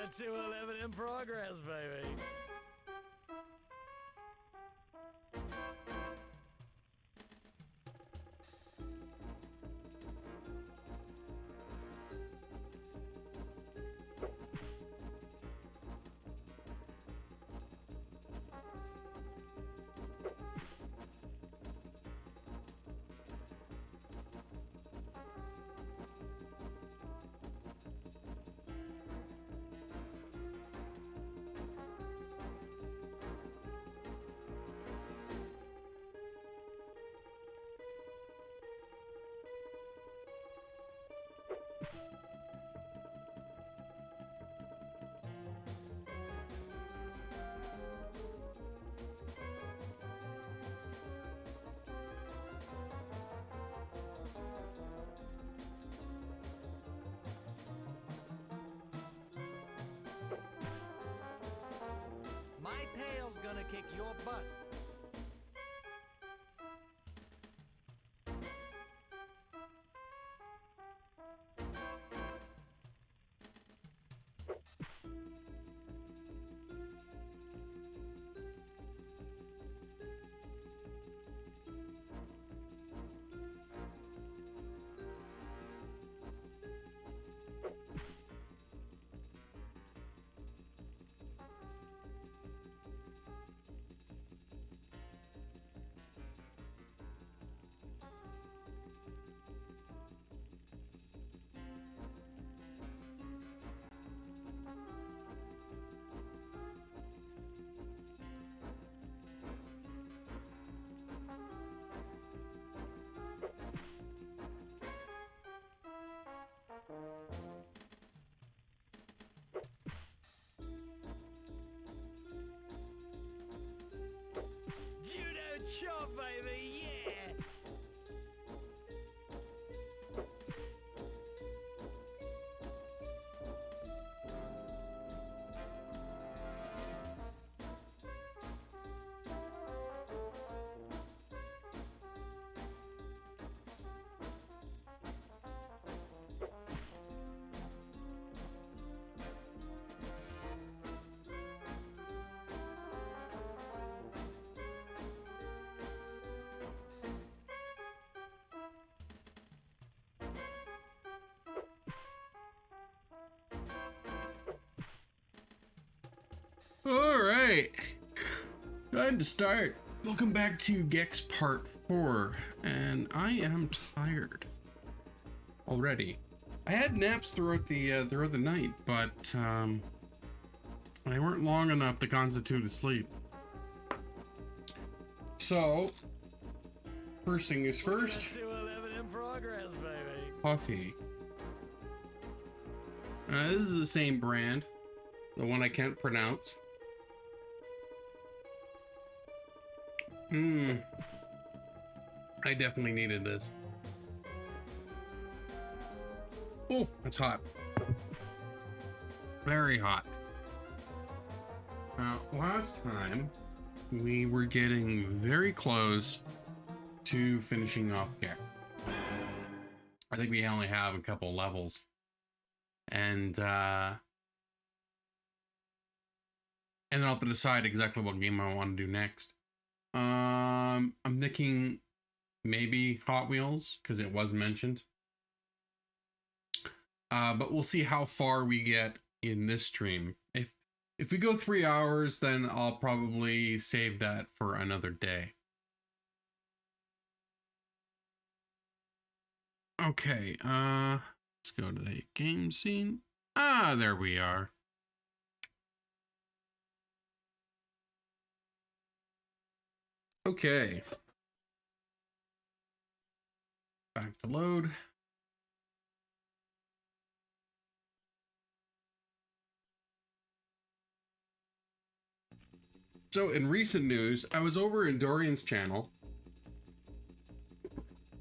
a 211 in progress, baby. My tail's gonna kick your butt. Judo chop, baby, yeah! All right, time to start. Welcome back to Gex Part 4, and I am tired already. I had naps throughout the night, but they weren't long enough to constitute a sleep. So, first thing is first. 211 in progress, baby. Coffee. This is the same brand, the one I can't pronounce. I definitely needed this. Oh, that's hot. Very hot. Last time we were getting very close to finishing off Gecko. I think we only have a couple levels. And then I'll have to decide exactly what game I want to do next. I'm thinking maybe Hot Wheels, because it was mentioned. But we'll see how far we get in this stream. If we go 3 hours, then I'll probably save that for another day. Okay, let's go to the game scene. Ah, there we are. Okay. Back to load. So in recent news, I was over in Dorian's channel,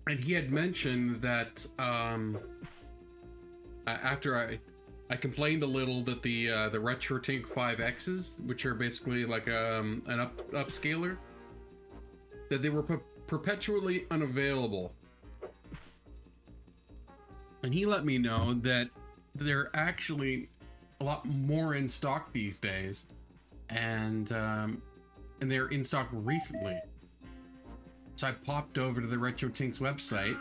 and he had mentioned that after I complained a little that the RetroTink 5Xs, which are basically like an upscaler, that they were perpetually unavailable. And he let me know that they're actually a lot more in stock these days, and they're in stock recently. So I popped over to the RetroTinks website,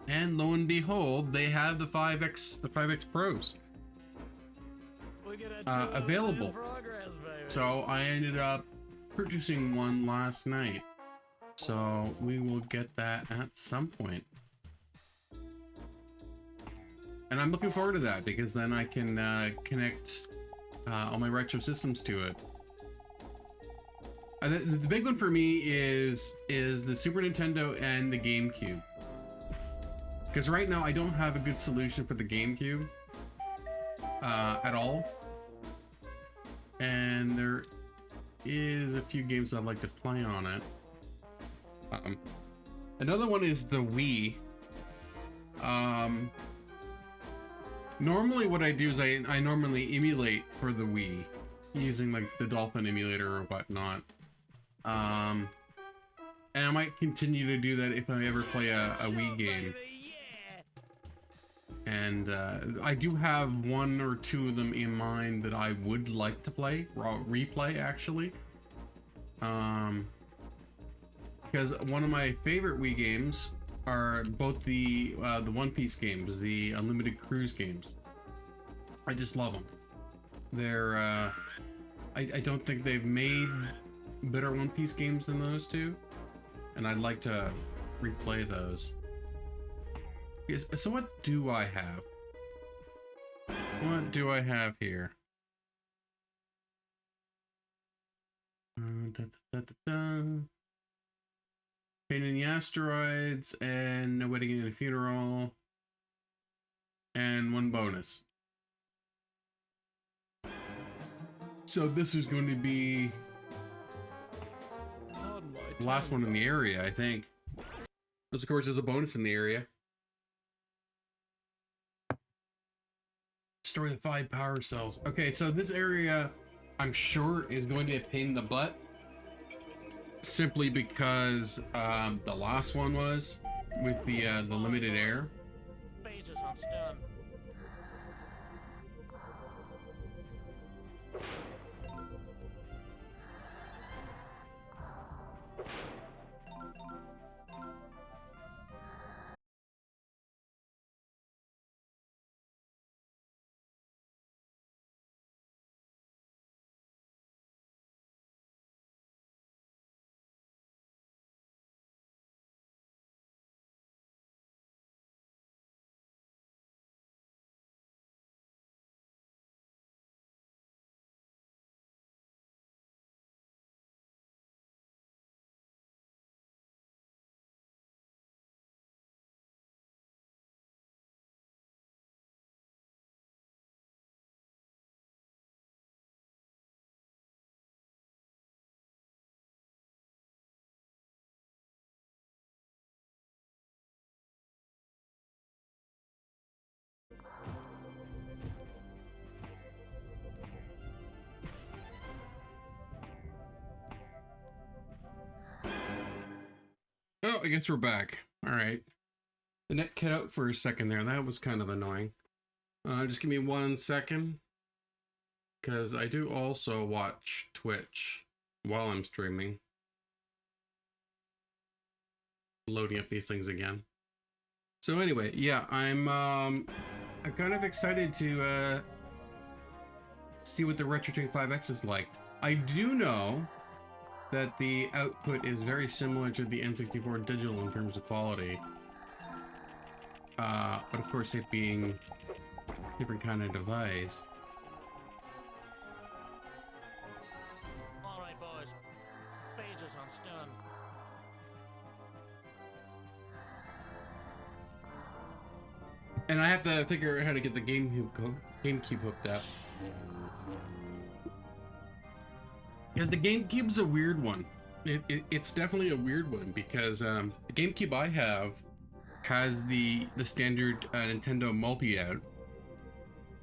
and lo and behold, they have the 5X Pros available. So I ended up purchasing one last night. So we will get that at some point. And I'm looking forward to that because then I can connect all my retro systems to it. The big one for me is the Super Nintendo and the GameCube. Because right now I don't have a good solution for the GameCube at all. And there is a few games I'd like to play on it. Another one is the Wii. Normally what I do is I normally emulate for the Wii using like the Dolphin emulator or whatnot. And I might continue to do that if I ever play a Wii game. And I do have one or two of them in mind that I would like to play, or replay actually. Because one of my favorite Wii games are both the One Piece games, the Unlimited Cruise games. I just love them. They're I don't think they've made better One Piece games than those two, and I'd like to replay those. Yes, so what do I have? What do I have here? Pain in the Asteroids, and No Wedding and a Funeral, and one bonus. So this is going to be the last one in the area, I think. Because of course there's a bonus in the area. Destroy the 5 power cells. Okay, so this area, I'm sure, is going to be a pain in the butt. Simply because the last one was with the limited air. Oh, I guess we're back. All right. The net cut out for a second there. That was kind of annoying. Just give me 1 second. Because I do also watch Twitch while I'm streaming. Loading up these things again. So anyway, yeah, I'm kind of excited to see what the RetroTink 5X is like. I do know that the output is very similar to the N64 Digital in terms of quality. But of course it being a different kind of device. Alright boys, pages on stun. And I have to figure out how to get the GameCube hooked up. Because the GameCube's a weird one. It's definitely a weird one because the GameCube I have has the standard Nintendo multi-out,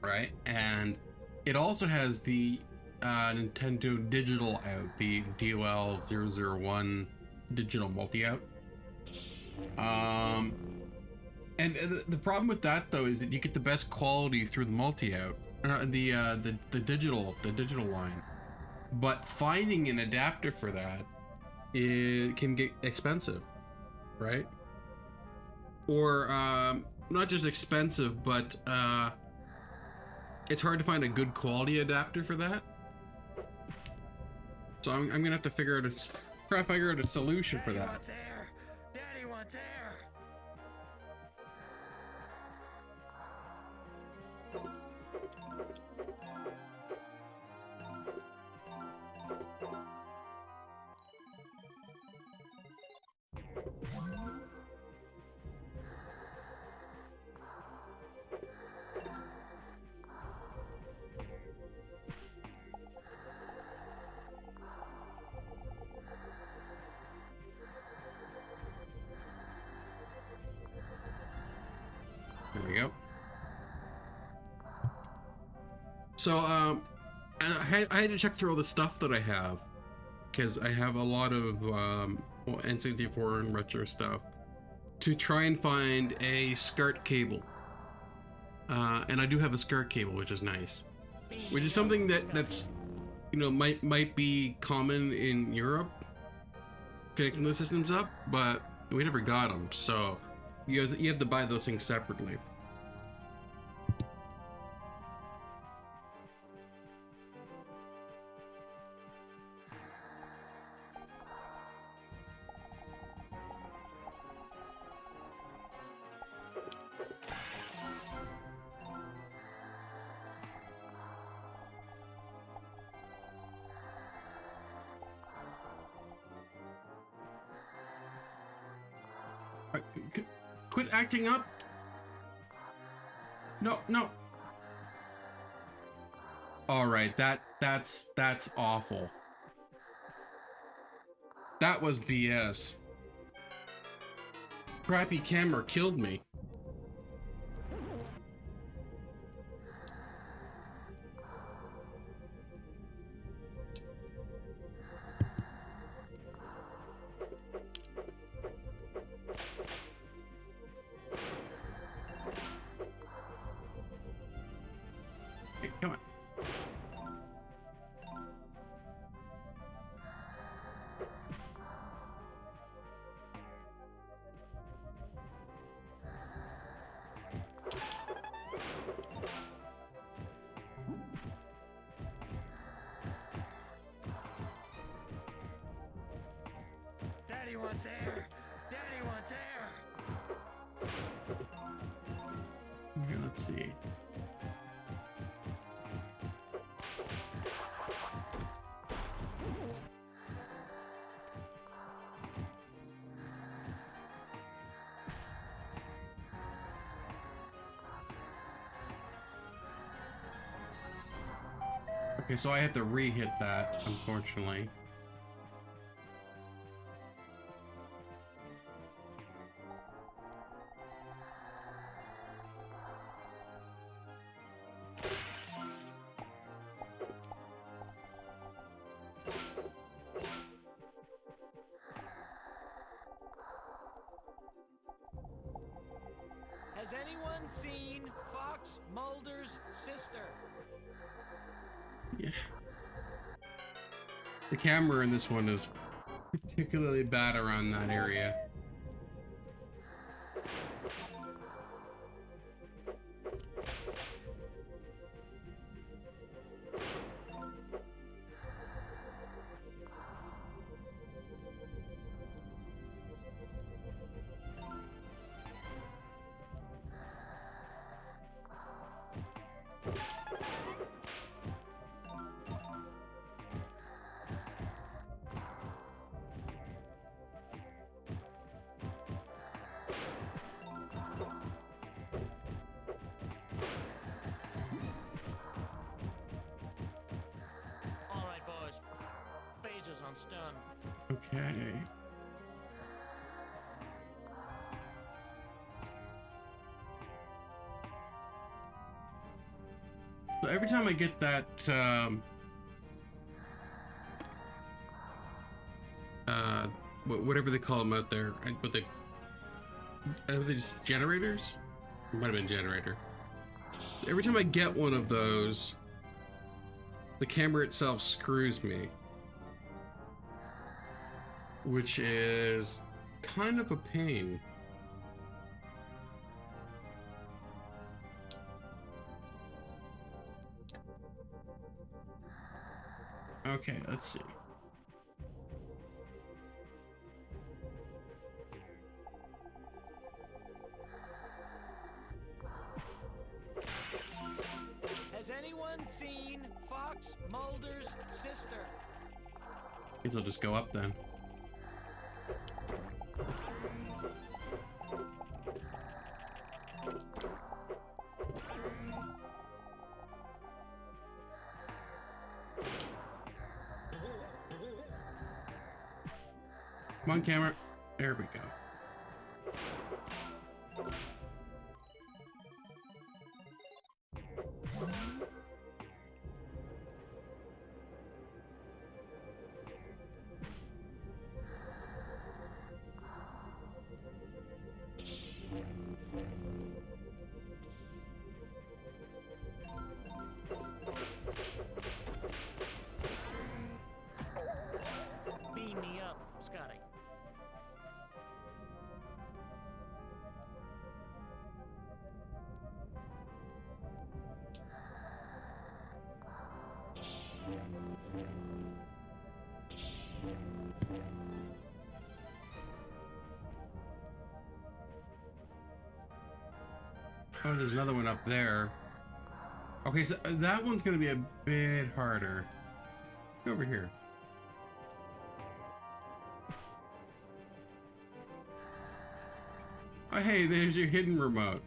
right? And it also has the Nintendo Digital out, the DOL001 digital multi-out. And the problem with that though is that you get the best quality through the multi-out, the digital line. But finding an adapter for that, it can get expensive, right? Or not just expensive, but it's hard to find a good quality adapter for that. So I'm gonna have to try to figure out a solution for that. Daddy wants air. There we go. So I had to check through all the stuff that I have, because I have a lot of N64 and retro stuff, to try and find a SCART cable. And I do have a SCART cable, which is nice, which is something that's might be common in Europe, connecting those systems up, but we never got them, so you have to buy those things separately. Quit acting up. No. All right, that's awful. That was BS. Crappy camera killed me. Okay, come on. Daddy wants air. Daddy wants air. Okay, let's see. Okay, so I have to re-hit that, unfortunately. Has anyone seen Fox Mulder's sister? Yeah. The camera in this one is particularly bad around that area. All right, boys. Phases on stun. Okay. So every time I get that, whatever they call them out there, are they just generators? It might have been generator. Every time I get one of those, the camera itself screws me, which is kind of a pain. Okay, let's see. Has anyone seen Fox Mulder's sister? Guess I'll just go up then. Come on, camera. There we go. Beam me up, Scotty. Oh, there's another one up there. Okay, so that one's gonna be a bit harder. Go over here. Oh, hey, there's your hidden remote.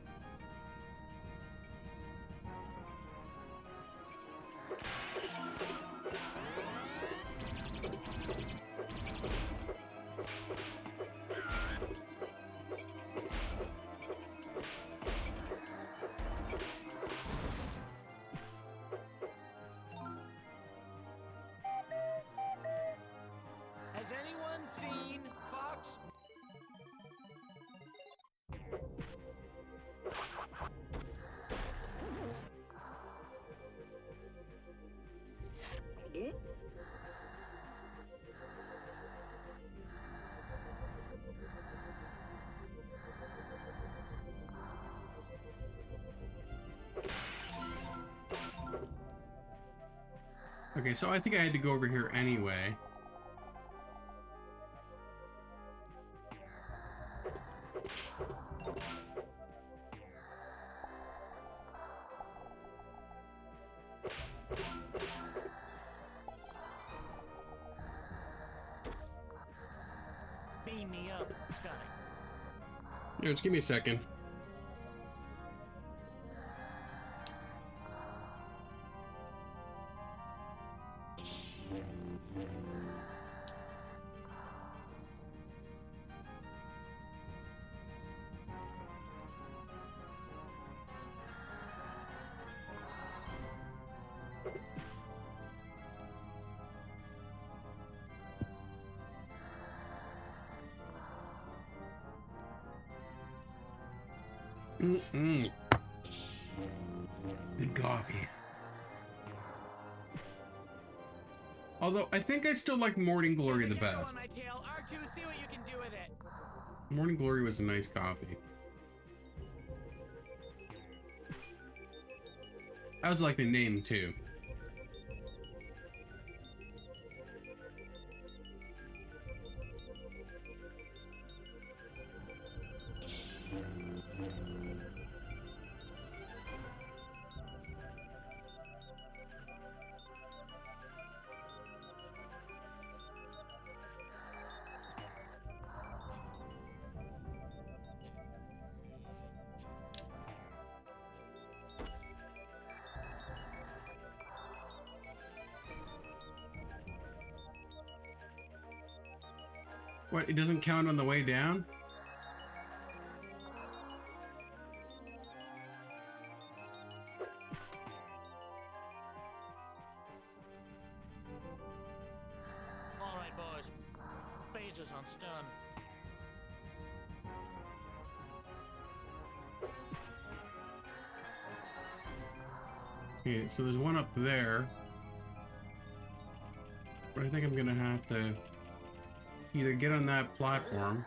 Has anyone seen Fox? Okay, so I think I had to go over here anyway. Beam me up, Scotty. Here, just give me a second. Good coffee. Although, I think I still like Morning Glory the Gecko best. on my tail. R2, see what you can do with it. Morning Glory was a nice coffee. I also like the name, too. What, it doesn't count on the way down? All right, boys. Phasers on stun. Okay, so there's one up there. But I think I'm gonna have to either get on that platform.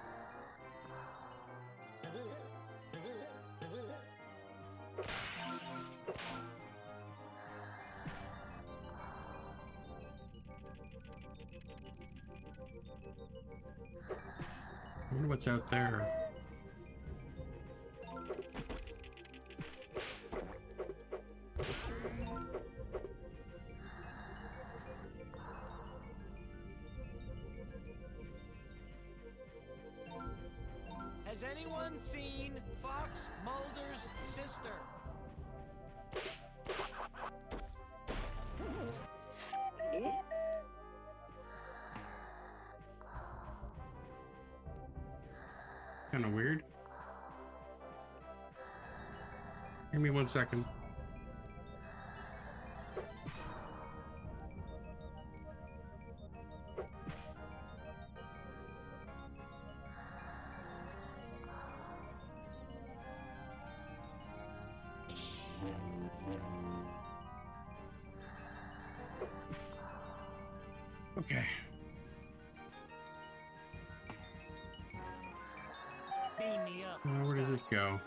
I wonder what's out there. Has anyone seen Fox Mulder's sister? Kind of weird. Give me 1 second. Okay. Beam me up. Where does this go?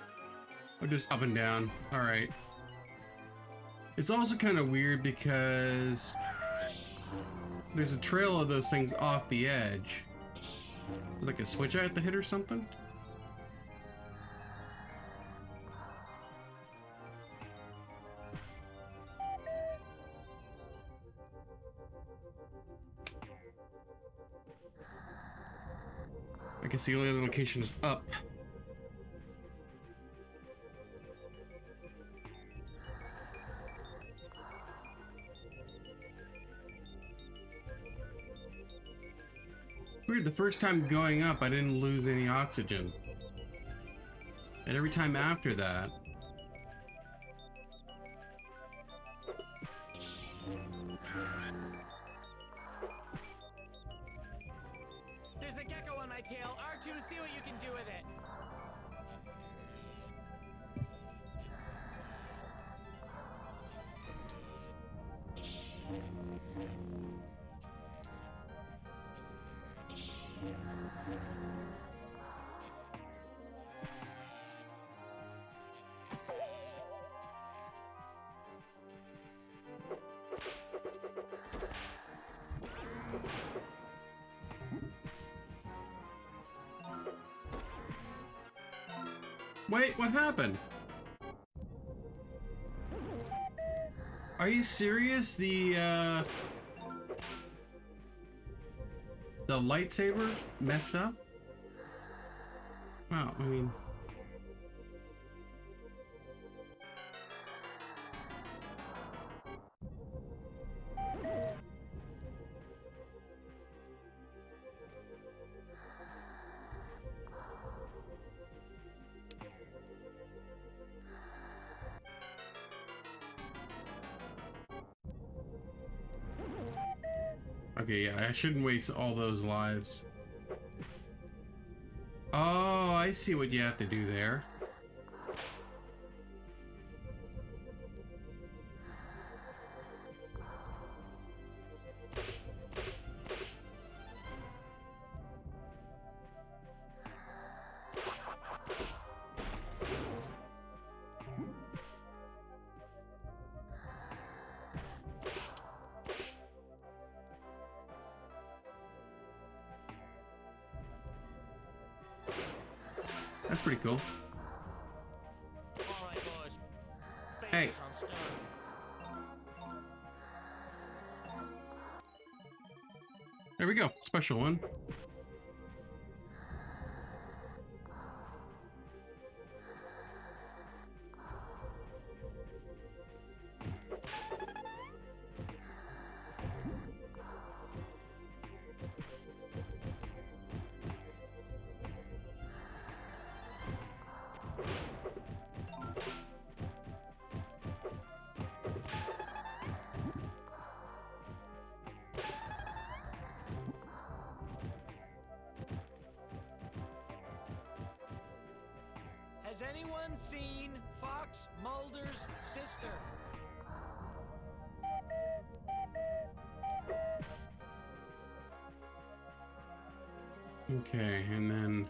Oh, just up and down. All right. It's also kind of weird because there's a trail of those things off the edge. Like a switch I have to hit or something? I guess the only other location is up. Weird, the first time going up, I didn't lose any oxygen. And every time after that... There's a gecko on my tail. R2, see what you can do with it. Wait, what happened? Are you serious? The lightsaber messed up? Wow, I mean... Okay, yeah, I shouldn't waste all those lives. Oh, I see what you have to do there. That's pretty cool. All right, boys. Hey. I'm stunned. There we go. Special one. Has anyone seen Fox Mulder's sister? Okay, and then...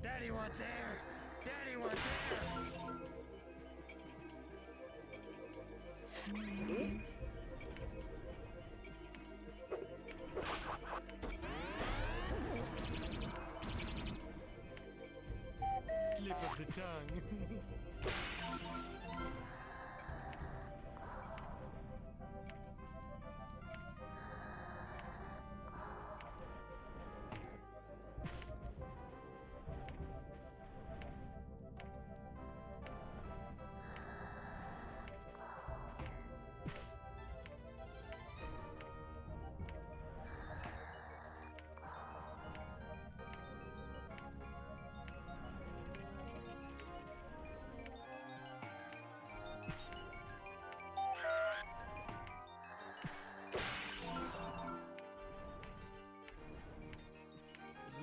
Daddy wants air! Daddy wants air! Slip of the tongue.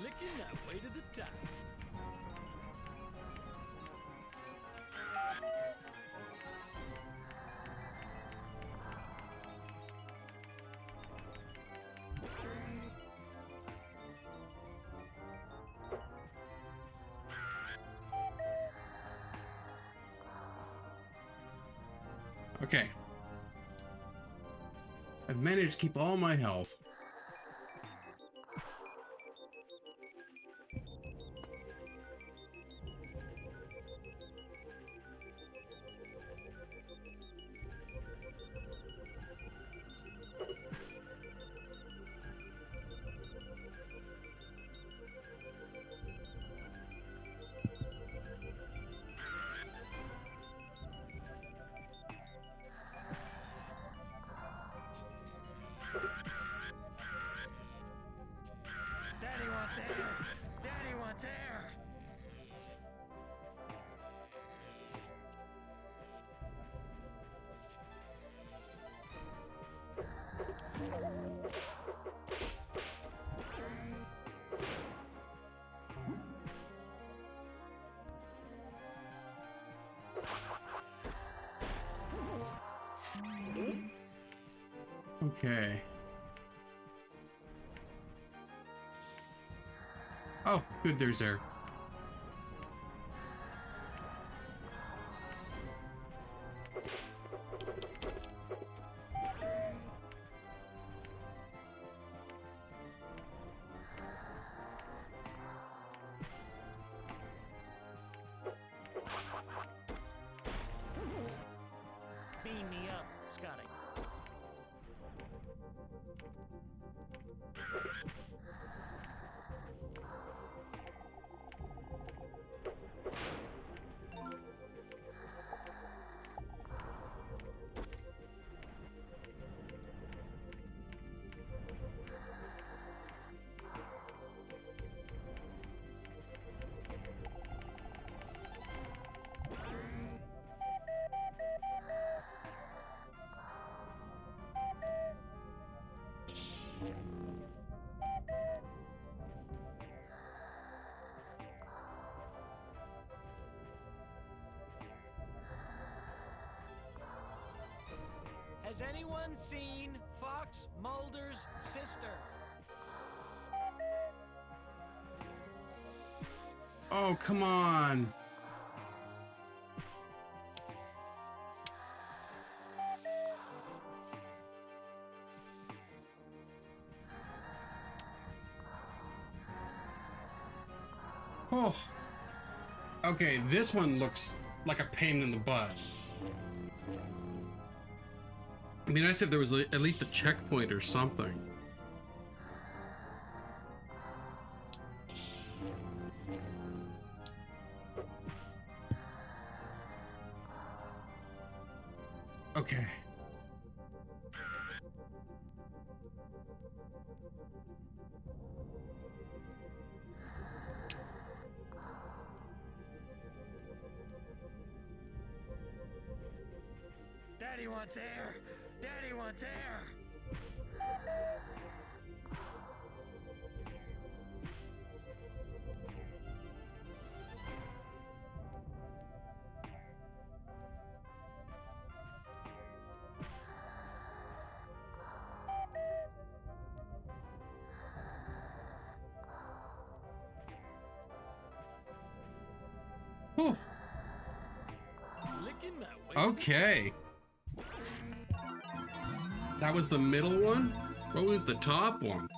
Licking that way to the top. Okay. I've managed to keep all my health. Daddy wants air! Daddy wants air! Okay. Oh, good, there's air. Beam me up, Scotty. Has anyone seen Fox Mulder's sister? Oh, come on. Oh. Okay, this one looks like a pain in the butt. It'd be nice if there was at least a checkpoint or something. Okay. Daddy wants air! Daddy wants air! Whew. Licking my way. Okay. That was the middle one? What was the top one?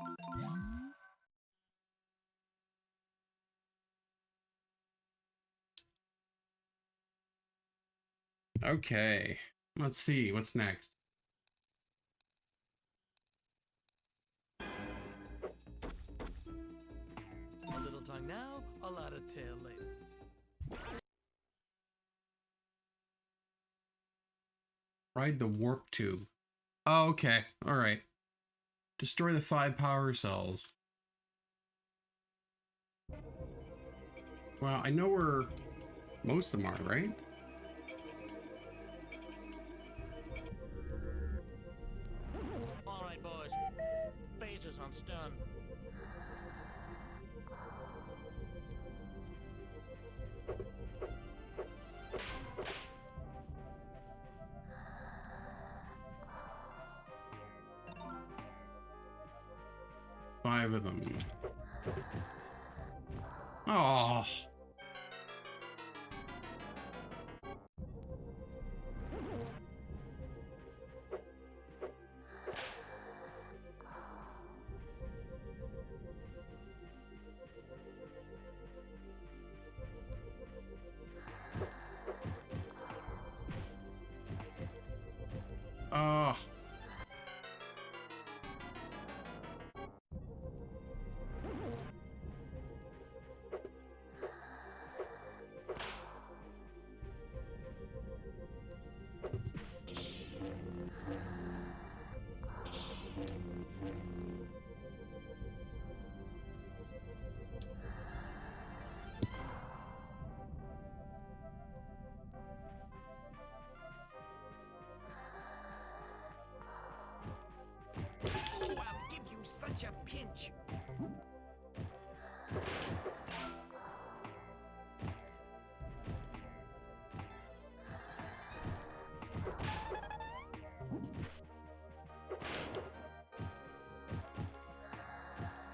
Okay. Let's see. What's next? A little tongue now, a lot of tail later. Ride the warp tube. Oh, okay. All right. Destroy the 5 power cells. Well, I know where most of them are, right? All right, boys. Phasers on stun. Five of them. Oh. Oh. Oh, I'll give you such a pinch.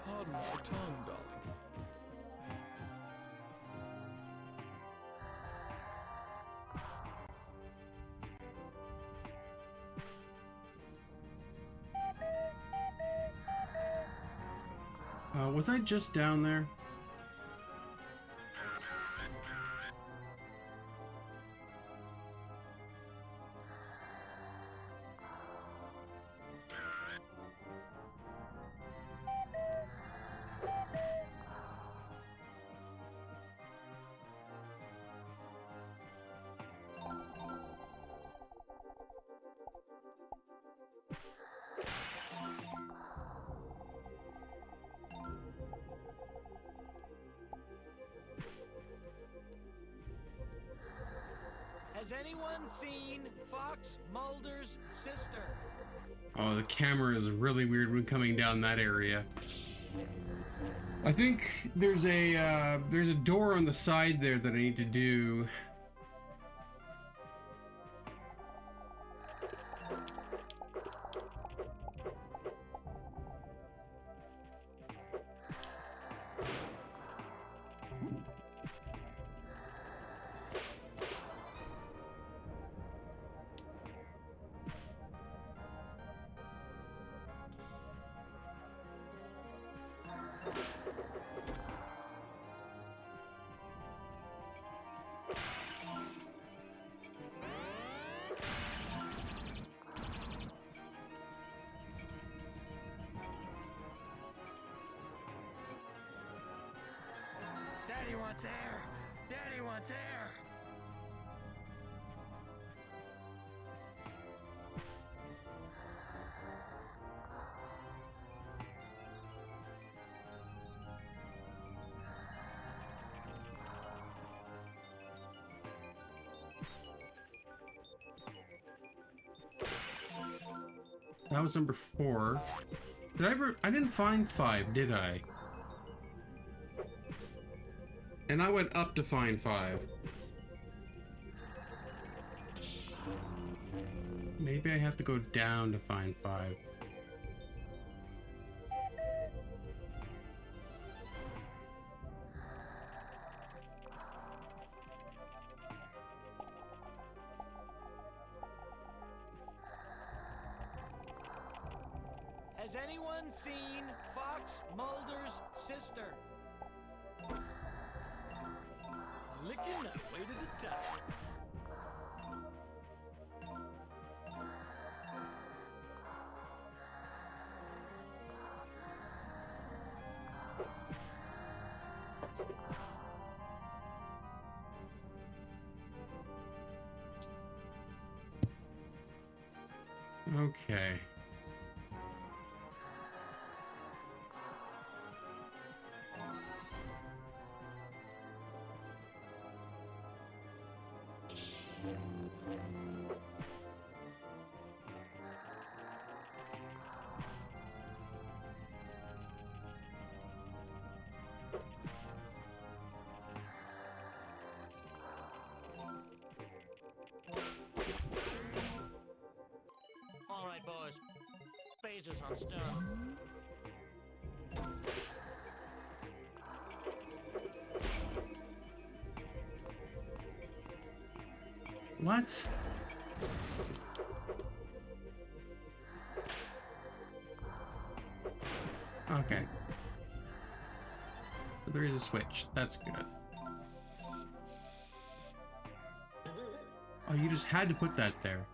Pardon my tongue, darling. Was I just down there? Has anyone seen Fox Mulder's sister? Oh, the camera is really weird when coming down that area. I think there's a door on the side there that I need to do. Daddy wants air! Daddy wants air! That was number 4. Did I ever... I didn't find 5, did I? And I went up to find 5. Maybe I have to go down to find 5. Has anyone seen Fox Mulder's sister? Licking that way to the top. Okay. All right, boys. Phases on stone. What? Okay. So there is a switch. That's good. Oh, you just had to put that there.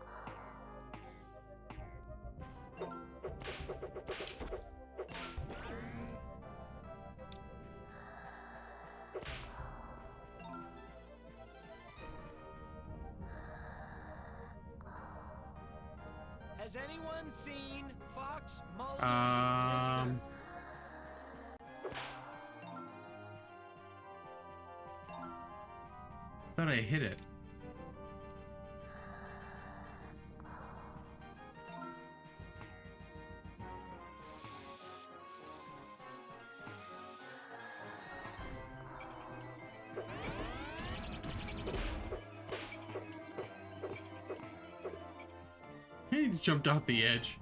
Has anyone seen Fox Mulder's Thought I hit it. He just jumped off the edge.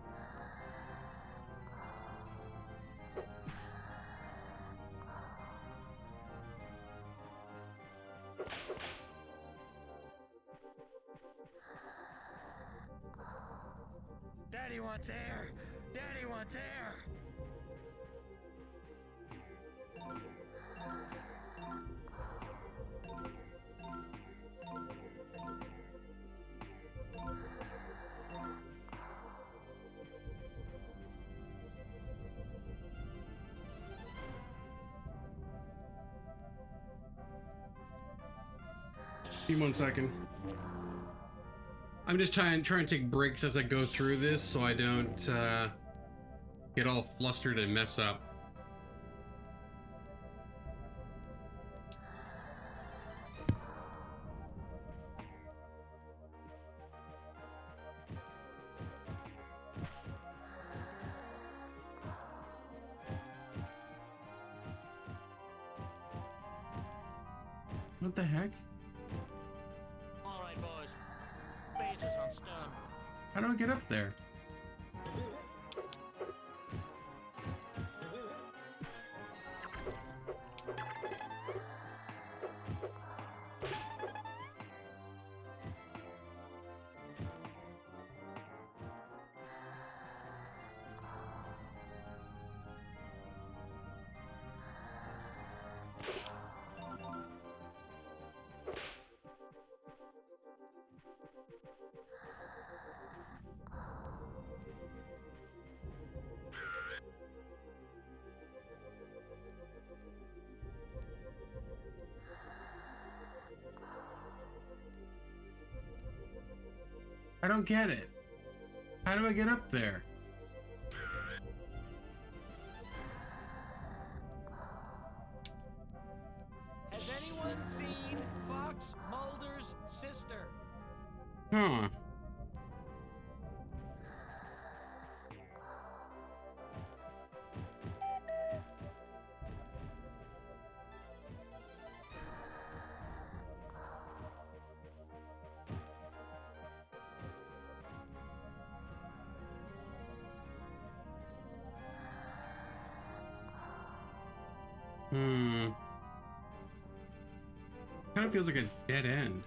Daddy wants air! Daddy wants air! Give me 1 second. I'm just trying to take breaks as I go through this so I don't get all flustered and mess up. What the heck? All right, boys. Phases on stone. How do I get up there? I don't get it. How do I get up there? Has anyone seen Fox Mulder's sister? Huh. Hmm. Kind of feels like a dead end.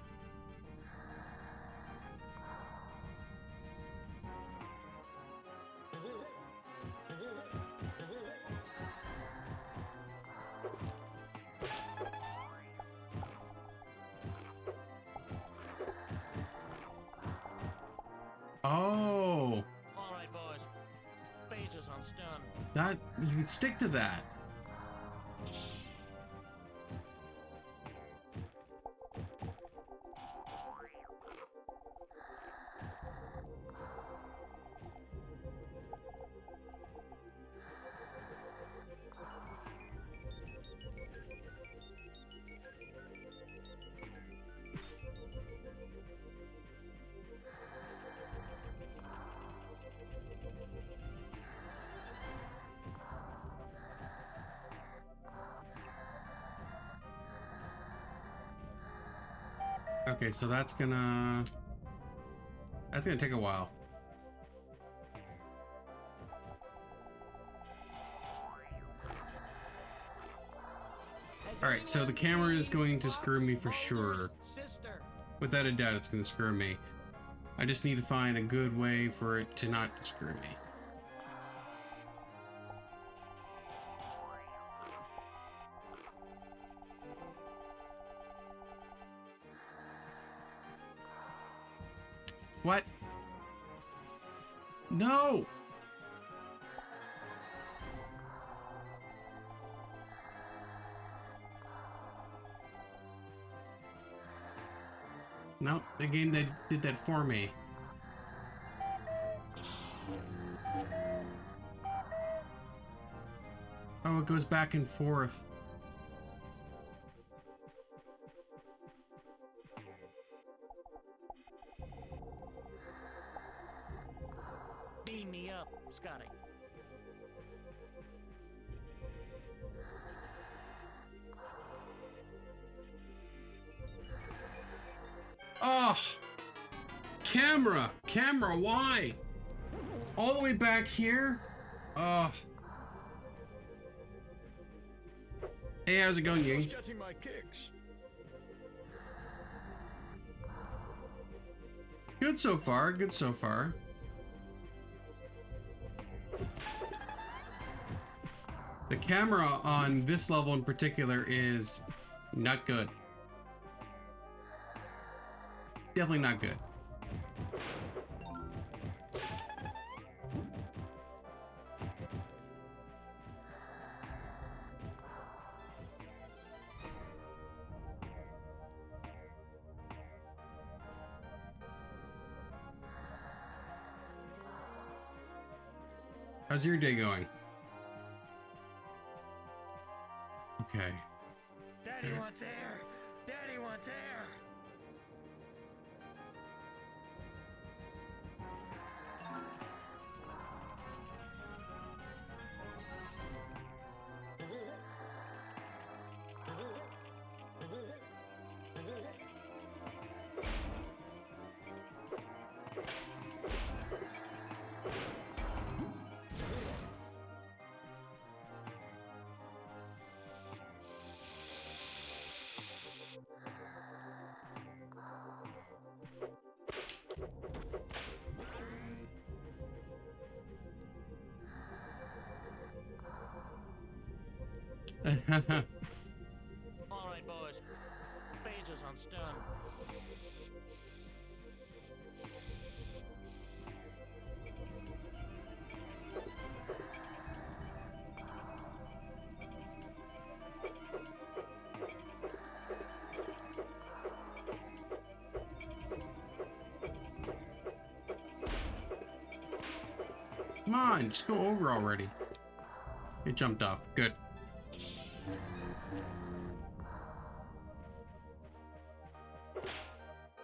Oh, All right, boys. Phases on stun. that you can stick to that. Okay, so that's gonna take a while. All right, so the camera is going to screw me for sure. Sister. Without a doubt, it's going to screw me. I just need to find a good way for it to not screw me. What? No! No, the game that did that for me. Oh, it goes back and forth. Beam me up, Scotty. Oh! Camera! Camera, why? All the way back here? Oh. Hey, how's it going, Ying? Getting my kicks. Good so far, good so far. The camera on this level in particular is not good. Definitely not good. How's your day going? Okay. Daddy wants air. Daddy wants air. All right, boys. Phases on stun. Come on, just go over already. It jumped off. Good.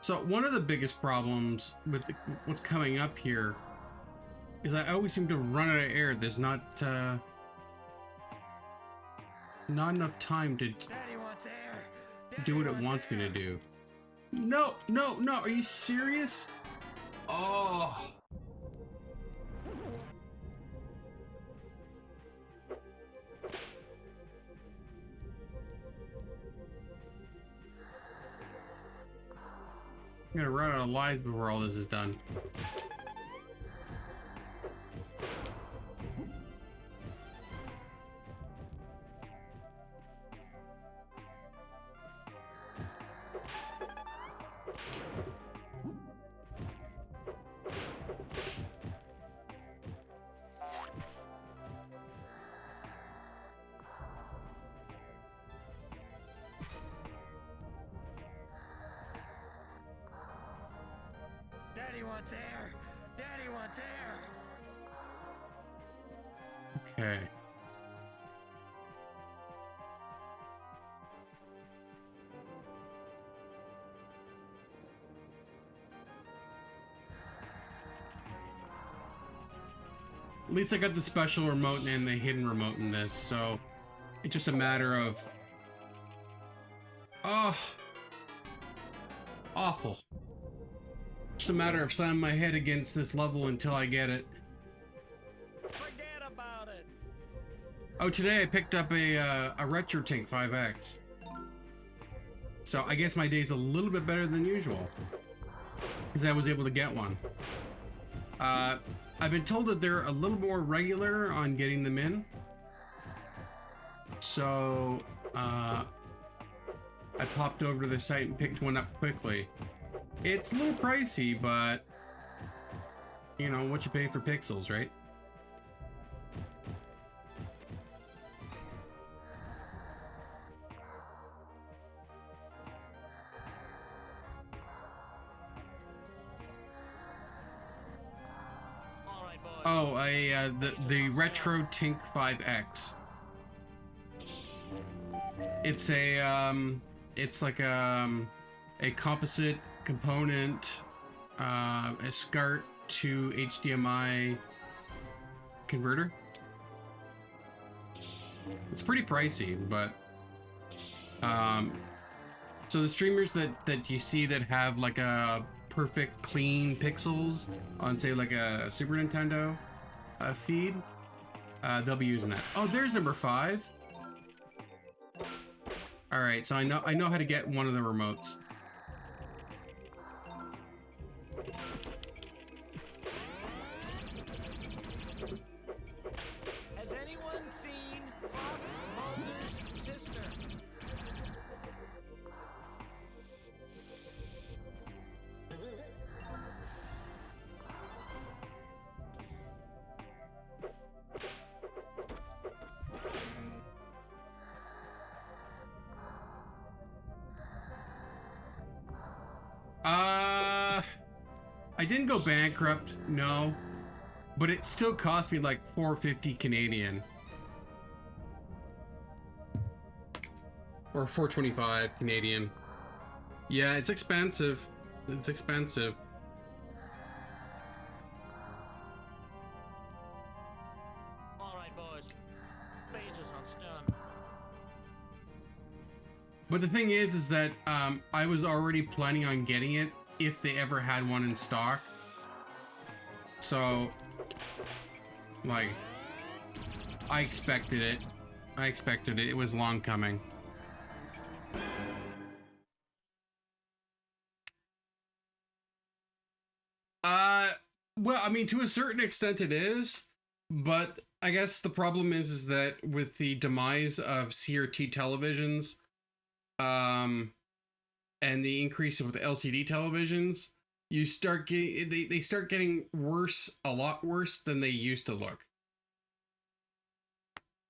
So one of the biggest problems with what's coming up here is I always seem to run out of air. There's not enough time to Daddy wants air. Daddy do what it wants me to do. No, no, no. Are you serious? Oh. I'm gonna run out of lives before all this is done. Daddy wants air! Daddy wants air! Okay. At least I got the special remote and the hidden remote in this, so it's just a matter of... Oh, awful. Just a matter of slamming my head against this level until I get it. Forget about it! Oh, today I picked up a Retro Tink 5X. So I guess my day's a little bit better than usual, because I was able to get one. I've been told that they're a little more regular on getting them in. So, I popped over to the site and picked one up quickly. It's a little pricey, but, you know, what you pay for pixels, right? Oh, the Retro Tink 5X. It's it's like a composite component, a SCART to HDMI converter. It's pretty pricey, but so the streamers that you see that have like a perfect clean pixels on, say, like a Super Nintendo feed, they'll be using that. Oh, there's number 5. All right, so I know how to get one of the remotes. Has anyone seen Fox Mulder's sister? I didn't go bankrupt, no, but it still cost me like $4.50 Canadian. Or $4.25 Canadian. Yeah, it's expensive. It's expensive. All right, boys. Phase is on stun. But the thing is that I was already planning on getting it if they ever had one in stock. So, like, I expected it. I expected it. It was long coming. Well, I mean, to a certain extent it is, but I guess the problem is that with the demise of CRT televisions, and the increase with the LCD televisions, you start getting they start getting worse, a lot worse than they used to look.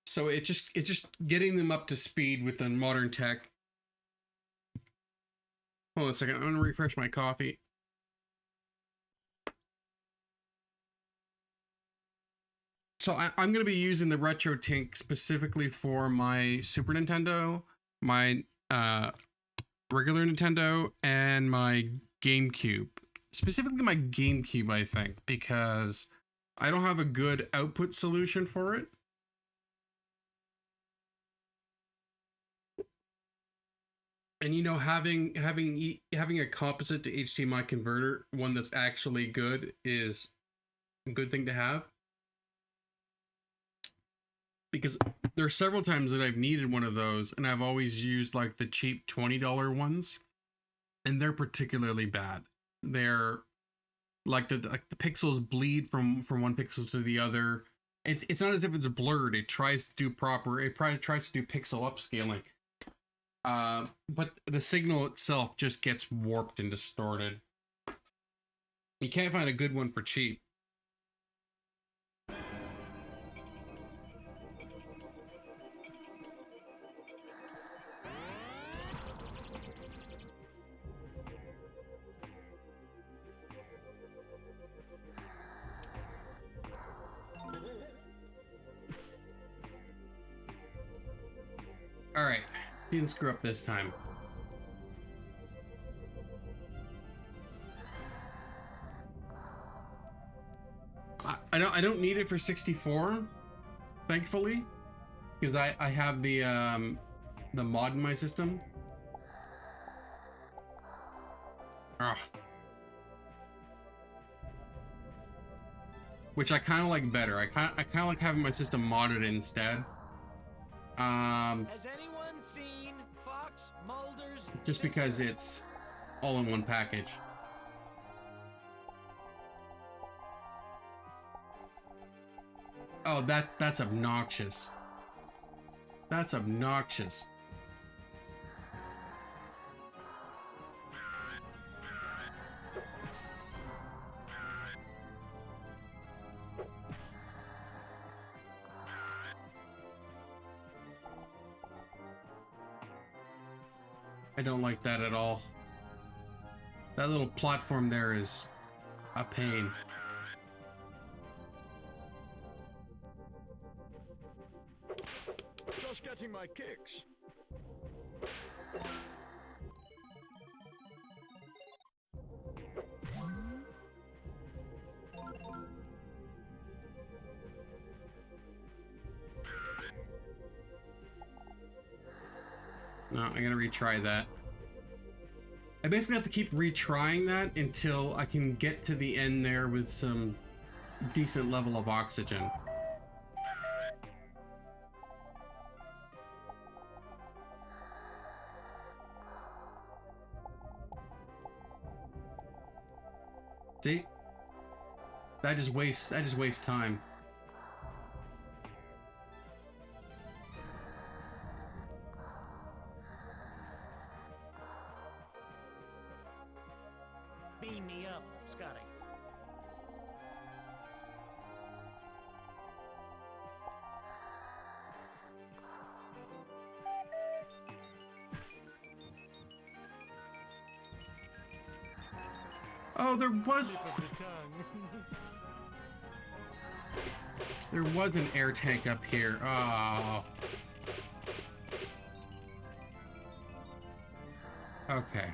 So it's just getting them up to speed with the modern tech. Hold on a second, I'm gonna refresh my coffee. So I'm going to be using the Retro Tink specifically for my Super Nintendo, my regular Nintendo, and my GameCube. Specifically my GameCube, I think, because I don't have a good output solution for it. And you know, having a composite to HDMI converter, one that's actually good, is a good thing to have. Because there are several times that I've needed one of those, and I've always used like the cheap $20 ones, and they're particularly bad. they're like the pixels bleed from one pixel to the other. It's not as if it's blurred. It tries to do proper. It probably tries to do pixel upscaling. But the signal itself just gets warped and distorted. You can't find a good one for cheap. All right, didn't screw up this time. I don't need it for 64, thankfully, because I have the mod in my system. Ah. Which I kind of like better. I kind of like having my system modded instead. Has anyone seen Fox Mulder's? Just because it's all in one package. Oh, that's obnoxious. That's obnoxious. I don't like that at all. That little platform there is a pain. Just getting my kicks. No, I'm gonna retry that. I basically have to keep retrying that until I can get to the end there with some decent level of oxygen. See? That just wastes time. Beam me up, Scotty. Oh, there was an air tank up here. Oh. Okay.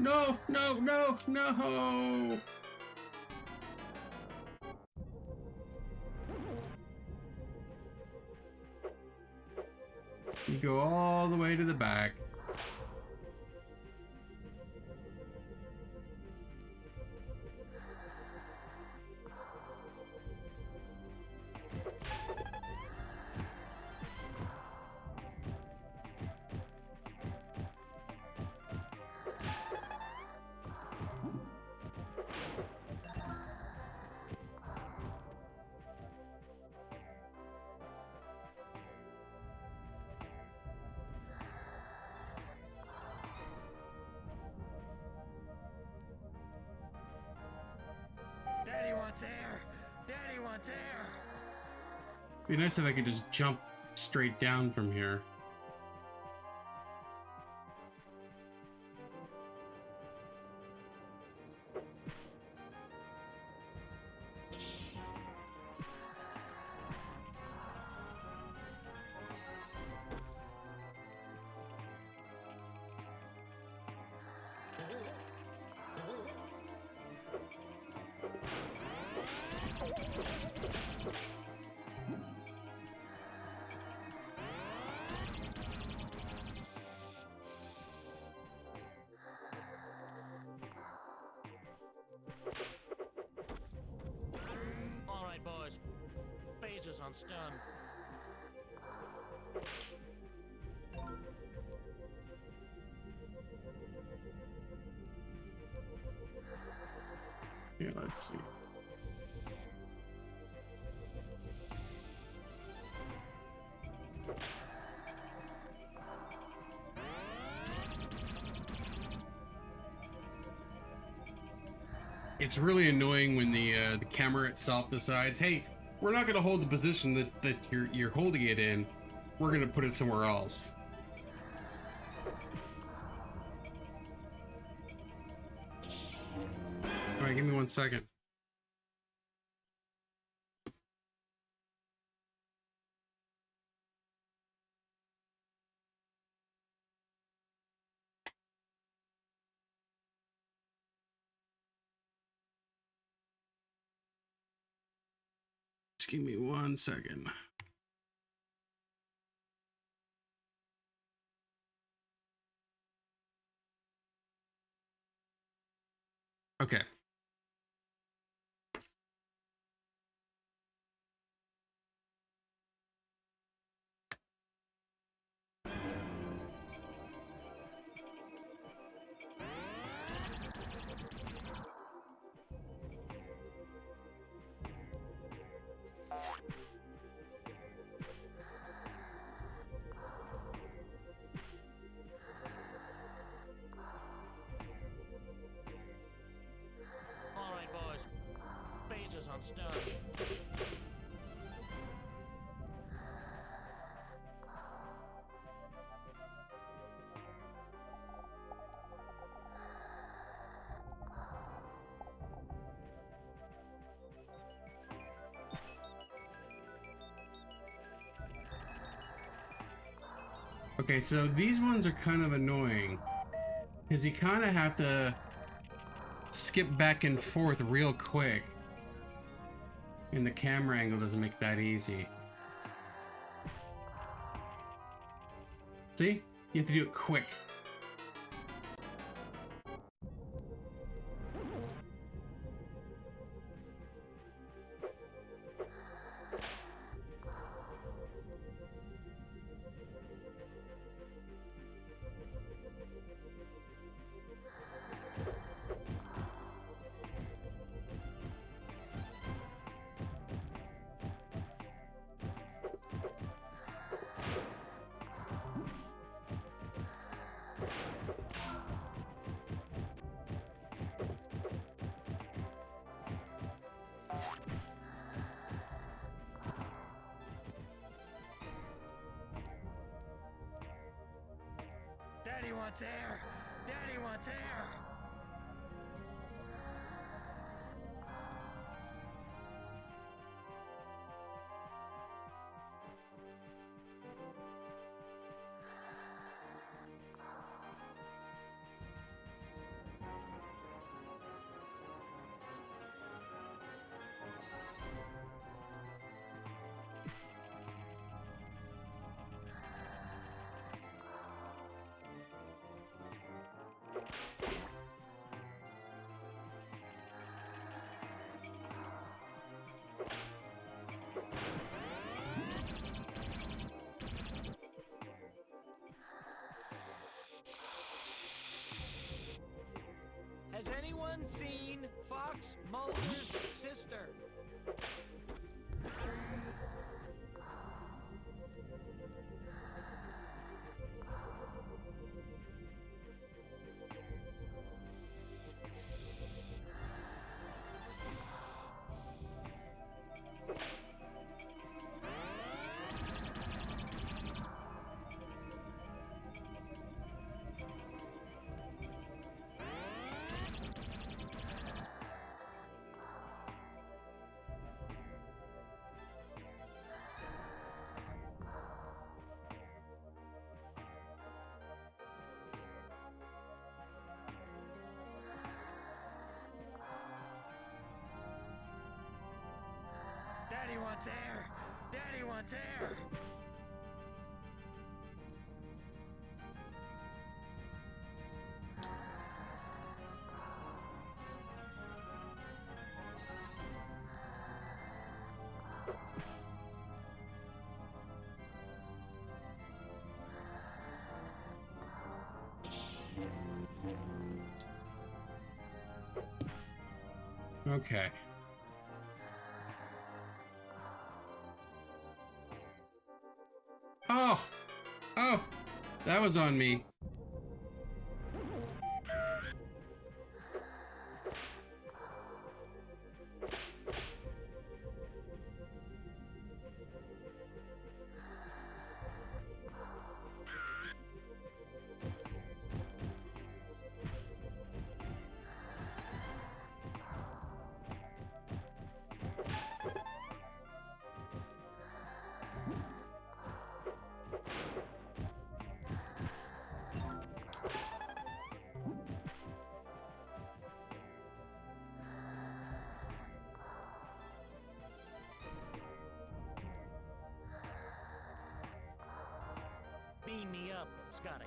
No, no, no, no. You go all the way to the back. Daddy wants air. Daddy wants air. Be nice if I could just jump straight down from here. All right, boys. Phases on stun. Yeah, let's see. It's really annoying when the camera itself decides, hey, we're not going to hold the position that you're holding it in. We're going to put it somewhere else. All right, give me 1 second. Just give me 1 second. Okay. All right, boys. Pages on stone. Okay, so these ones are kind of annoying because you kind of have to skip back and forth real quick, and the camera angle doesn't make that easy. See? You have to do it quick. Daddy wants air! Daddy wants air! Has anyone seen Fox Mulder's sister? Daddy wants air! Daddy wants air! Okay. Oh! Oh! That was on me. Beam me up, Scotty.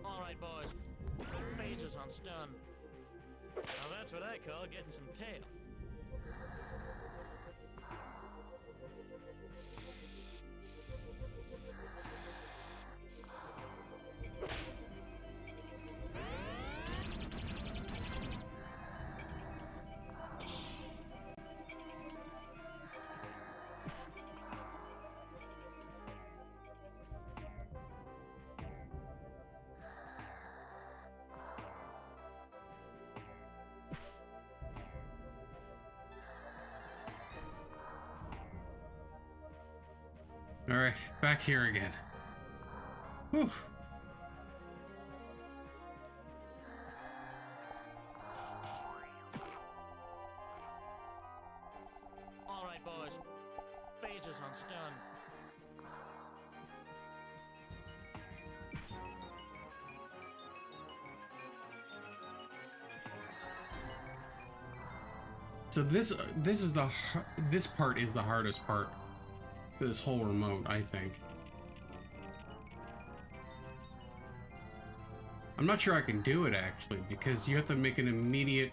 All right, boys. Phases on stun. Now that's what I call getting some tail. Alright, back here again. Whew. All right, boys. Phases on stun. So this is this part is the hardest part. This whole remote, I think. I'm not sure I can do it actually because you have to make an immediate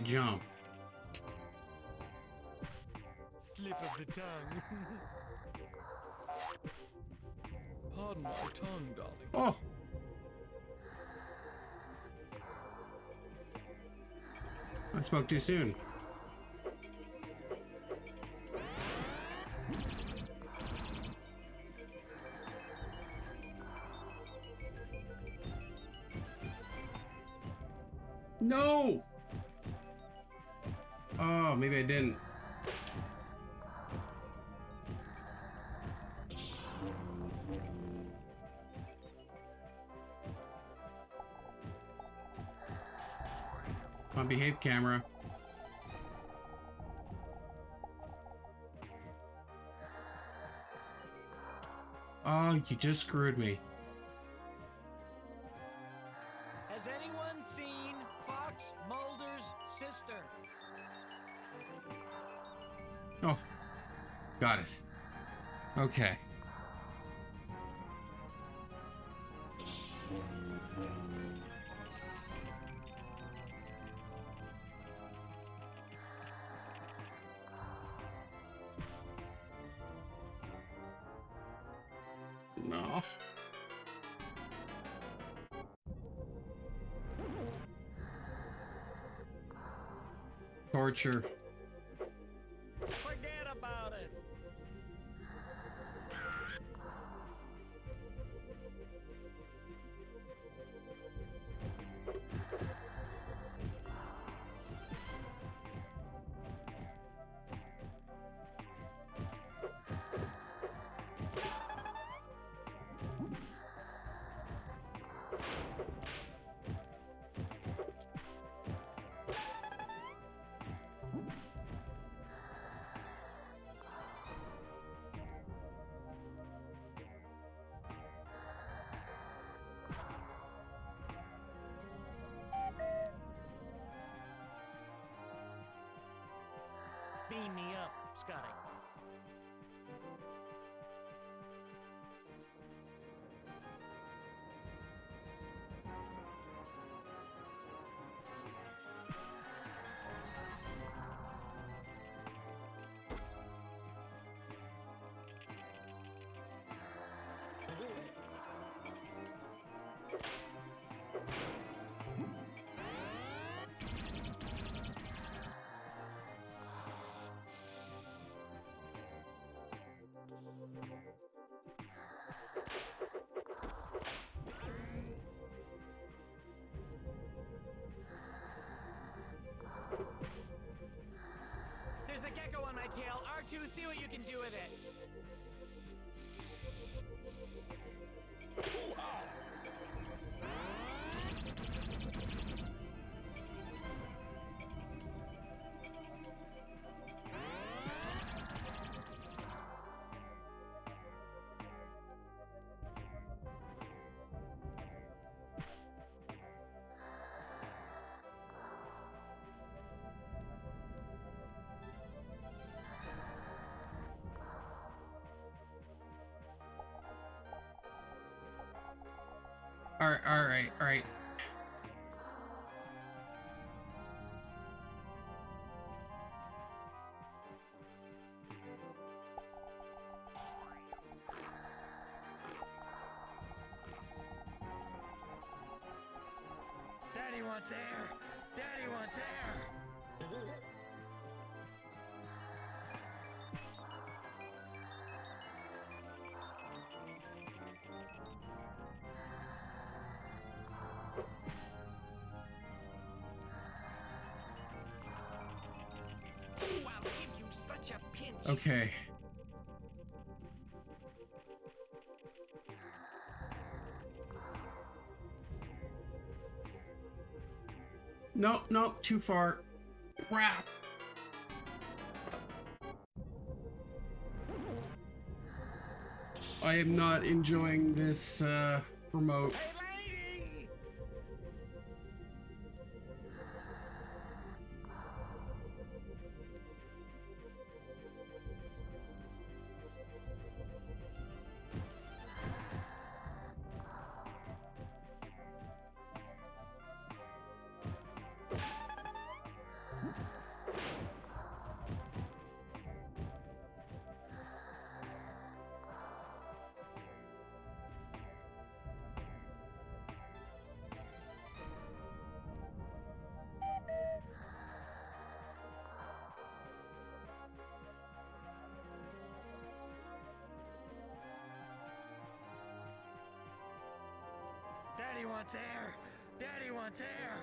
jump. Slip of the tongue. Pardon my tongue, darling. Oh. I spoke too soon. No! Oh, maybe I didn't. Come on, behave, camera. Oh, you just screwed me. Has anyone seen Fox Mulder's sister? Oh, got it. Okay. No. Torture. Forget about it. clean me up, Scotty. There's a gecko on my tail. R2, see what you can do with it. All right. Daddy wants air. Daddy wants air. I'll give you such a pinch. Okay. No, too far. Crap. I am not enjoying this remote. Hey, lady! Daddy wants air. Daddy wants air.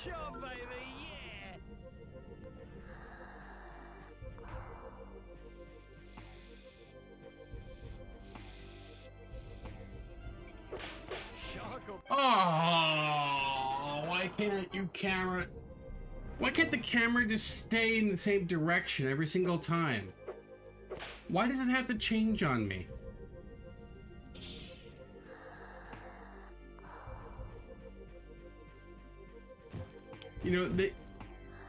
Sure, baby, yeah! Oh, why can't you camera? Why can't the camera just stay in the same direction every single time? Why does it have to change on me? You know,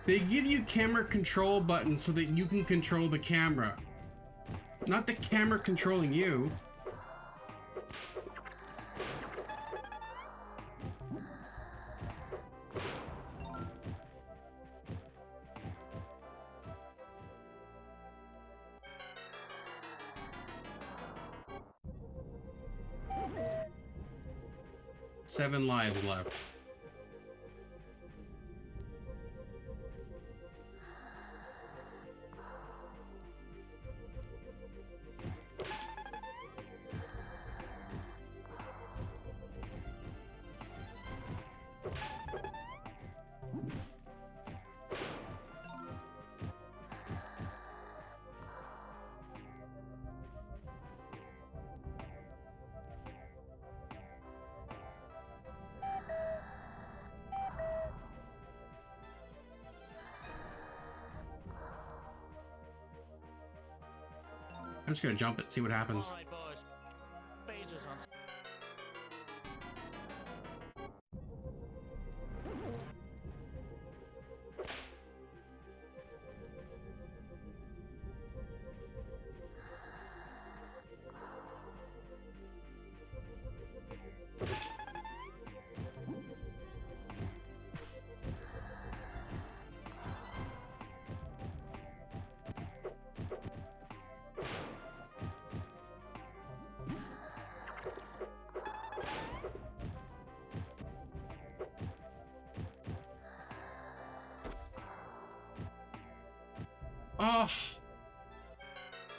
they give you camera control buttons so that you can control the camera. Not the camera controlling you. Seven lives left. I'm just gonna jump it, see what happens. All right, boys. Phases on. Oh,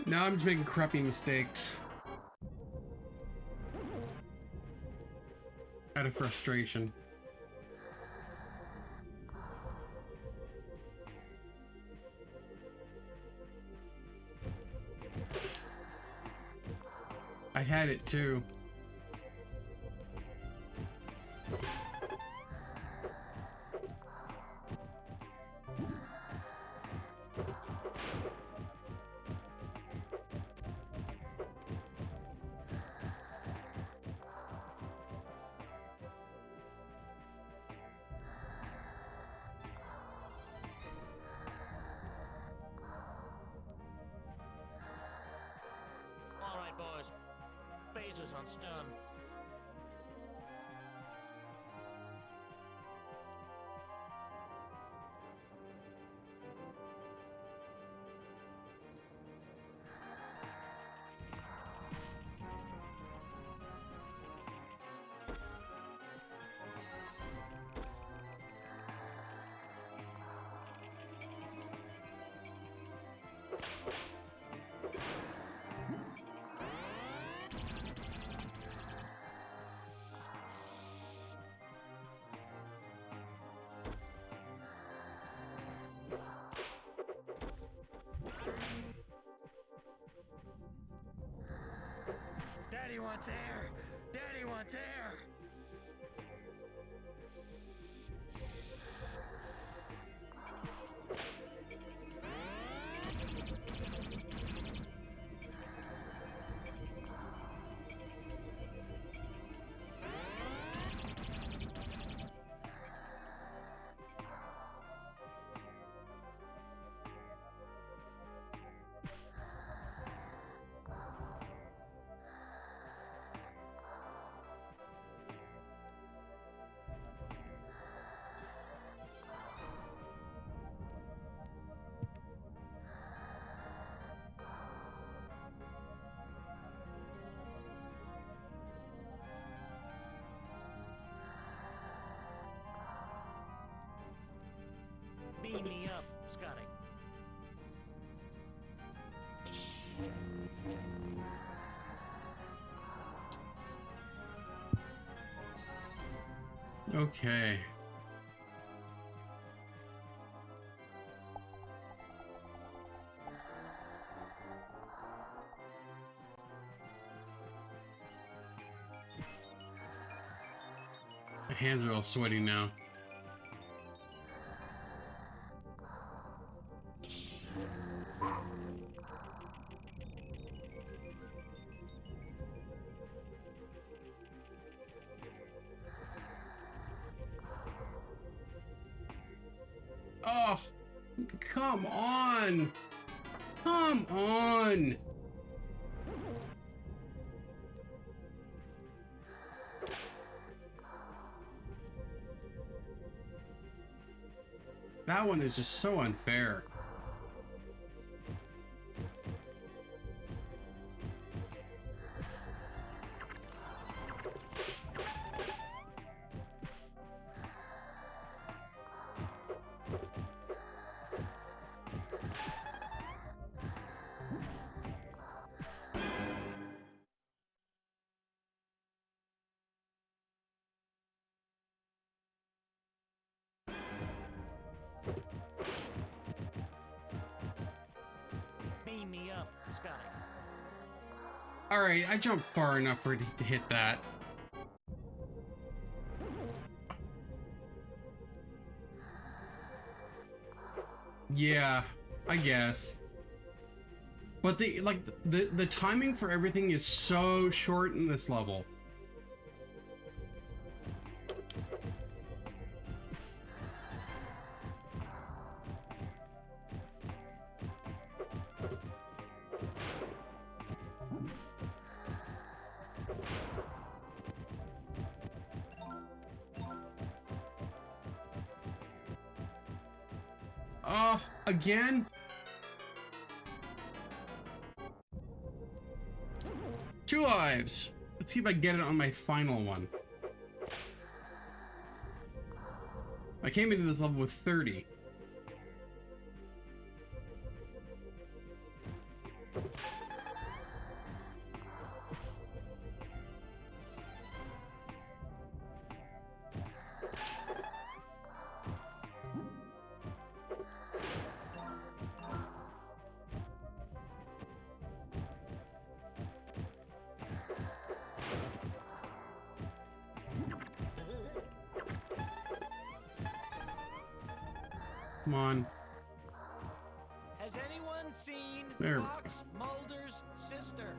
now I'm just making crappy mistakes. Out of frustration. I had it too. All right, boys. Phases on stun. Daddy wants air! Daddy wants air! Beam me up, Scotty. Okay. My hands are all sweaty now. Oh, come on. Come on. That one is just so unfair. Beam me up, Scotty. Alright, I jumped far enough for it to hit that. Yeah, I guess. But the timing for everything is so short in this level. Again? 2 lives. Let's see if I get it on my final one. I came into this level with 30. Come on. Has anyone seen There. Fox Mulder's sister?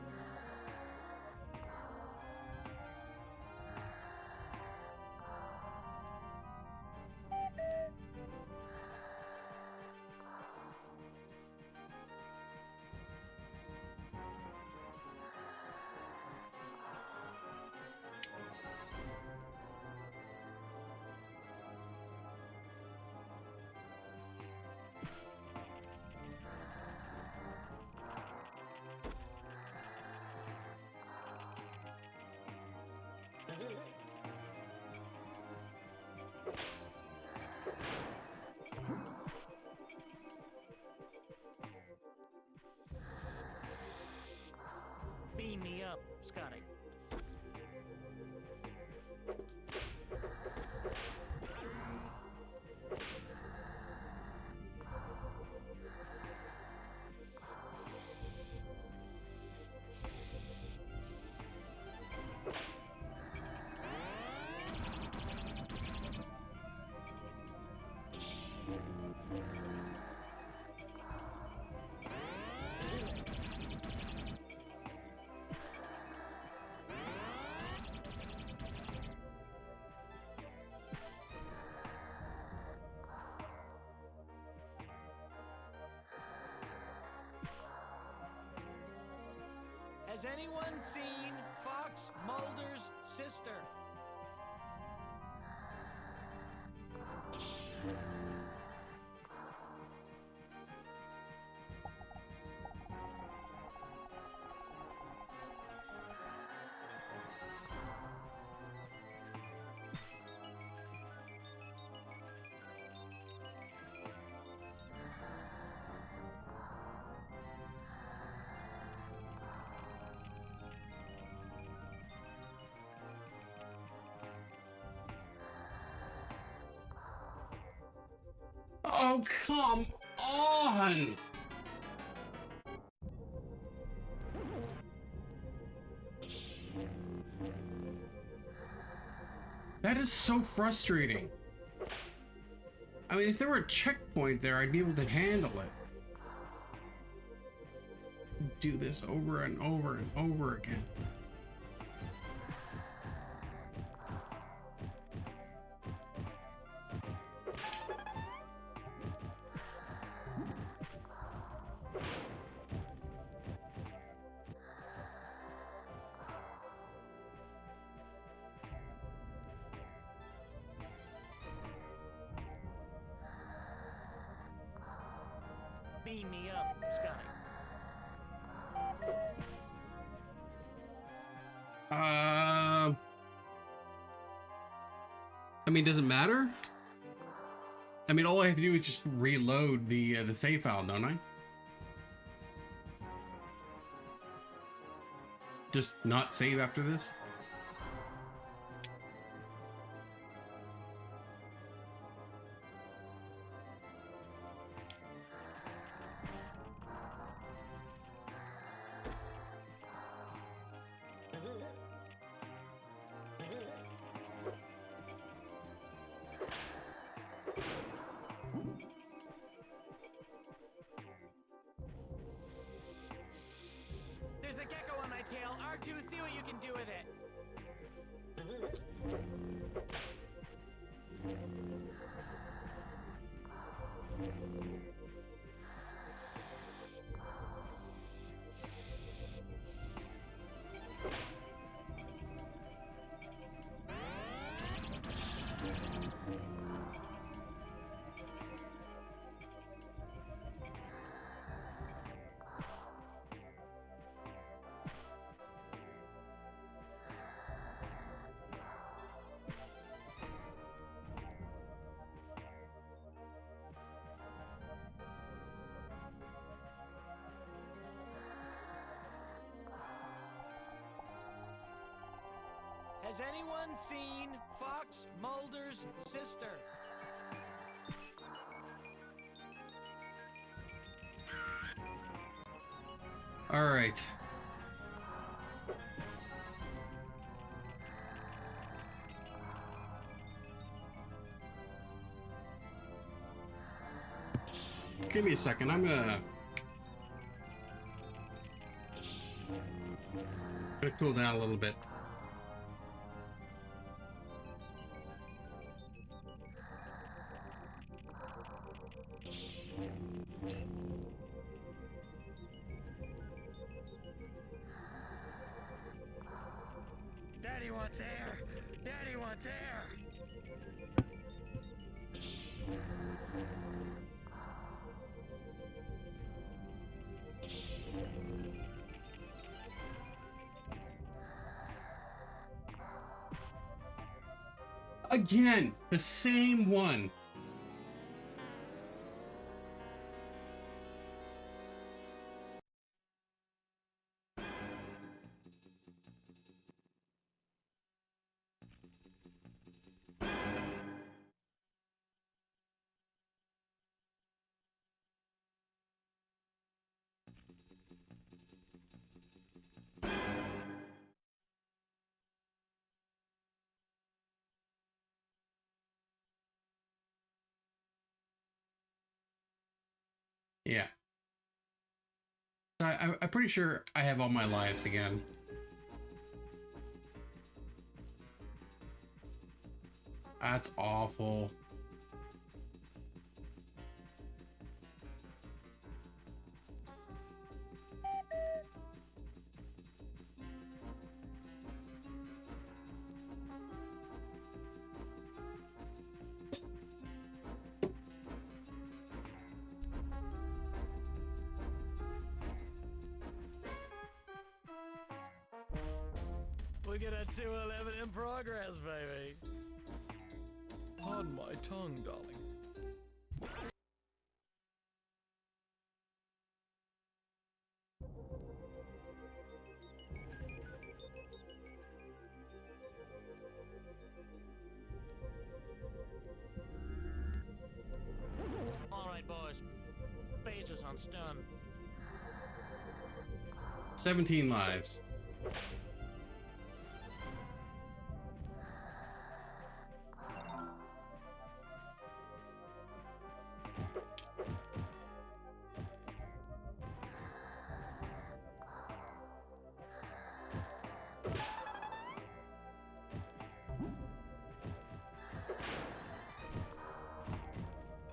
Beam me up, Scotty. Has anyone seen Fox Mulder's sister? Oh, come on! That is so frustrating. I mean, if there were a checkpoint there, I'd be able to handle it. Do this over and over and over again. Beam me up, Scotty. I mean, does it matter? I mean, all I have to do is just reload the save file, don't I? Just not save after this? two, see what you can do with it. Has anyone seen Fox Mulder's sister? All right. Give me a second. I'm gonna cool down a little bit. Daddy wants air! Daddy wants air! Again, the same one. Yeah. I'm pretty sure I have all my lives again. That's awful. Look at that 211 in progress, baby. Pardon my tongue, darling. All right, boys. Pages on stun. 17 lives.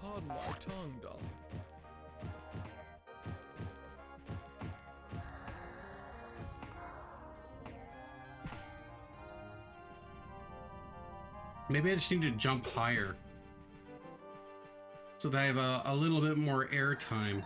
Pardon my tongue, darling. Maybe I just need to jump higher so that I have a little bit more air time.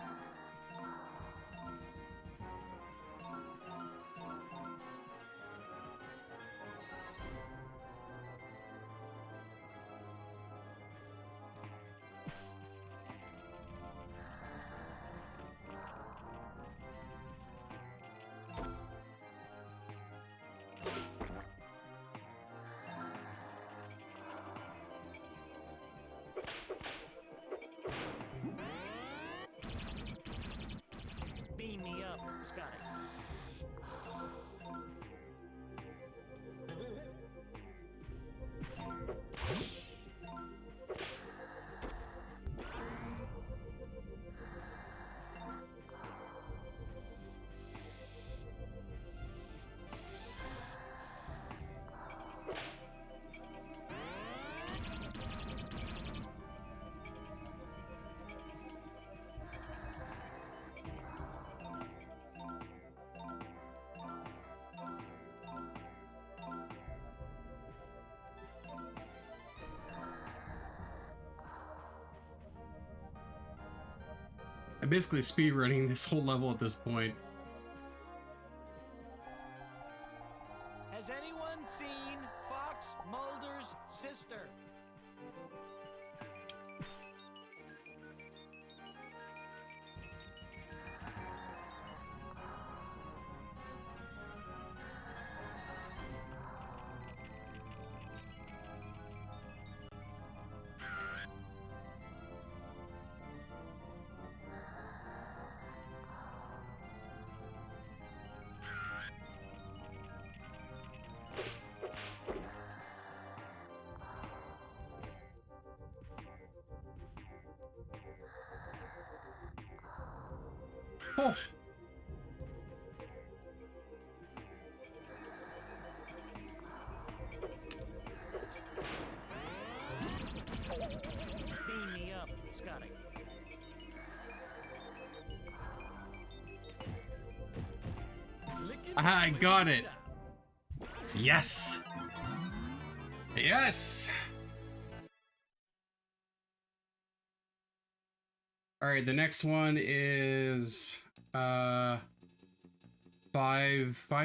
Beam me up, Scotty. I'm basically speedrunning this whole level at this point. Has anyone seen Fox Mulder's sister? Oh. Beam me up, Scotty. I got it. Yes. Yes. All right, the next one is five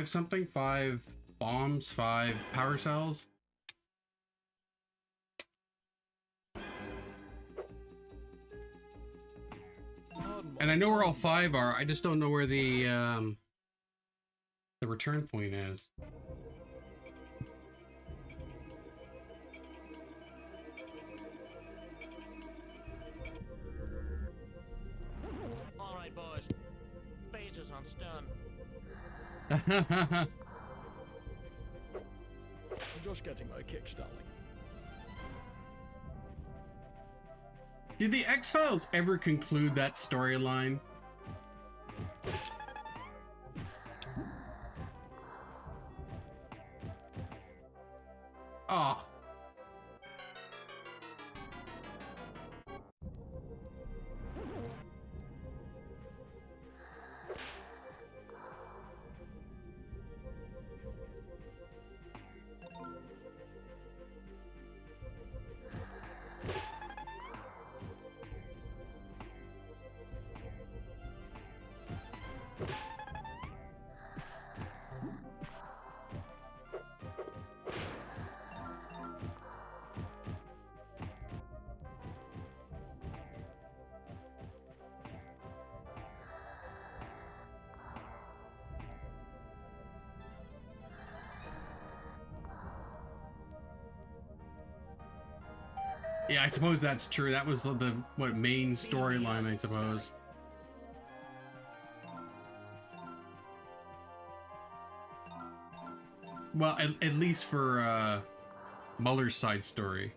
something, 5 bombs, 5 power cells. And I know where all 5 are. I just don't know where the return point is. All right, boys. Phases on stun. I'm Just getting my kick stalling. Did the X-Files ever conclude that storyline? Oh. Yeah, I suppose that's true. That was the main storyline, I suppose. Well, at least for Muller's side story.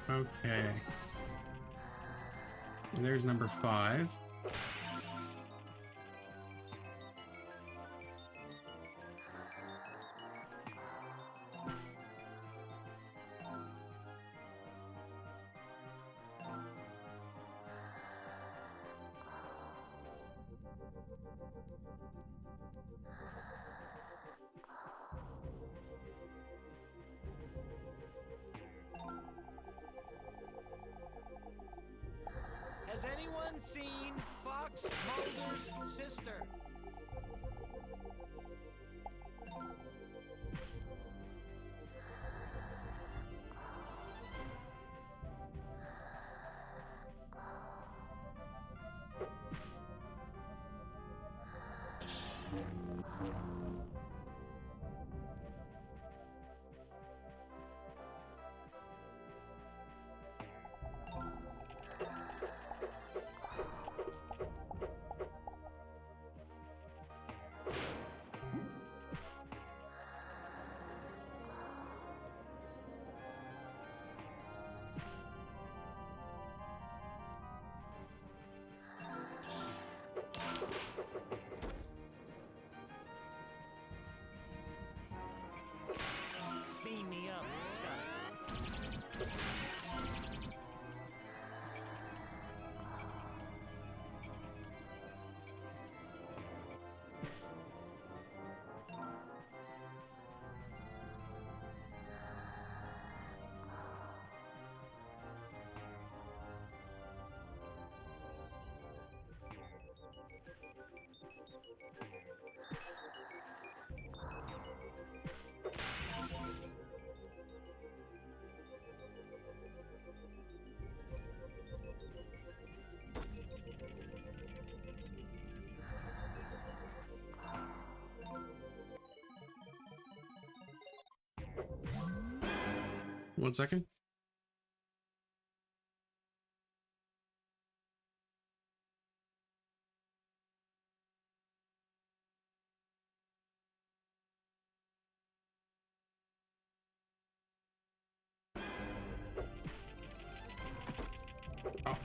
Okay. And there's number 5. Has anyone seen Fox Mulder's sister? Beam me up, Scotty. 1 second. Oh.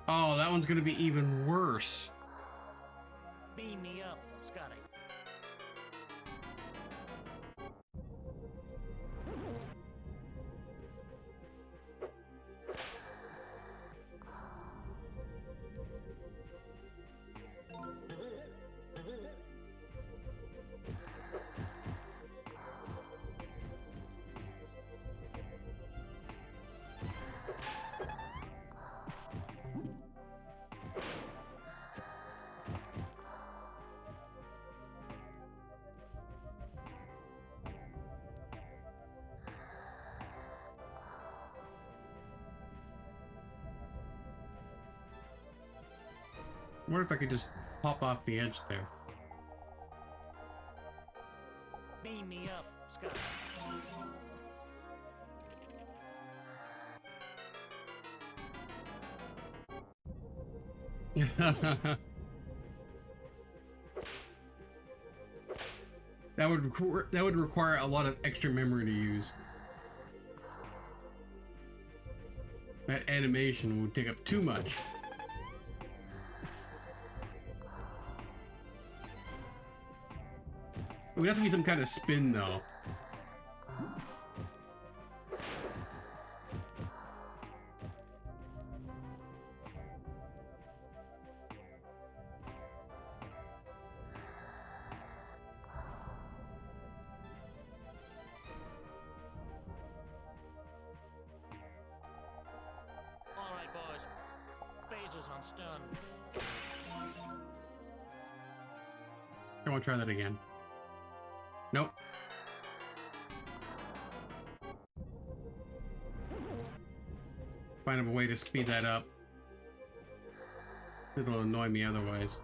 Oh, that one's gonna be even worse. Beam me up, Scotty. What if I could just pop off the edge there? Beam me up, Scotty. That would require a lot of extra memory to use. That animation would take up too much. It would have to be some kind of spin, though. All right, boys. Phasers on stun. I want to try that again. Nope. Find a way to speed that up. It'll annoy me otherwise.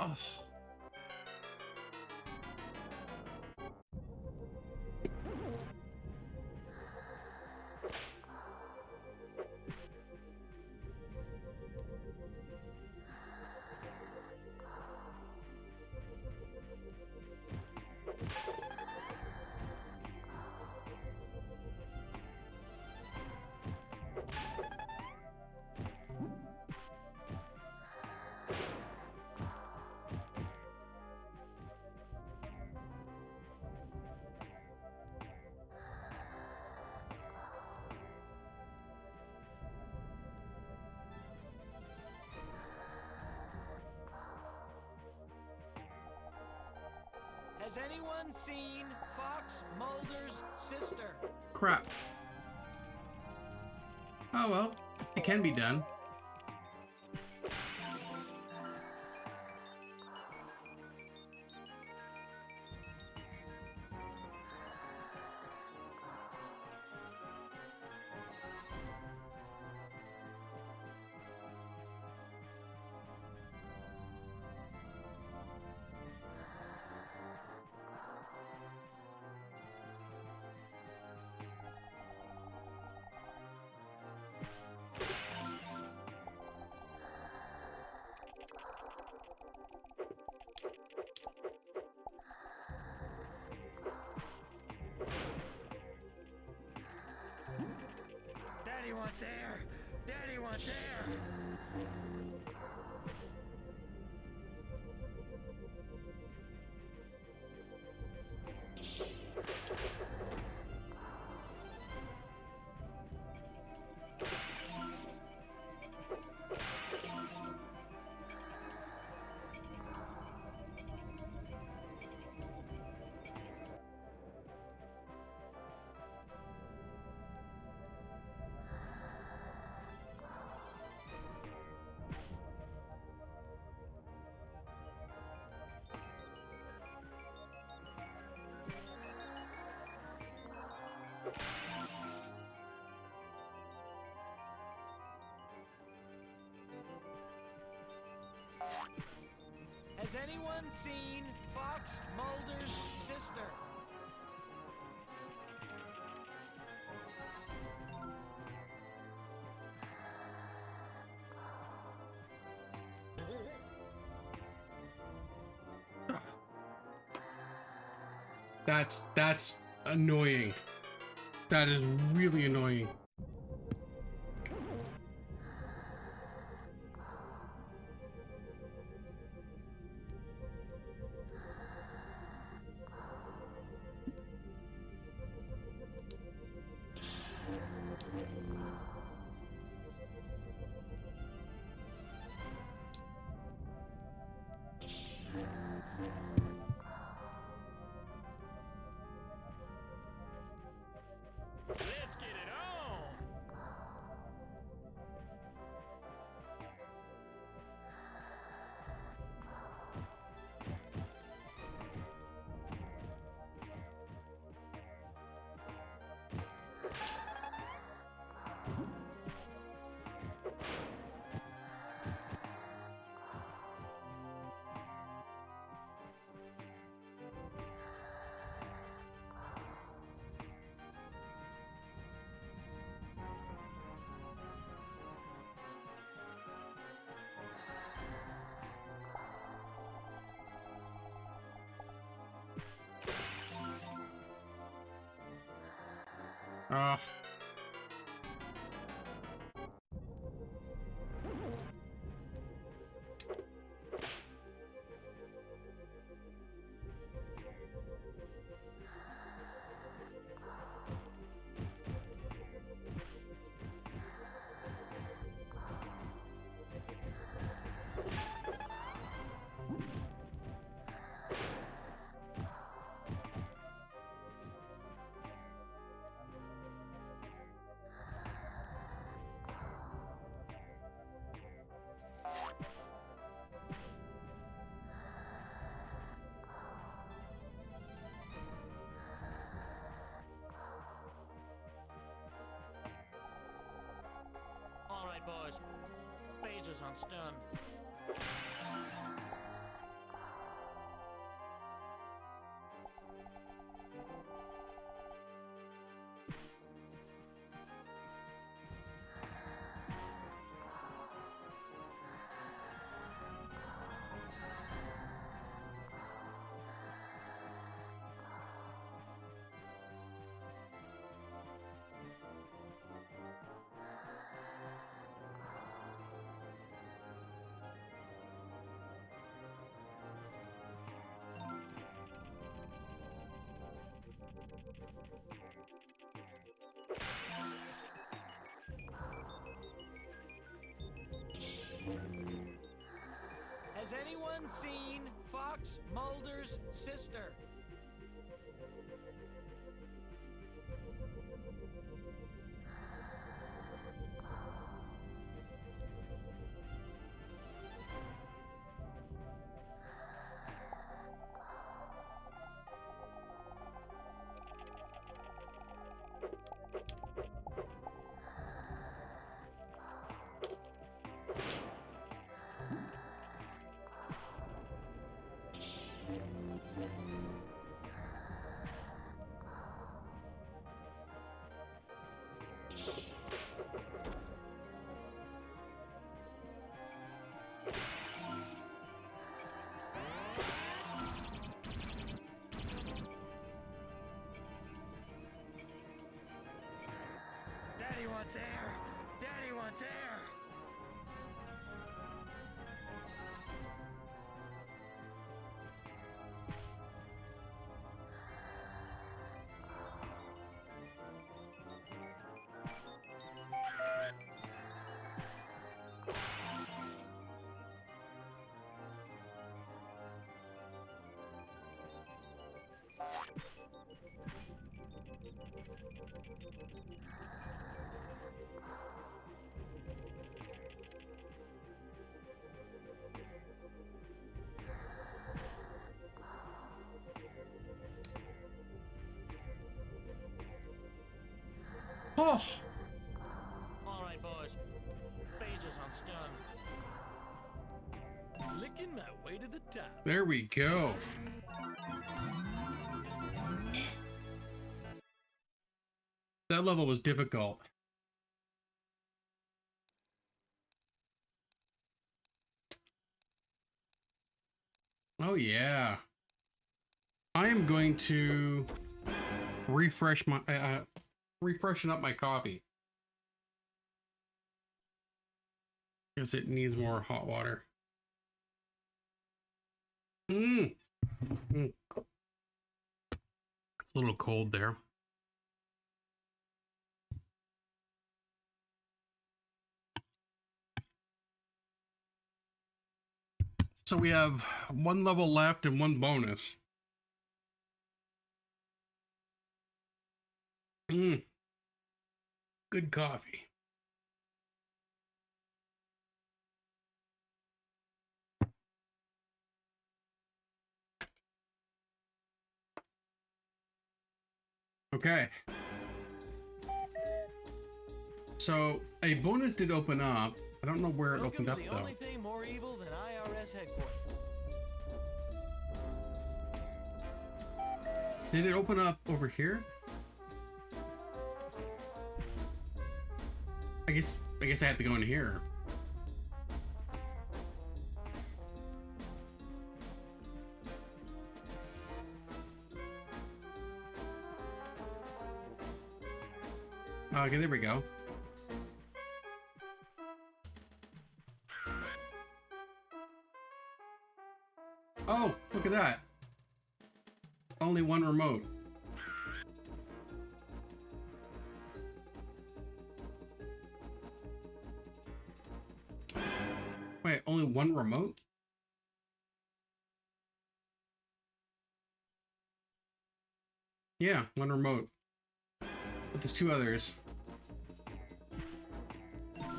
Oh. Has anyone seen Fox Mulder's sister? Crap. Oh well, it can be done. Daddy wants air! Daddy wants air! anyone seen Fox Mulder's sister? That's annoying. That is really annoying. Let's get it on! Ah. All right, boys. Phasers on stun. Has anyone seen Fox Mulder's sister? Daddy wants air! Daddy wants air! Oh. All right, boys. Phasers on stun. Licking my way to the top. There we go. That level was difficult. Oh yeah. I am going to refresh my refreshen up my coffee. Because it needs more hot water. It's a little cold there. So we have one level left and one bonus. Good coffee. Okay. So a bonus did open up. I don't know where it opened up the though. only thing more evil than IRS headquarters. Did it open up over here? I guess I have to go in here. Okay, there we go. Oh, look at that. Only one remote. Wait, only one remote? Yeah, one remote. But there's two others.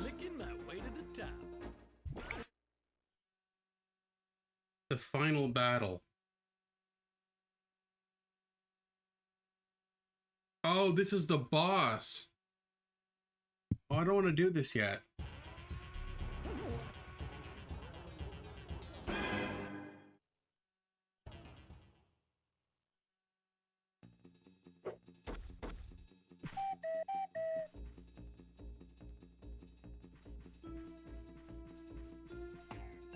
Licking my way to the top. The final battle. Oh, this is the boss. Oh, I don't want to do this yet.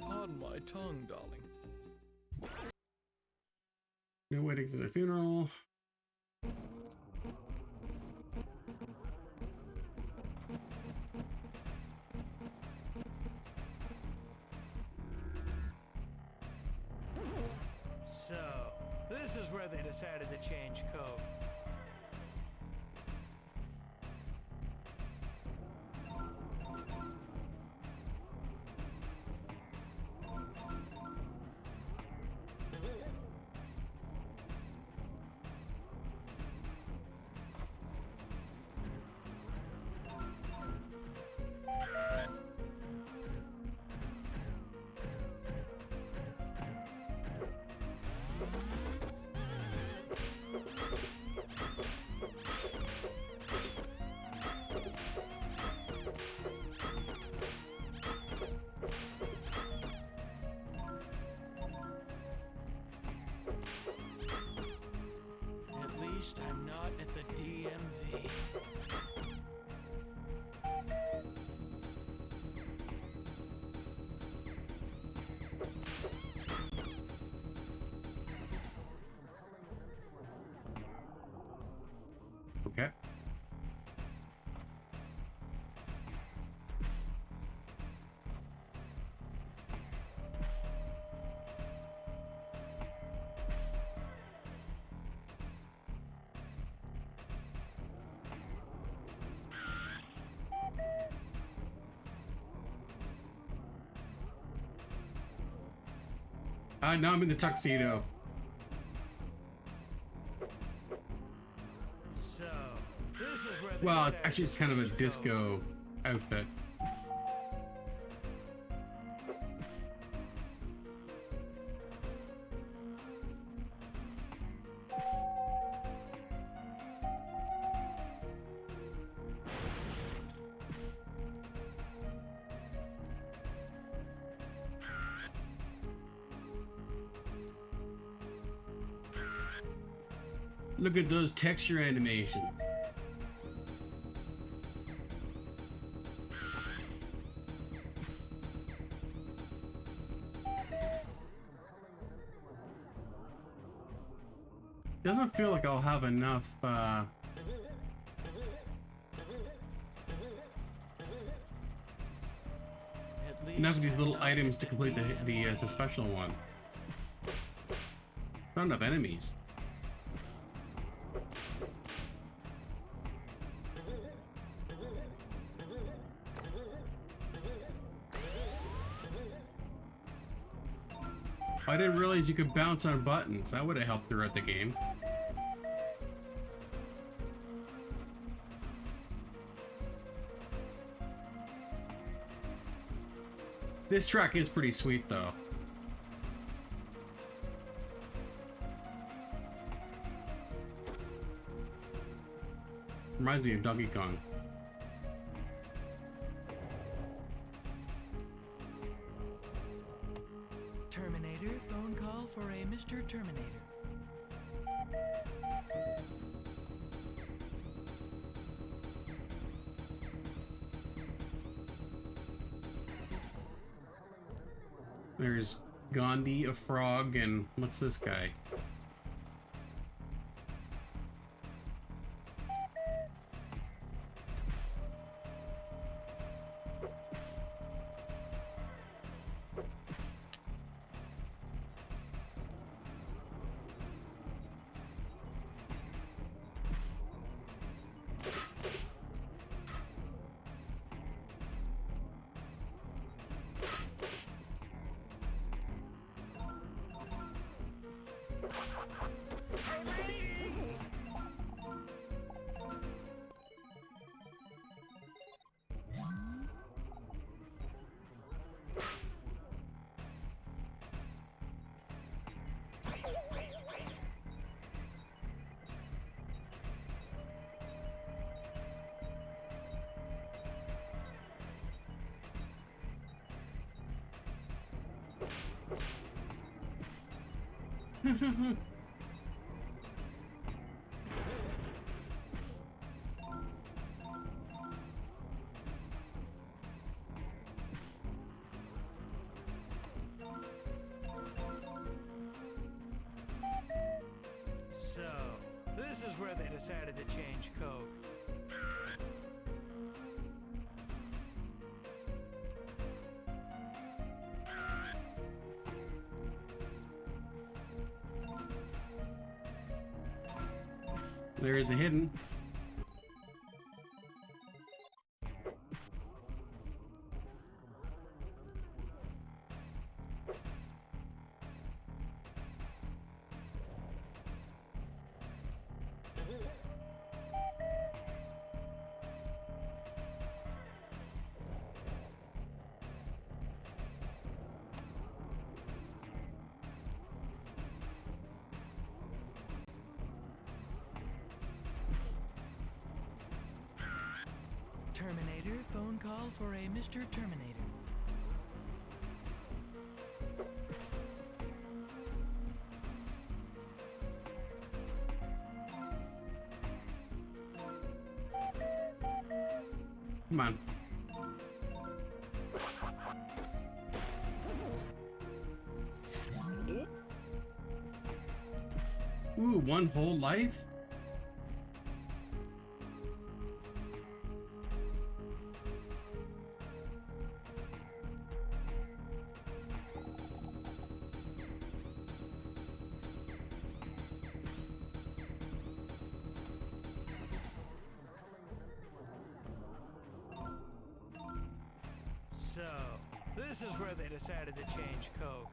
Pardon my tongue, darling. No weddings and a funeral. So, this is where they decided to change code. At least I'm not at the DMV. Okay. Now I'm in the tuxedo. So, this is where they Well, it's decided actually to kind of a change code. disco outfit. Look at those texture animations. Doesn't feel like I'll have enough enough of these little items to complete the special one. Not enough enemies. I didn't realize you could bounce on buttons. That would have helped throughout the game. This track is pretty sweet, though. Reminds me of Donkey Kong. Terminator, phone call for a Mr. Terminator. There's Gandhi, a frog, and what's this guy? So, this is where they decided to change Coke. There is a hidden. Terminator, phone call for a Mr. Terminator. Come on. Ooh, one whole life? So, this is where they decided to change Coke.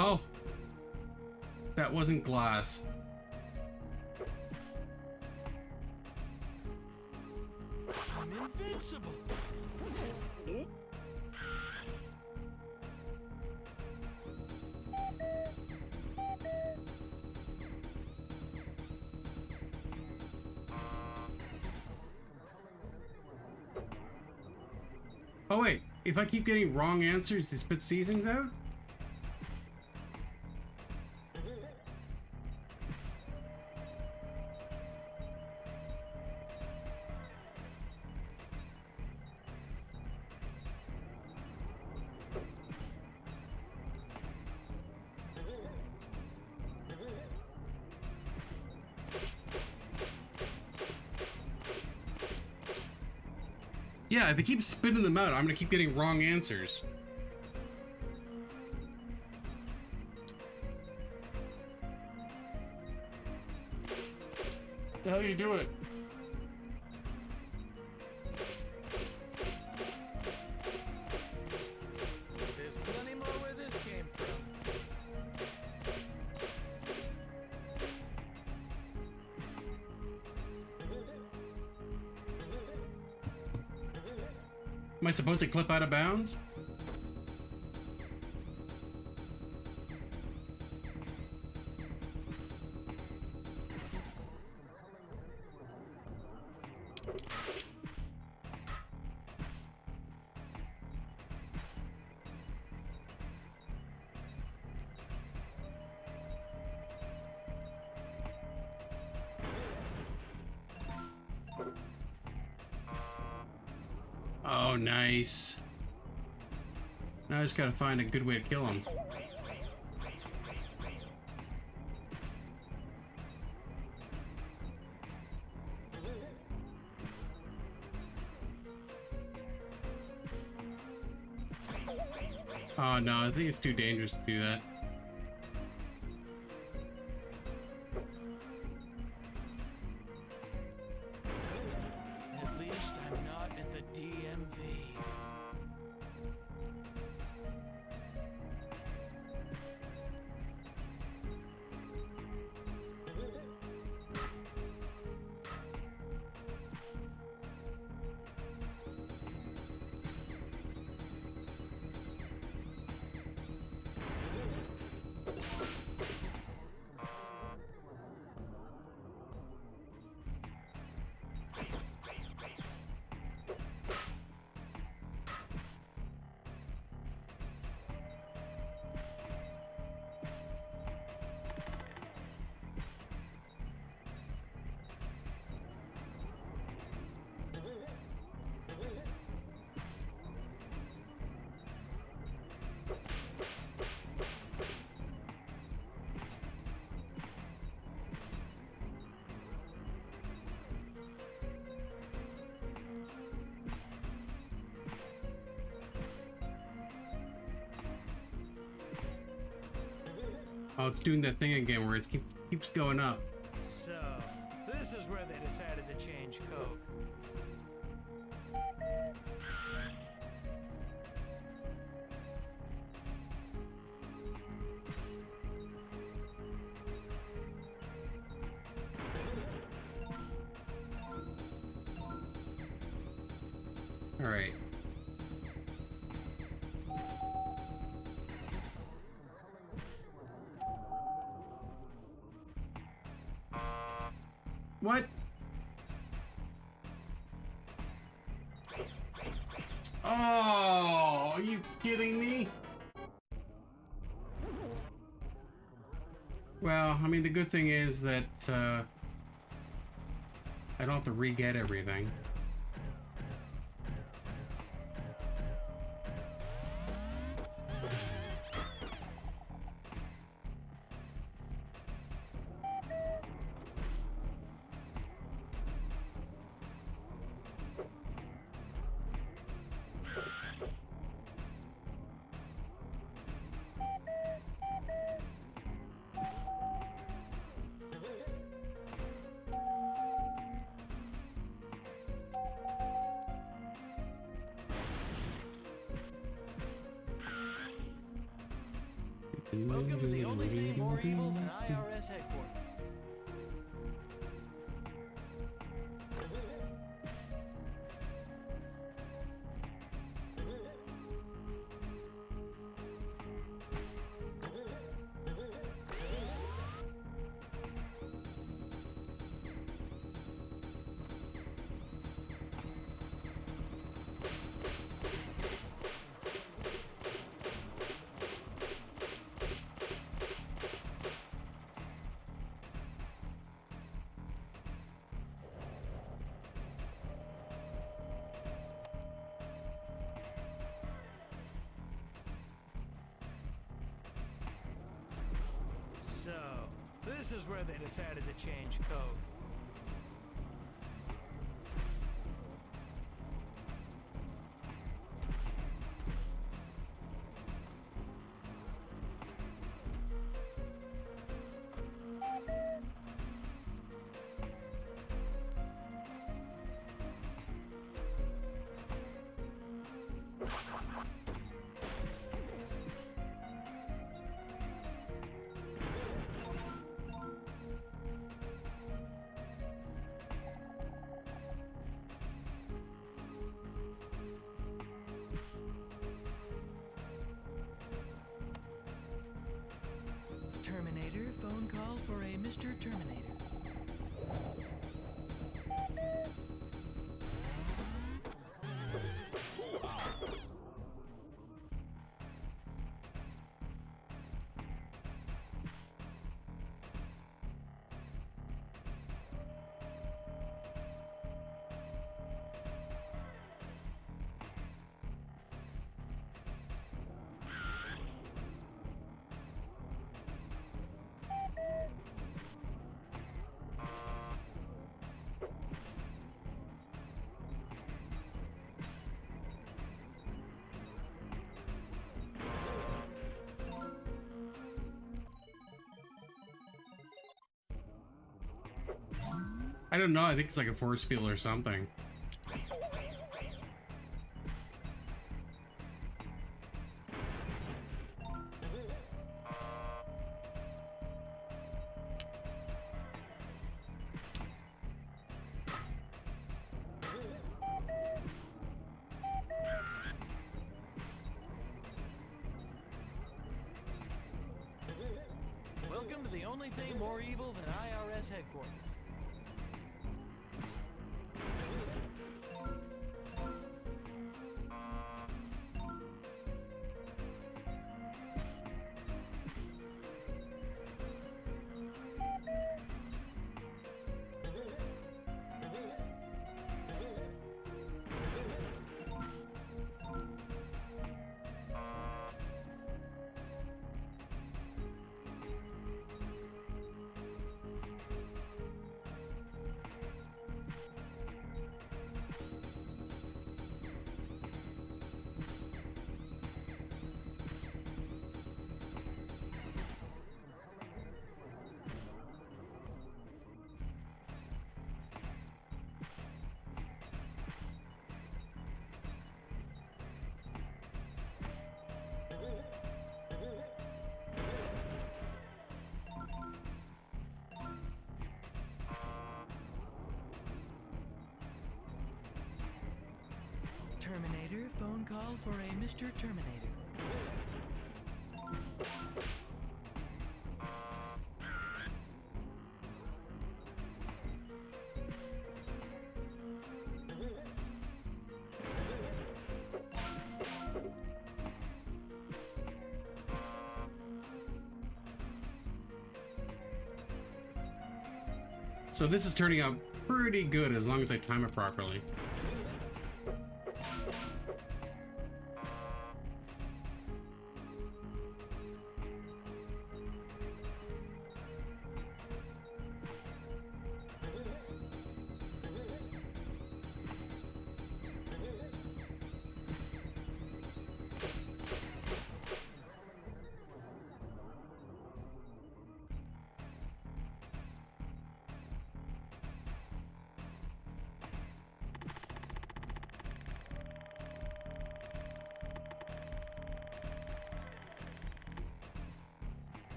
Oh, that wasn't glass. I'm invincible. Oh wait, if I keep getting wrong answers, do spit seasons out? Yeah, if I keep spitting them out, I'm gonna keep getting wrong answers. How do you do it? There's plenty more where this came from. Am I supposed to clip out of bounds? Oh, nice. Now I just gotta find a good way to kill him. Oh no, I think it's too dangerous to do that. At least I'm not in the DMV. Oh, it's doing that thing again where it keeps going up. So, this is where they decided to change code. All right. What? Oh, are you kidding me? Well, I mean, the good thing is that I don't have to re-get everything. Welcome to the only thing more evil than IRS headquarters. So, this is where they decided to change code. Terminator, phone call for a Mr. Terminator. I don't know. I think it's like a force field or something. Welcome to the only thing more evil than IRS headquarters. Terminator, phone call for a Mr. Terminator. So this is turning out pretty good as long as I time it properly.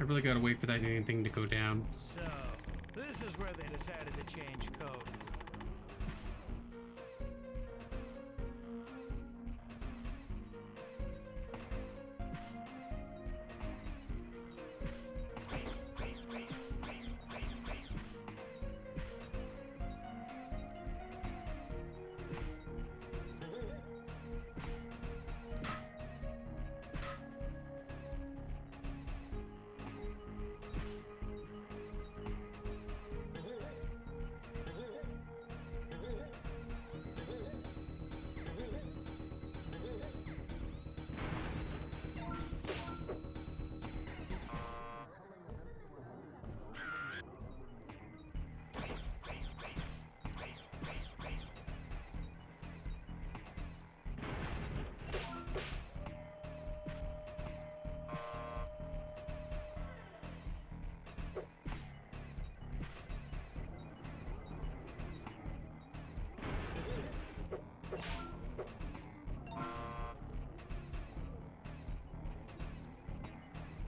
I really gotta wait for that thing to go down. So, this is where they decided to change code.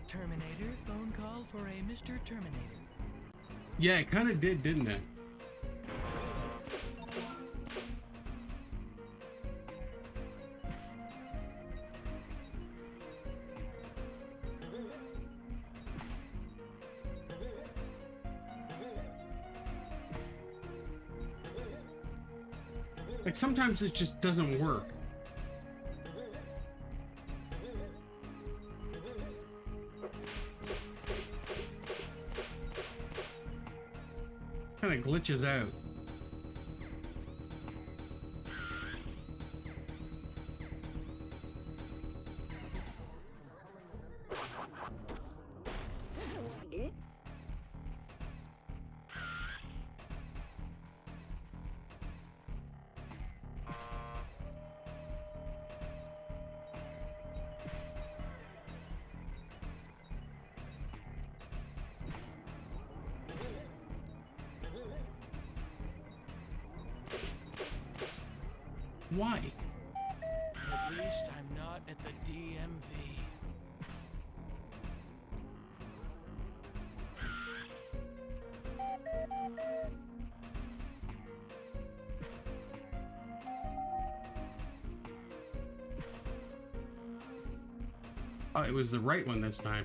Terminator, phone call for a Mr. Terminator. Yeah, it kind of did, didn't it? Like sometimes it just doesn't work. Kind of glitches out. Why? At least I'm not at the DMV. Oh, it was the right one this time.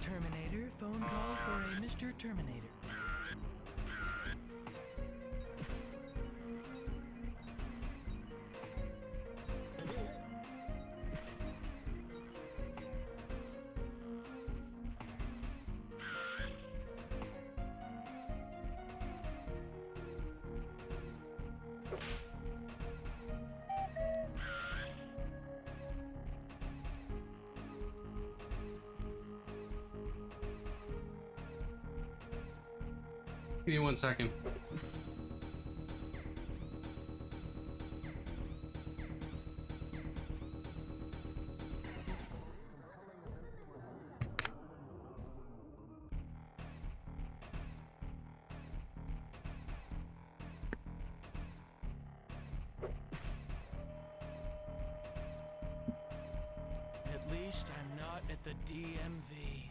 Terminator, phone call for a Mr. Terminator. Give me 1 second. At least I'm not at the DMV.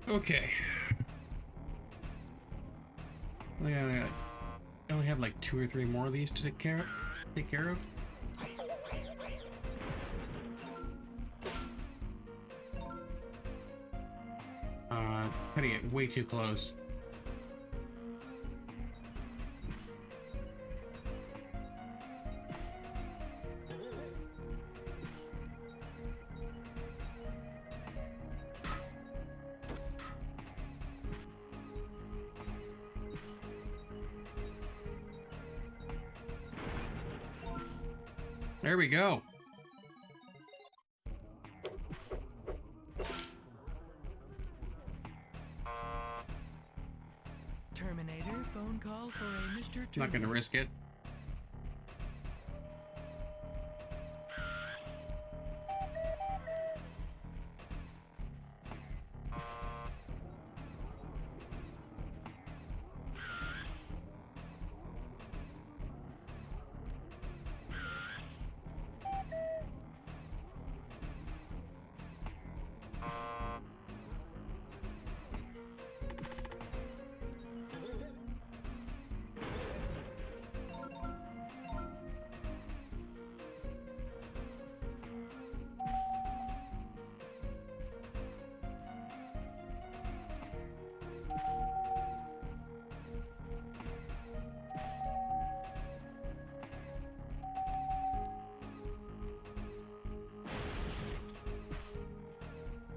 Okay. I only have like 2 or 3 more of these to take care of. Cutting it way too close. There we go. Terminator, phone call for a Mr. Terminator. Not gonna risk it.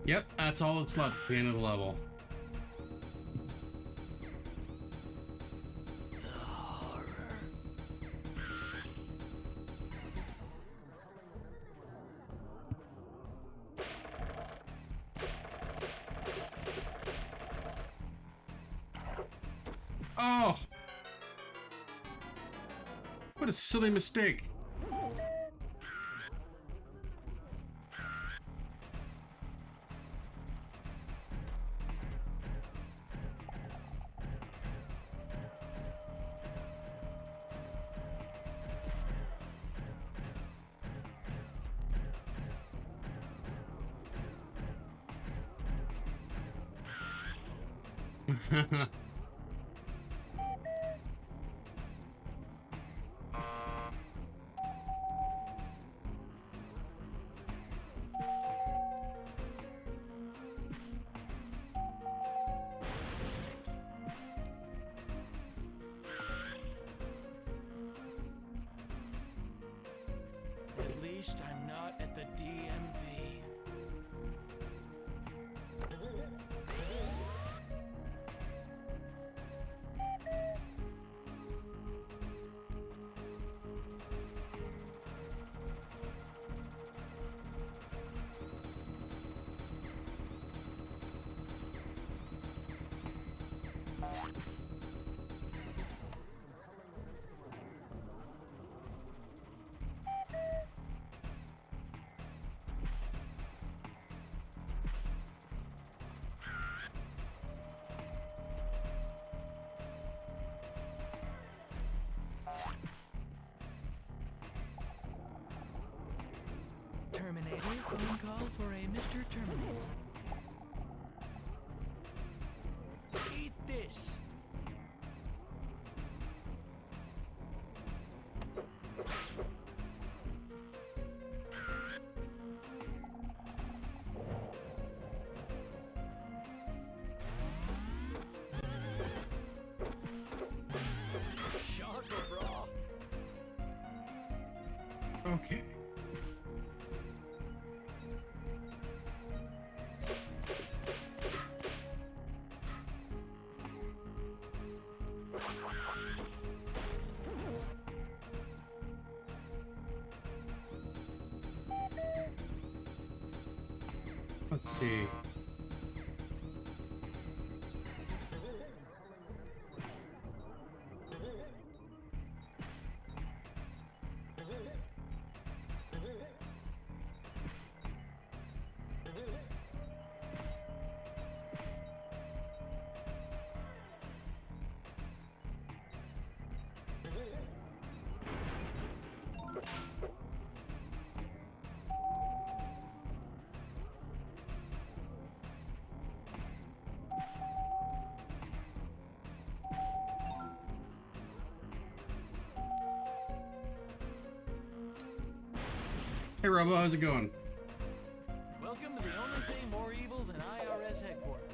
Yep, that's all that's left at the end of the level. Oh! What a silly mistake. At least I'm not at the DMV. Terminator, phone call for a Mr. Terminator. Eat this. Shocker, bro. Okay. Let's see. Hey Robo, how's it going? Welcome to the only thing more evil than IRS headquarters.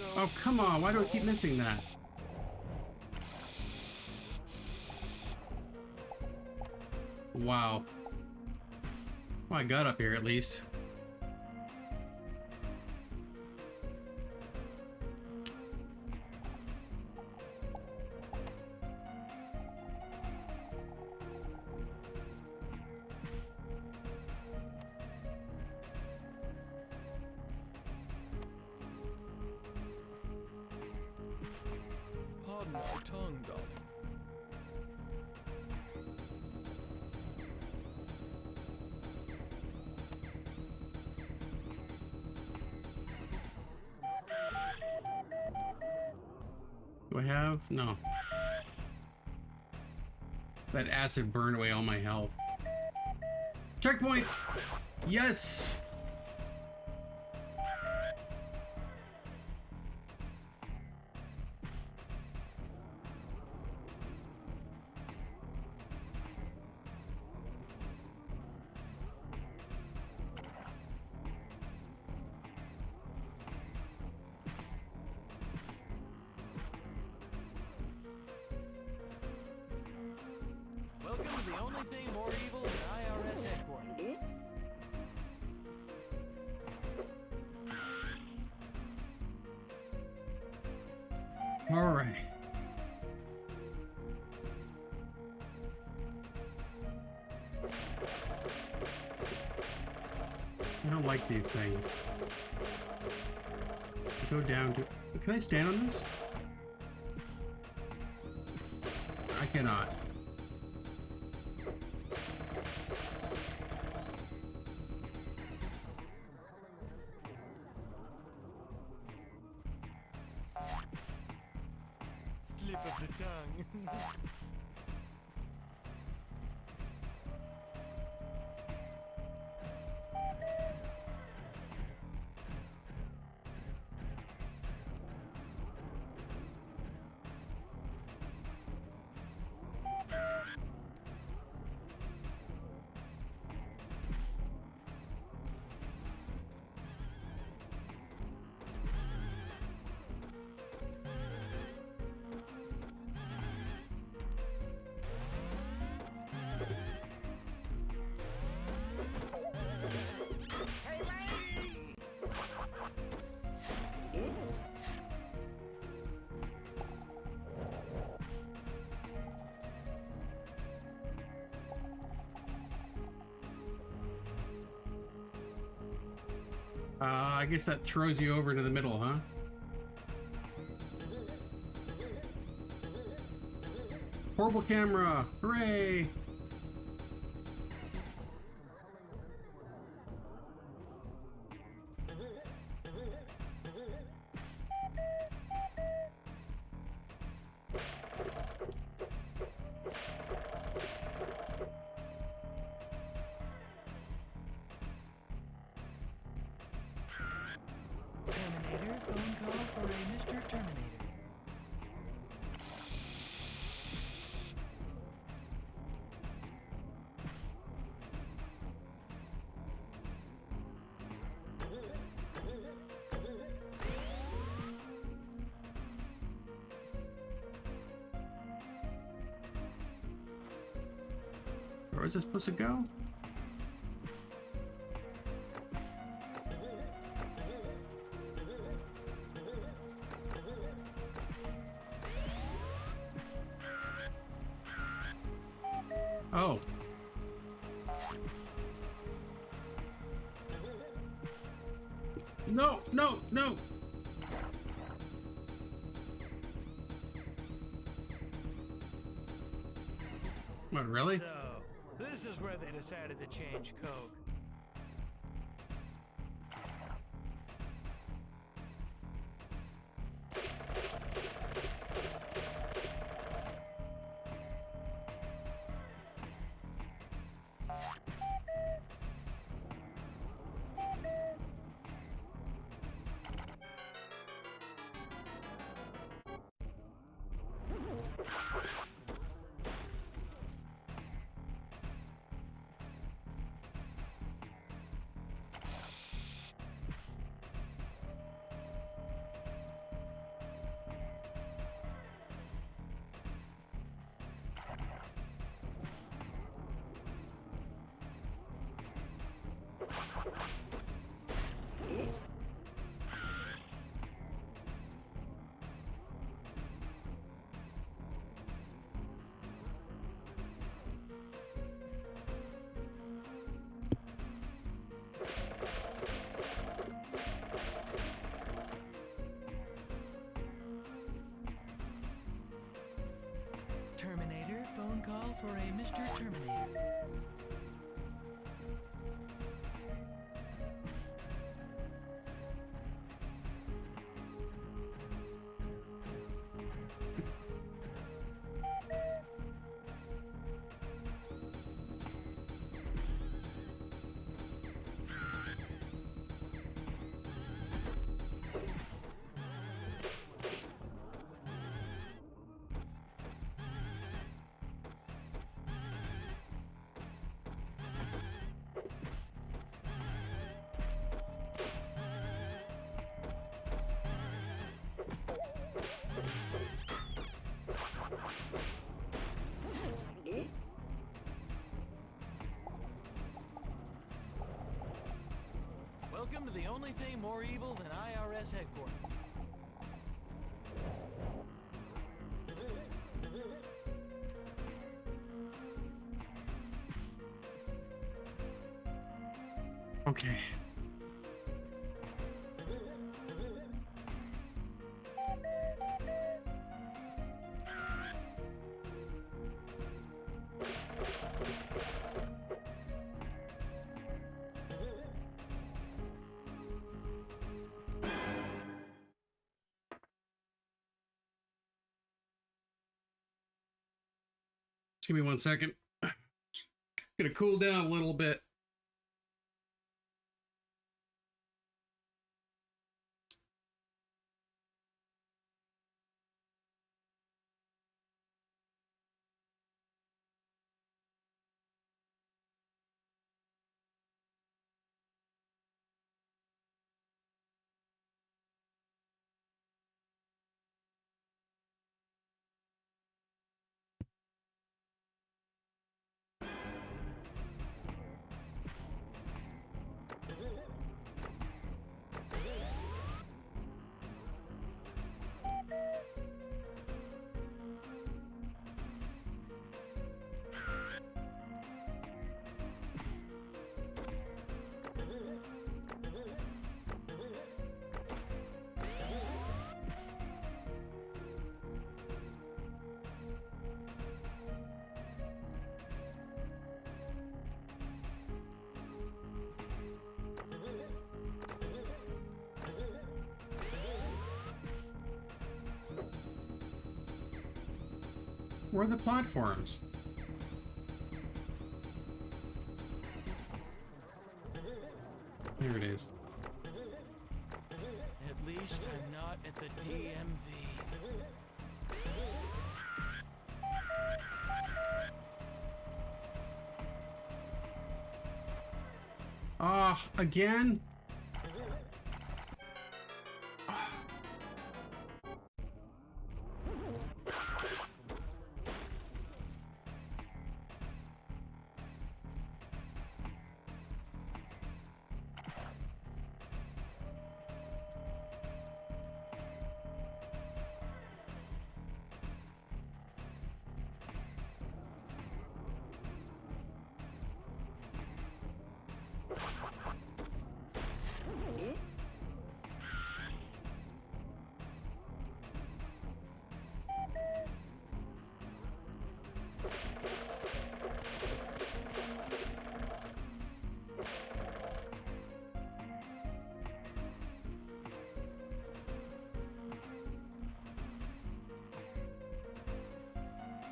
so... Oh, come on. Why do I keep missing that? Wow. Well, I got up here at least. Pardon my tongue, darling. Do I have? No. That acid burned away all my health. Checkpoint! Yes! Welcome to the only thing more evil than IRS headquarters. All right. I don't like these things. Go down to... Can I stand on this? I cannot. Slip of the tongue. I guess that throws you over to the middle, huh? Portable camera! Hooray! Terminator, phone call for a Mr. Terminator. Where is this supposed to go? Oh. No, no, no! What, really? So, this is where they decided to change Coke. Mr. Terminator. Welcome to the only thing more evil than IRS headquarters. Okay. Just give me 1 second. Gonna cool down a little bit. Where are the platforms? Here it is. At least I'm not at the DMV. Ah, again?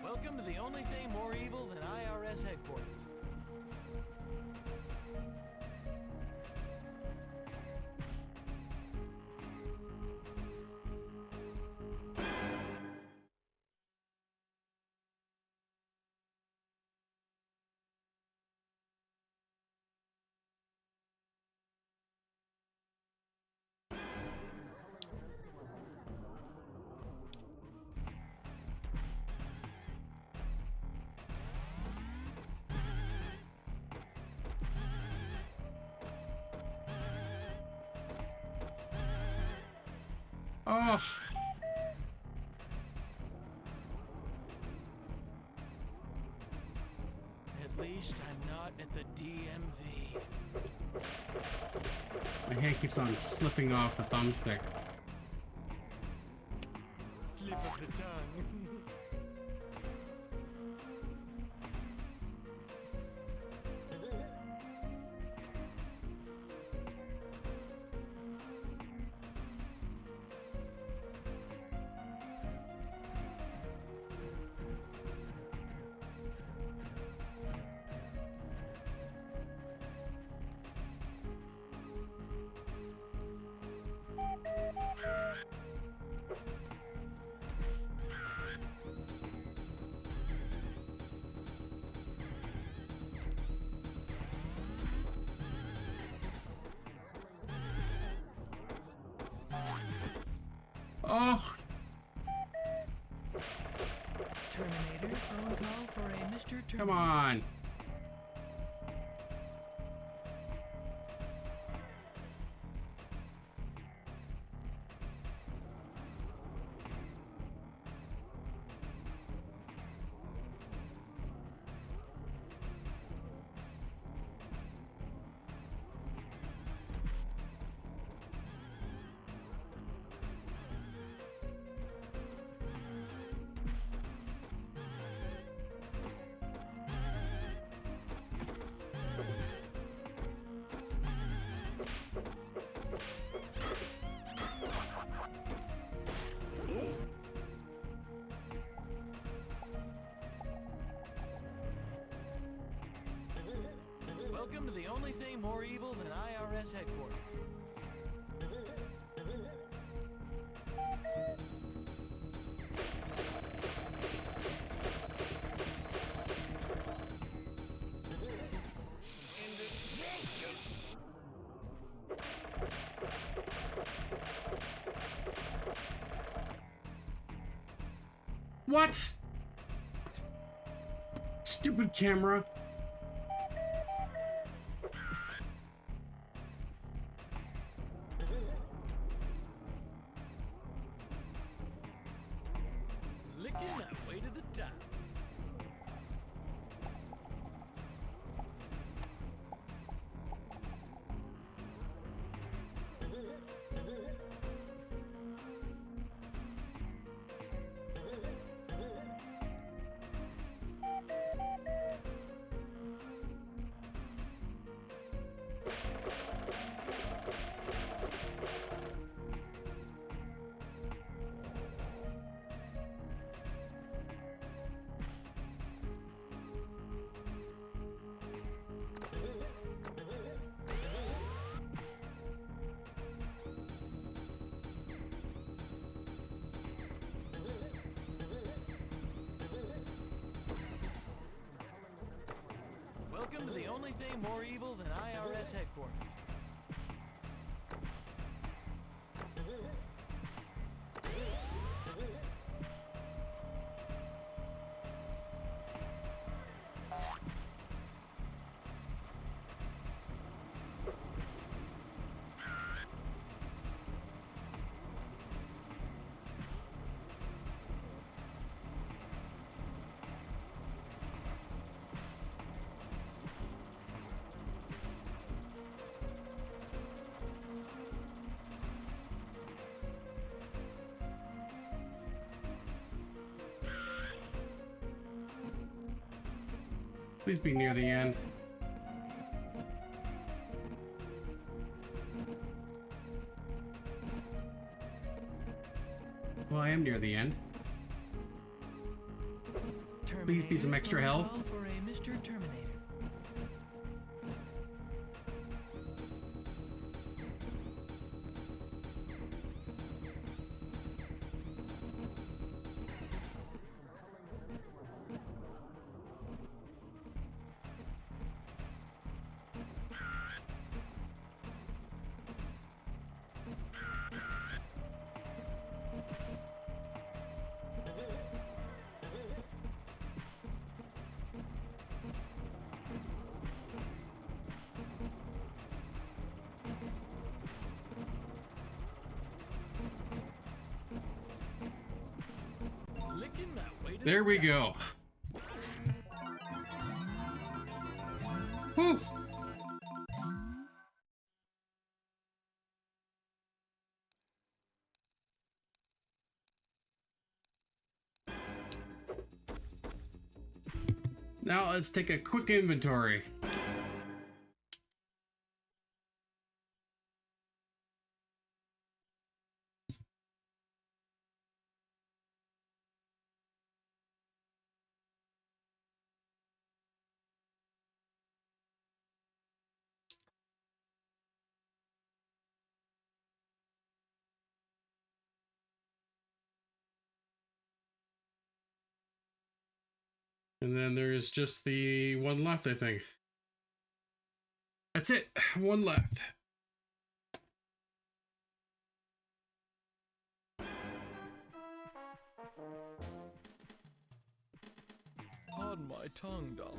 Welcome to the only thing more evil than IRS headquarters. Oh. At least I'm not at the DMV. My hand keeps on slipping off the thumbstick. Slip of the tongue. Oh, Terminator, phone call for a Mr. Terminator. come on. Welcome to the only thing more evil than IRS headquarters. What? Stupid camera. Licking my way to the top. Welcome to the only thing more evil than IRS headquarters. Please be near the end. Well, I am near the end. Please be some extra Terminator, health. phone call for a Mr. Terminator. Licking my way to There the we top. go. Whew. Now let's take a quick inventory. And then there's just the one left, I think. That's it. One left. Pardon my tongue, darling.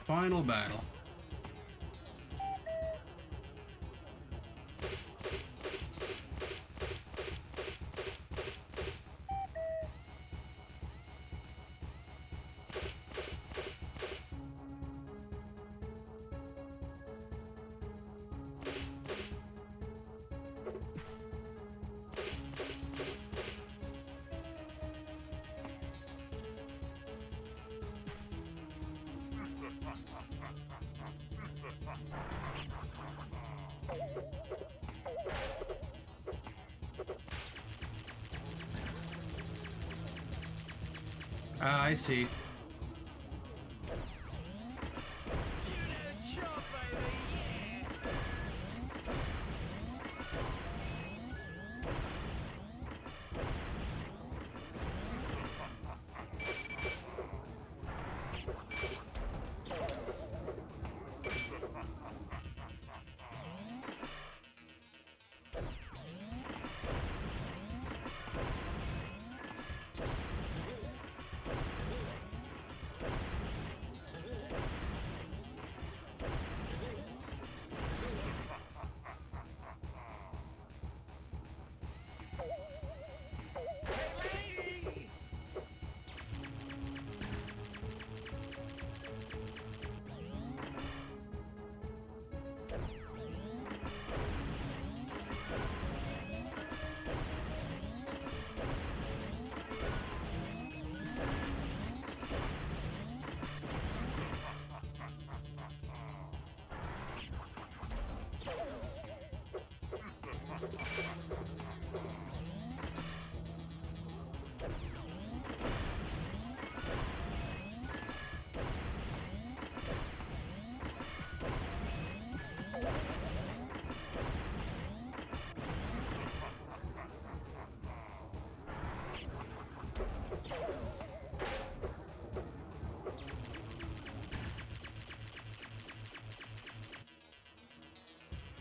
Final battle. Ah, I see.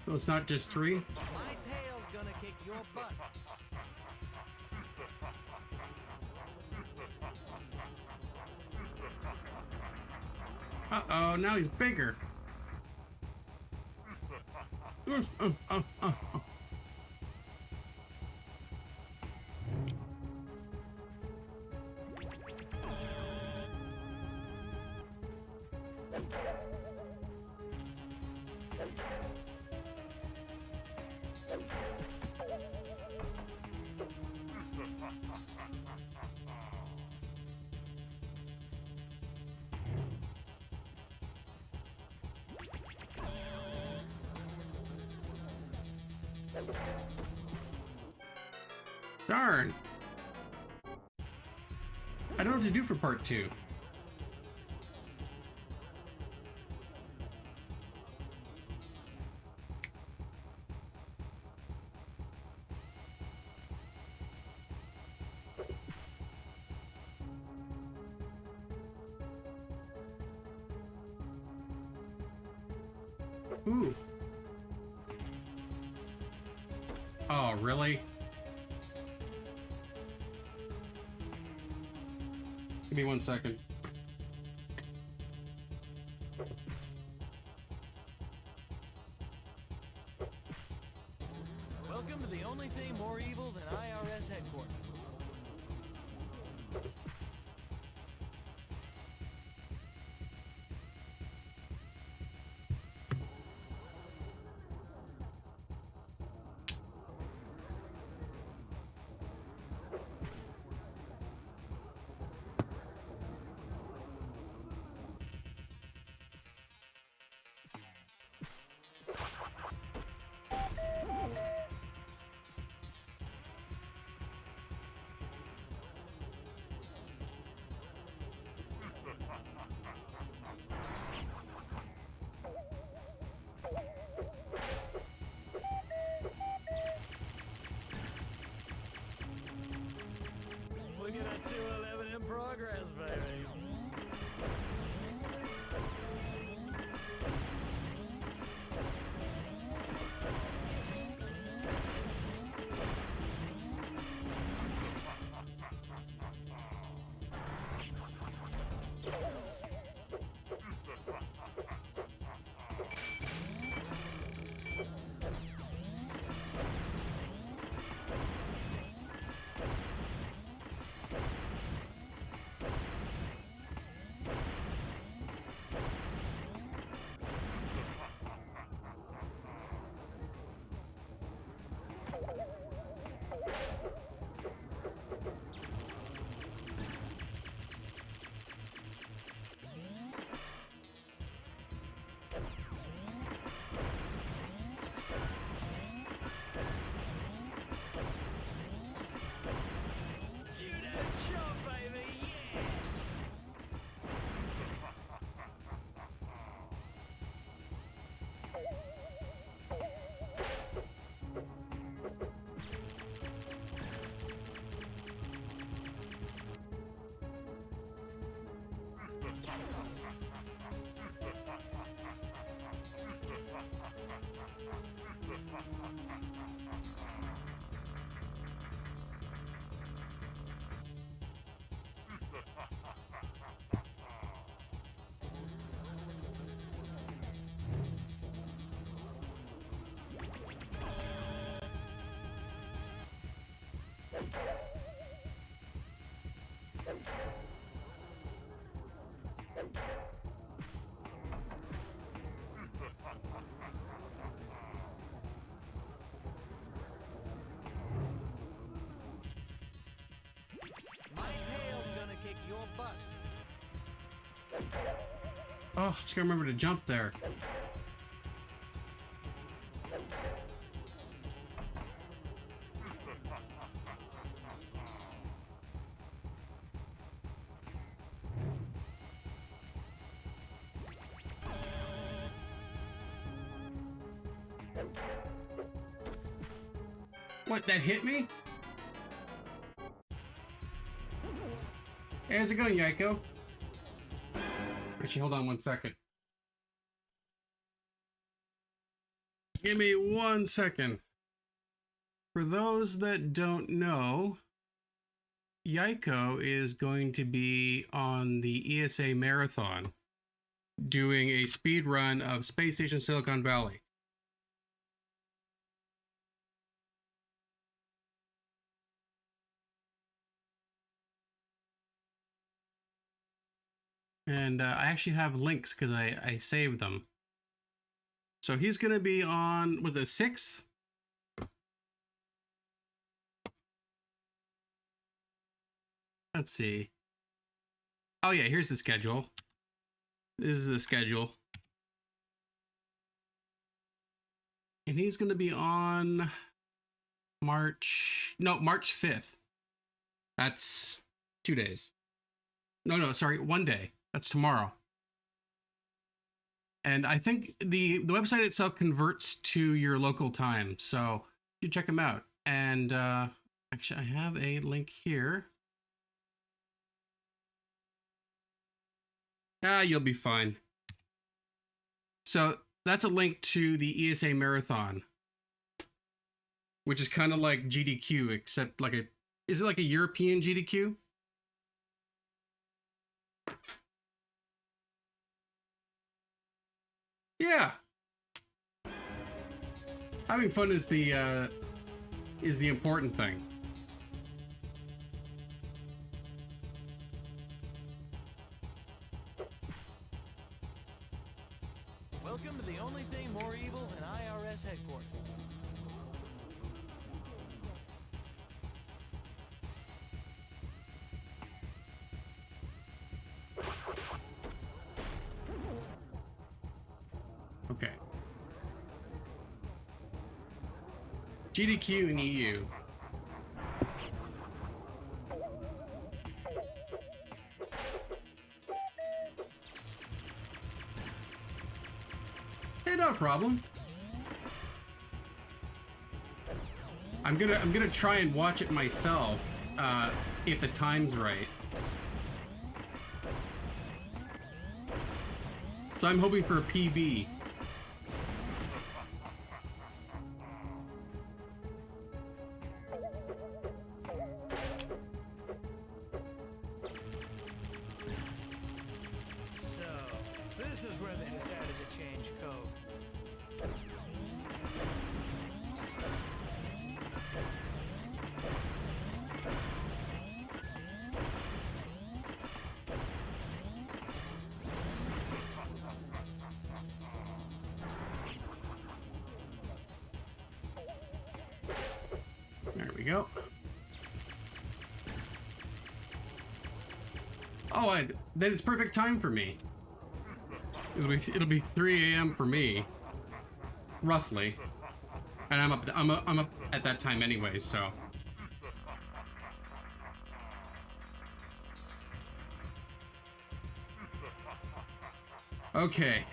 Oh, it's not just 3? My tail's gonna kick your butt. Uh-oh, now he's bigger. Darn. I don't know what to do for part 2. Ooh. Oh, really? Give me 1 second. Welcome to the only thing more evil than IRS headquarters. or bust. Oh, just gotta remember to jump there. What, that hit me? Hey, how's it going, Gecko? Actually, hold on one second. Give me 1 second. For those that don't know, Gecko is going to be on the ESA Marathon doing a speed run of Space Station Silicon Valley. And I actually have links because I saved them. So he's going to be on with a 6th. Let's see. Oh yeah, here's the schedule. This is the schedule. And he's going to be on March 5th. That's 2 days. No, sorry, 1 day. That's tomorrow. And I think the website itself converts to your local time, so you check them out. And actually, I have a link here. You'll be fine. So that's a link to the ESA Marathon, which is kind of like GDQ, except like is it like a European GDQ? Yeah. Having fun is the important thing. Welcome to the only thing more evil than IRS headquarters. Okay. GDQ and EU. Hey, no problem. I'm gonna try and watch it myself, if the time's right. So I'm hoping for a PB. There we go. Oh, then it's perfect time for me. It'll be 3 a.m. for me, roughly, and I'm up at that time anyway. So. Okay.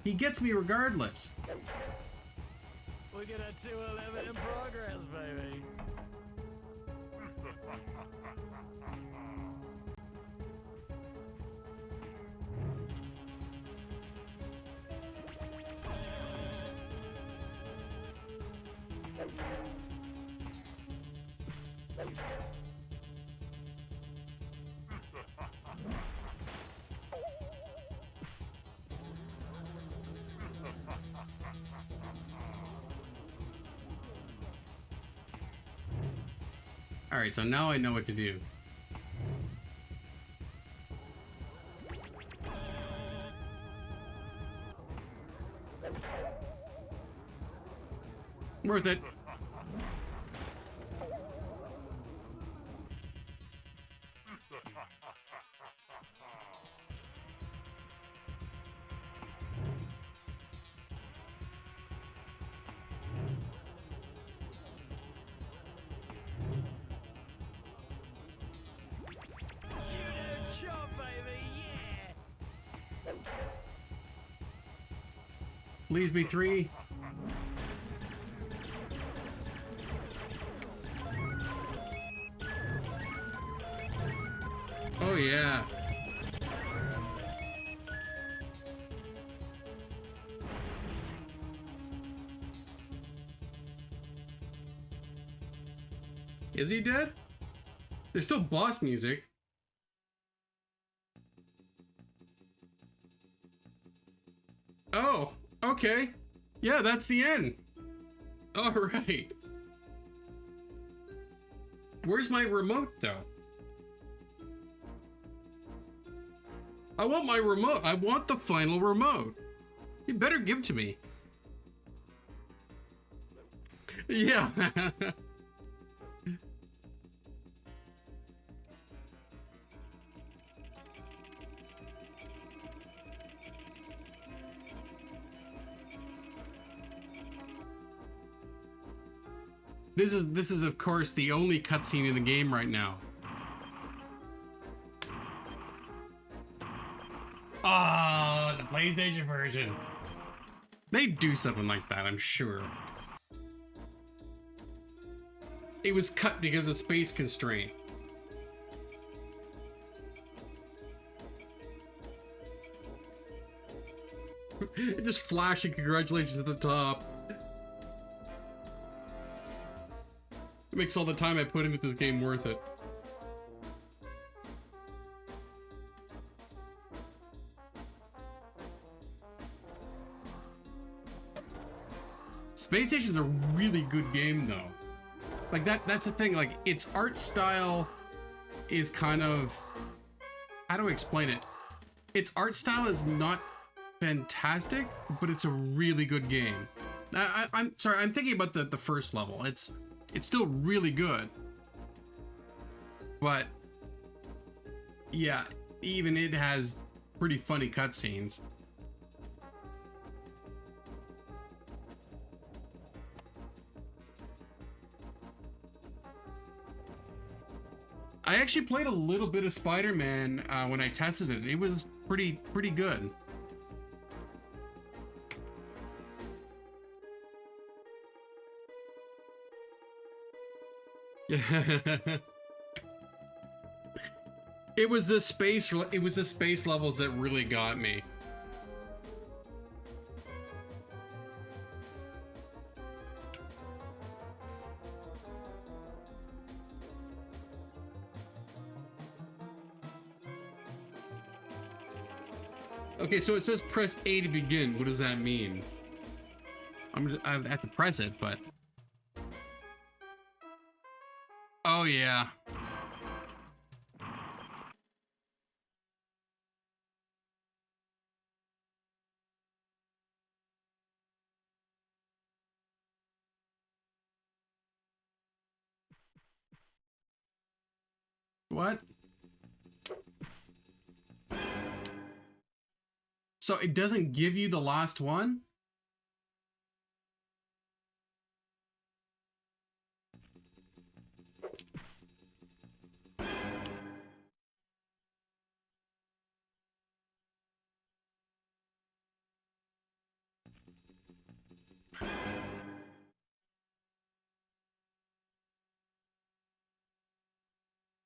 He gets me regardless. We're gonna 211 in progress, baby. All right, so now I know what to do. worth it. Sure, baby, yeah! Please be 3. Oh yeah. Is he dead? There's still boss music. Oh, okay. Yeah, that's the end. All right. Where's my remote, though? I want my remote. I want the final remote. You better give it to me. Yeah. This is of course the only cutscene in the game right now. Ah, the PlayStation version. They'd do something like that, I'm sure. It was cut because of space constraint. Just flashing congratulations at the top. It makes all the time I put into this game worth it. Space Station's a really good game though. Like that's the thing, like its art style is kind of, how do I explain it? Its art style is not fantastic, but it's a really good game. I'm sorry, I'm thinking about the first level. It's still really good. But yeah, even it has pretty funny cutscenes. I actually played a little bit of Spider-Man when I tested it. It was pretty good. It was the space levels that really got me. Okay, so it says press A to begin. What does that mean? I have to press it, but... Oh, yeah. What? So it doesn't give you the last one?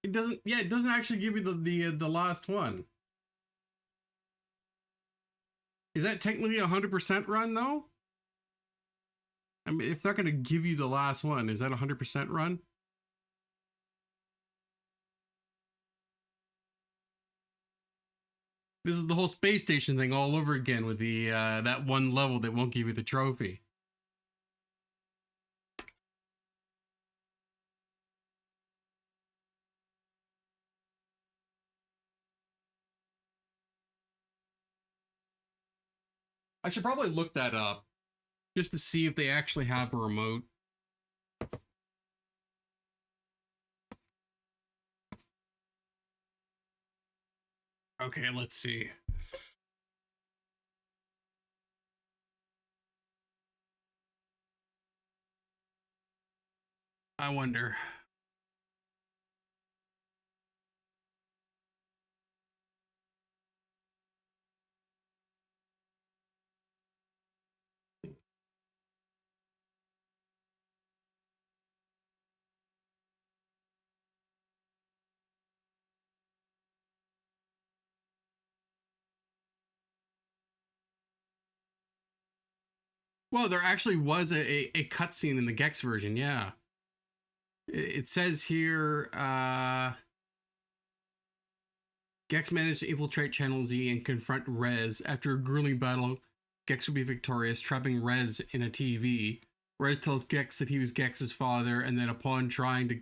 It doesn't, yeah, it doesn't actually give you the last one. Is that technically a 100% run though? I mean, if they're gonna give you the last one, is that a 100% run? This is the whole space station thing all over again with the that one level that won't give you the trophy. I should probably look that up just to see if they actually have a remote Okay, let's see. I wonder. Well, there actually was a cutscene in the Gex version, yeah. It says here, Gex managed to infiltrate Channel Z and confront Rez. After a grueling battle, Gex would be victorious, trapping Rez in a TV. Rez tells Gex that he was Gex's father, and then upon trying to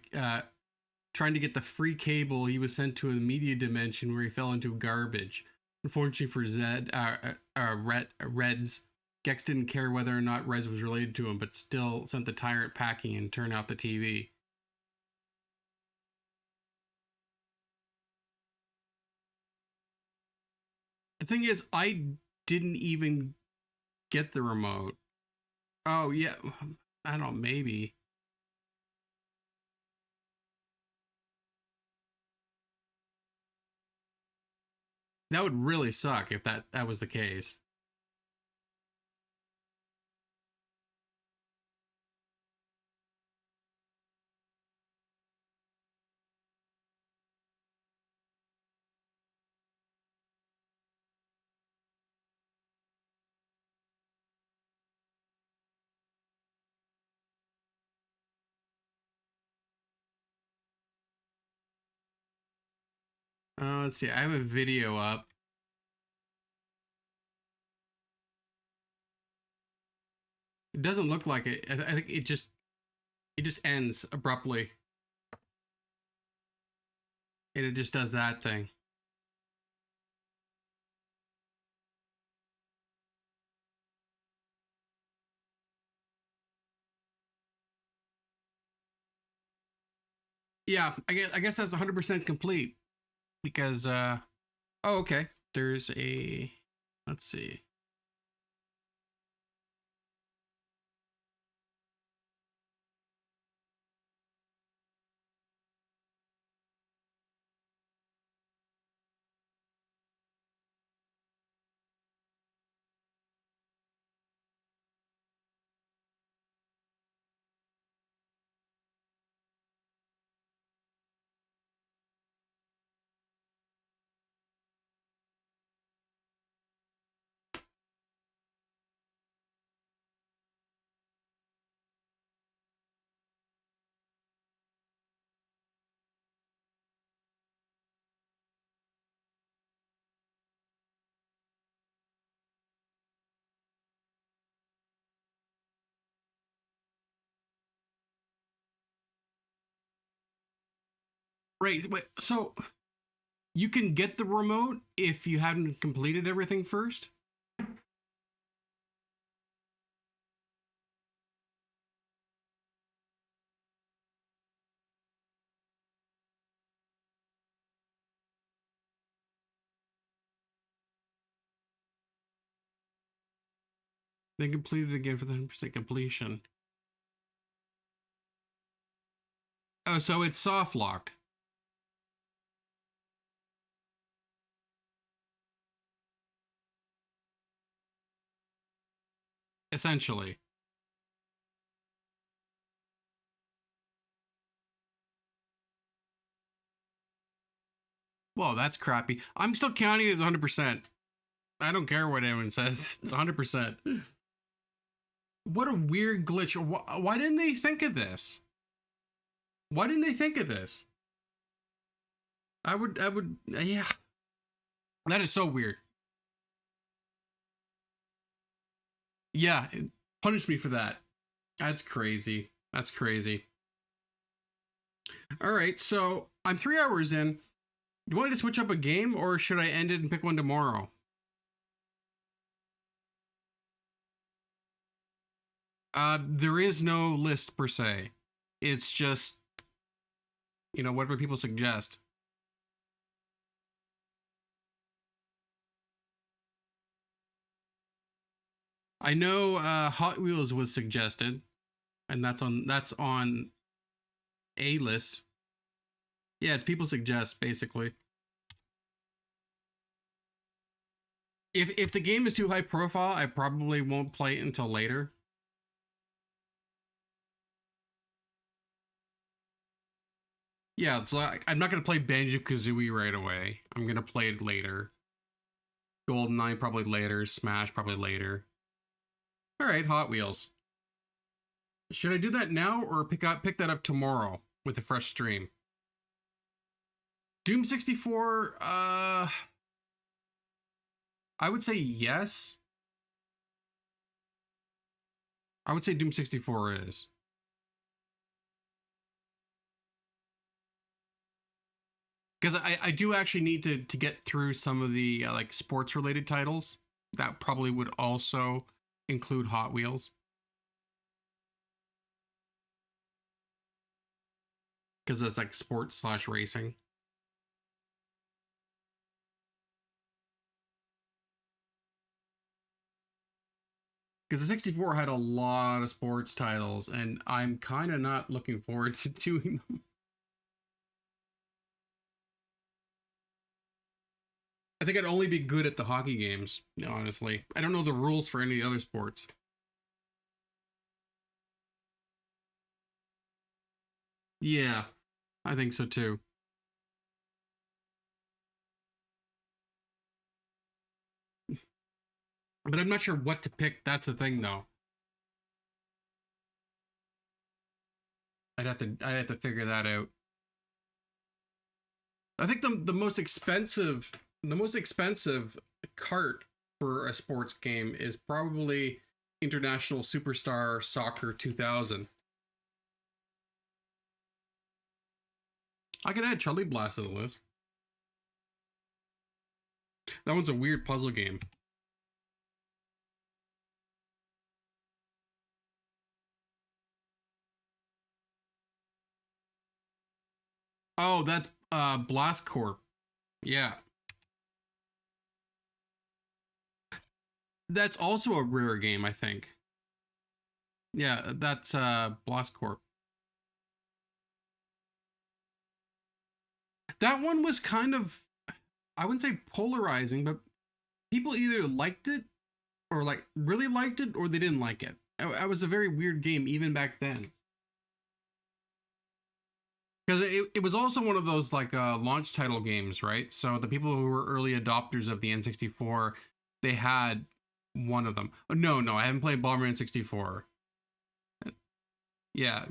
get the free cable, he was sent to a media dimension where he fell into garbage. Unfortunately for Reds, Gex didn't care whether or not Rez was related to him, but still sent the tyrant packing and turned out the TV. The thing is, I didn't even get the remote. Oh, yeah. I don't know, maybe. That would really suck if that was the case. Let's see. I have a video up. It doesn't look like it. I think it just ends abruptly, and it just does that thing. Yeah, I guess that's 100% complete because oh, okay. There's a, let's see. Right, wait, so you can get the remote if you haven't completed everything first? Then complete it again for the 100% completion. Oh, so it's soft locked. Essentially. Well, that's crappy. I'm still counting it as 100%. I don't care what anyone says. It's 100%. What a weird glitch. Why didn't they think of this? Why didn't they think of this? Yeah. That is so weird. Yeah, punish me for that. That's crazy. That's crazy. All right, so I'm 3 hours in. Do you want me to switch up a game, or should I end it and pick one tomorrow? There is no list per se. It's just, whatever people suggest. I know Hot Wheels was suggested, and that's on a list. Yeah, it's people suggest basically. If the game is too high profile, I probably won't play it until later. Yeah, so I'm not gonna play Banjo Kazooie right away. I'm gonna play it later. GoldenEye probably later. Smash probably later. All right, Hot Wheels. Should I do that now or pick that up tomorrow with a fresh stream? Doom 64. I would say yes. I would say Doom 64 is. Because I do actually need to get through some of the like sports related titles. That probably would also include Hot Wheels. Because it's like sports / racing. Because the 64 had a lot of sports titles, and I'm kind of not looking forward to doing them. I think I'd only be good at the hockey games, honestly. I don't know the rules for any other sports. Yeah, I think so too. But I'm not sure what to pick. That's the thing, though. I'd have to figure that out. I think the most expensive cart for a sports game is probably International Superstar Soccer 2000. I could add Chili Blast to the list. That one's a weird puzzle game. Oh, that's Blast Corp. Yeah. That's also a rare game, I think. Yeah, that's Blast Corp. That one was kind of, I wouldn't say polarizing, but people either liked it or like really liked it or they didn't like it. It was a very weird game even back then. Because it was also one of those like launch title games, right? So the people who were early adopters of the N64, they had one of them. Oh, no, I haven't played Bomberman 64. Yeah,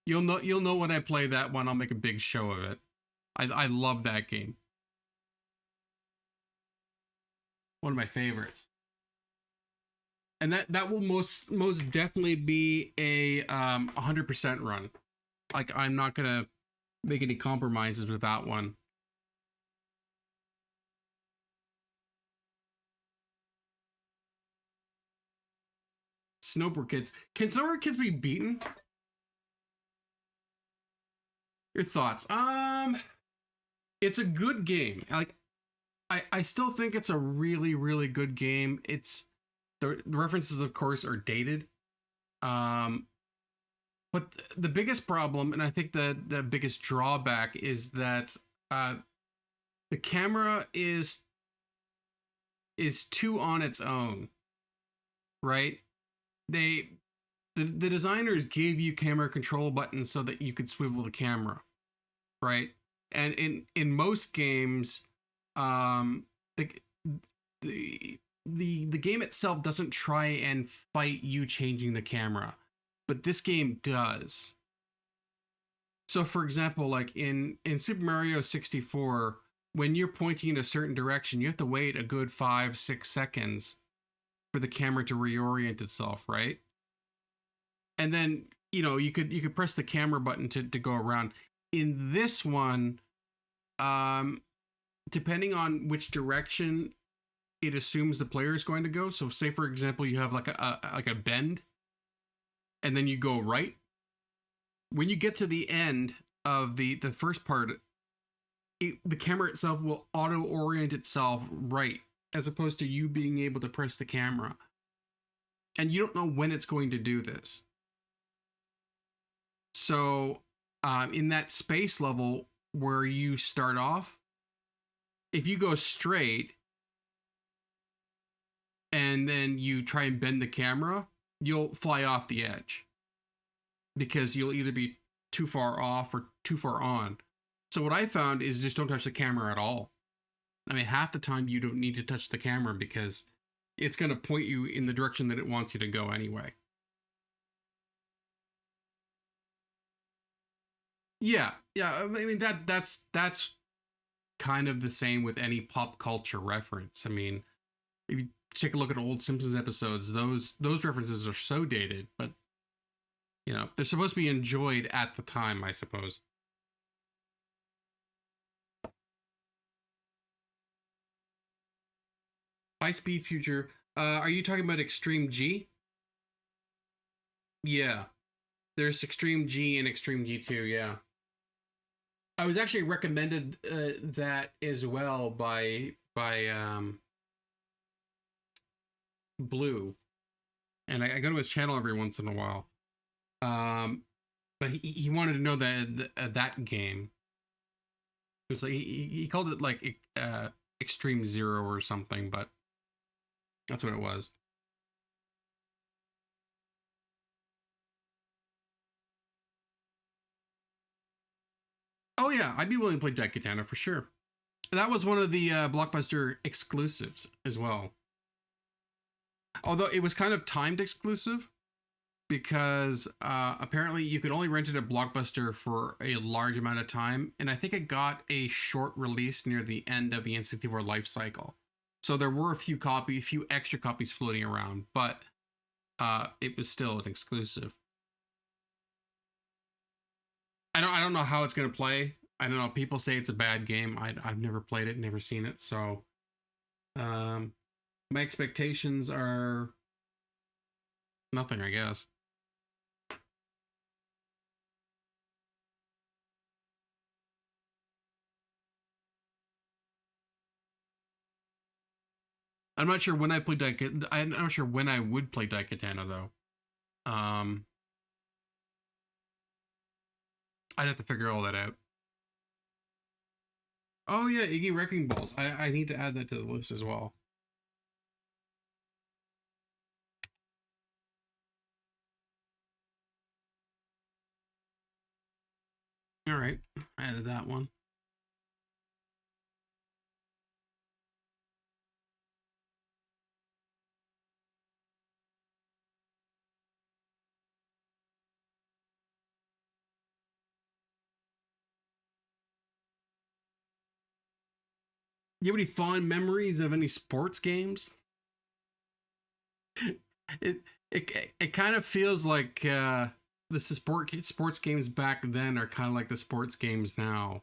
you'll know when I play that one. I'll make a big show of it. I love that game. One of my favorites. And that will most definitely be a 100% run. Like I'm not gonna make any compromises with that one. Snowboard Kids. Can Snowboard Kids be beaten? Your thoughts? It's a good game. Like I still think it's a really really good game. It's the references of course are dated. Um but the biggest problem and I think the biggest drawback is that uh the camera is too on its own, right? They the designers gave you camera control buttons so that you could swivel the camera, right? And in most games, um, the the game itself doesn't try and fight you changing the camera, but this game does. So, for example, like in Super Mario 64, when you're pointing in a certain direction, you have to wait a good 5-6 seconds for the camera to reorient itself, right? And then you could press the camera button to go around. In this one, um, depending on which direction it assumes the player is going to go. So, say for example, you have like a bend, and then you go right. When you get to the end of the first part, the camera itself will auto orient itself right, as opposed to you being able to press the camera. and you don't know when it's going to do this. So in that space level where you start off, if you go straight and then you try and bend the camera, you'll fly off the edge because you'll either be too far off or too far on. So what I found is just don't touch the camera at all. I mean, half the time you don't need to touch the camera because it's going to point you in the direction that it wants you to go anyway. Yeah, I mean that's kind of the same with any pop culture reference. I mean, if you take a look at old Simpsons episodes, those references are so dated, but you know, they're supposed to be enjoyed at the time, I suppose. High Speed Future. Are you talking about Extreme G? Yeah. There's Extreme G and Extreme G2, yeah. I was actually recommended that as well by Blue, and I go to his channel every once in a while. But he wanted to know that game. It was like he called it like Extreme Zero or something, but that's what it was. Oh yeah, I'd be willing to play Jet Katana for sure. That was one of the Blockbuster exclusives as well. Although it was kind of timed exclusive because apparently you could only rent it at Blockbuster for a large amount of time, and I think it got a short release near the end of the N64 life cycle. So there were a few extra copies floating around, but it was still an exclusive. I don't know how it's gonna play. I don't know. People say it's a bad game. I've never played it, never seen it, so my expectations are nothing, I guess. I'm not sure when I play I'm not sure when I would play Daikatana though. I'd have to figure all that out. Oh yeah, Iggy Wrecking Balls. I need to add that to the list as well. All right, I added that one. You have any fond memories of any sports games? It it kind of feels like sports games back then are kind of like the sports games now,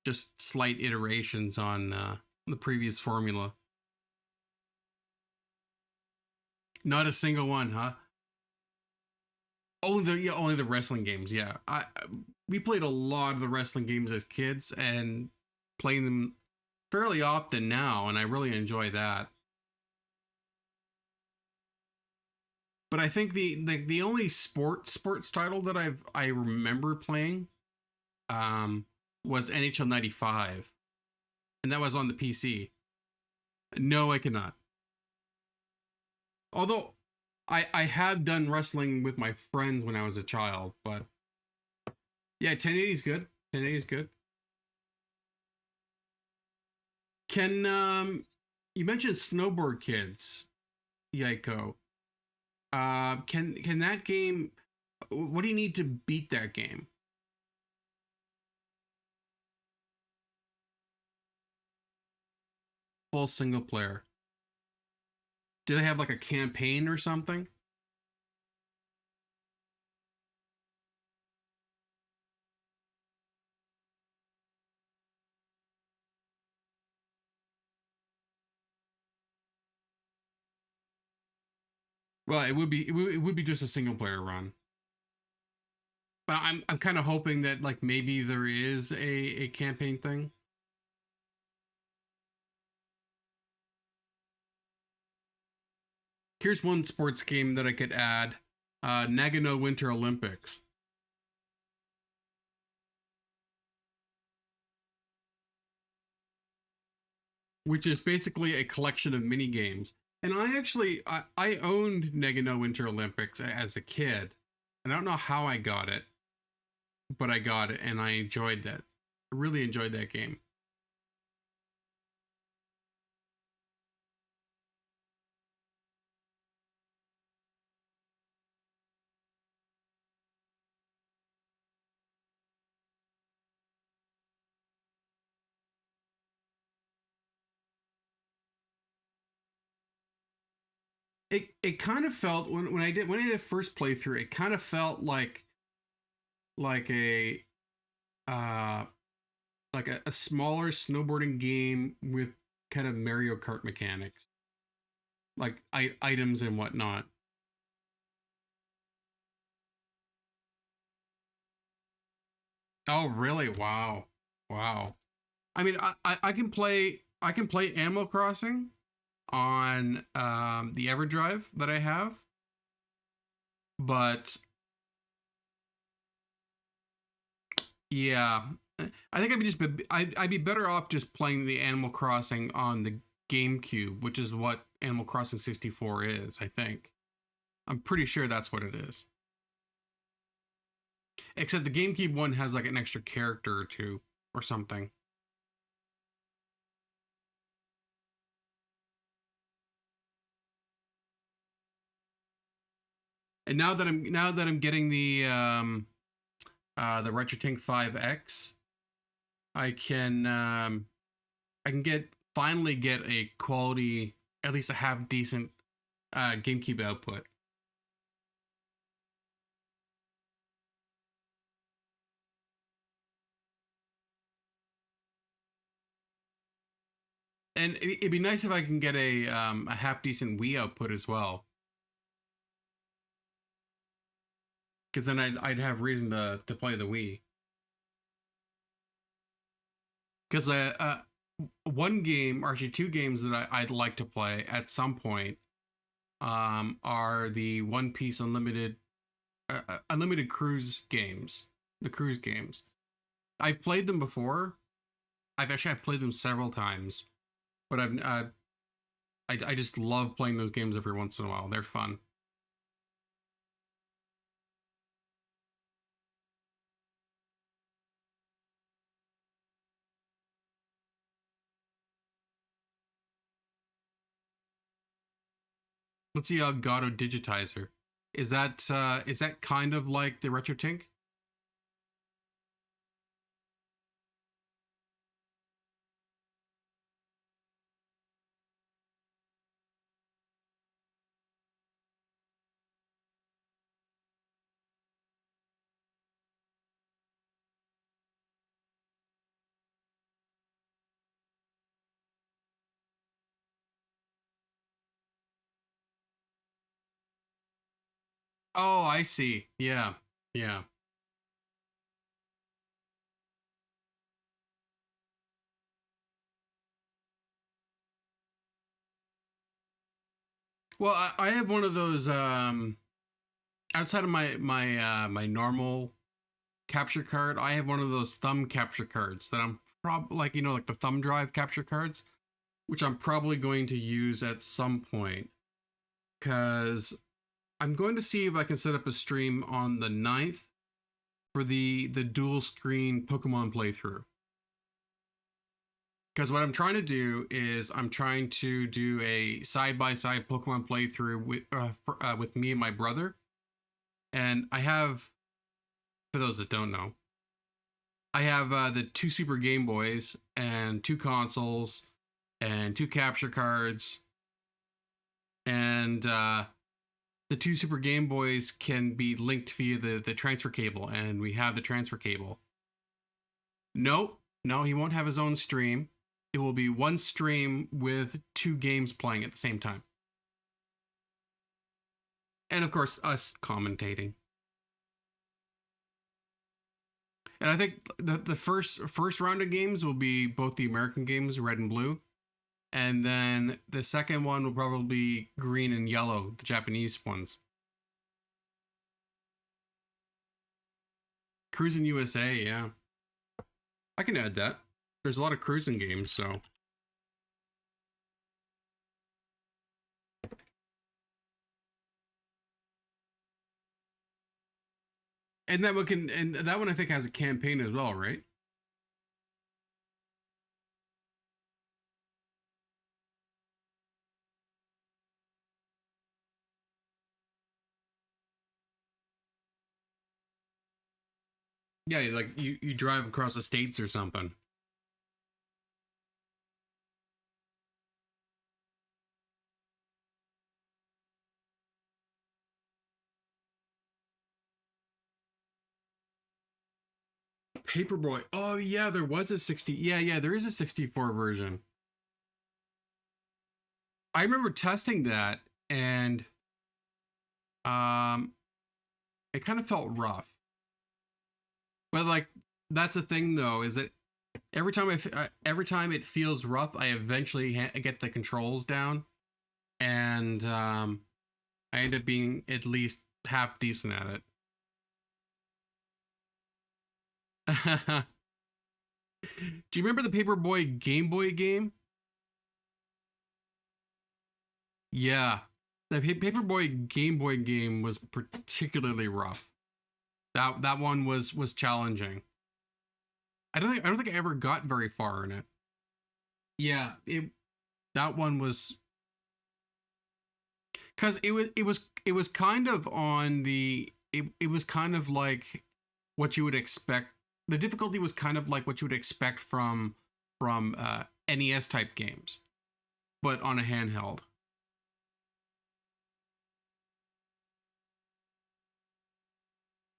just slight iterations on the previous formula. Not a single one, huh? Only the wrestling games. Yeah, we played a lot of the wrestling games as kids and playing them fairly often now, and I really enjoy that. But I think the only sports title that I remember playing was NHL 95, and that was on the PC. No, I cannot. Although I have done wrestling with my friends when I was a child, but yeah, 1080 is good. 1080 is good. Can you mentioned Snowboard Kids, Gecko? Can that game? What do you need to beat that game? Full single player. Do they have like a campaign or something? Well, it would be just a single player run. But I'm kind of hoping that like maybe there is a campaign thing. Here's one sports game that I could add. Nagano Winter Olympics. Which is basically a collection of mini games. And I owned Nagano Winter Olympics as a kid. I don't know how I got it, but I got it and I enjoyed that. I really enjoyed that game. It kind of felt when I did a first playthrough, it kind of felt like uh a smaller snowboarding game with kind of Mario Kart mechanics, like items and whatnot. Oh, really? Wow, wow. I mean, I can play Animal Crossing on the EverDrive that I have, but yeah, I think I'd be better off just playing the Animal Crossing on the GameCube, which is what Animal Crossing 64 is. I think I'm pretty sure that's what it is. Except the GameCube one has like an extra character or two or something. And now that I'm getting the RetroTink 5X, I can get finally get a quality, at least a half decent GameCube output. And it'd be nice if I can get a half decent Wii output as well, because then I'd have reason to play the Wii. Because one game, or actually two games that I'd like to play at some point, are the One Piece Unlimited Cruise games, the cruise games. I've played them before. I've played them several times, but I just love playing those games every once in a while. They're fun. What's the Elgato Digitizer? Is that kind of like the RetroTink? Oh, I see. Yeah, yeah. Well, I have one of those outside of my normal capture card. I have one of those thumb capture cards that I'm like like the thumb drive capture cards, which I'm probably going to use at some point because I'm going to see if I can set up a stream on the 9th for the dual screen Pokemon playthrough. Because what I'm trying to do is I'm trying to do a side by side Pokemon playthrough with me and my brother, and I have, for those that don't know, I have the two Super Game Boys and two consoles and two capture cards, and the two Super Game Boys can be linked via the transfer cable, and we have the transfer cable. No, no, he won't have his own stream. It will be one stream with two games playing at the same time. And of course, us commentating. And I think the first round of games will be both the American games, Red and Blue, And then the second one will probably be green and yellow, the Japanese ones. Cruising USA, yeah. I can add that. There's a lot of cruising games, so. And that one and that one I think has a campaign as well, right? Yeah, like you drive across the states or something. Paperboy. Oh yeah, there was a 60. Yeah, there is a 64 version. I remember testing that and um it kind of felt rough. But like that's the thing though is that every time it feels rough, I eventually get the controls down and I end up being at least half decent at it. Do you remember the Paperboy Game Boy game? Yeah. The Paperboy Game Boy game was particularly rough. That one was challenging. I don't think I ever got very far in it. Yeah, that one was cuz it was kind of on the it was kind of like what you would expect. The difficulty was kind of like what you would expect from NES type games, but on a handheld.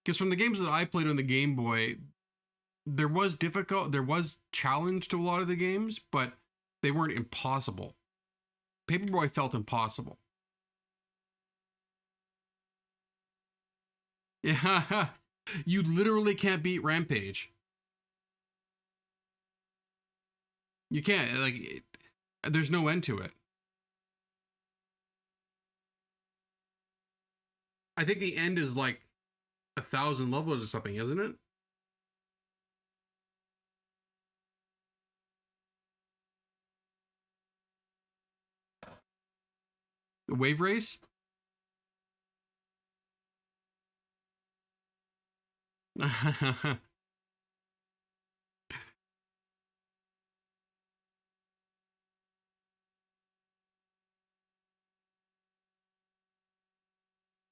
Because from the games that I played on the Game Boy, there was challenge to a lot of the games, but they weren't impossible. Paperboy felt impossible. Yeah, you literally can't beat Rampage. You can't there's no end to it. I think the end is like 1,000 levels or something, isn't it? The wave race.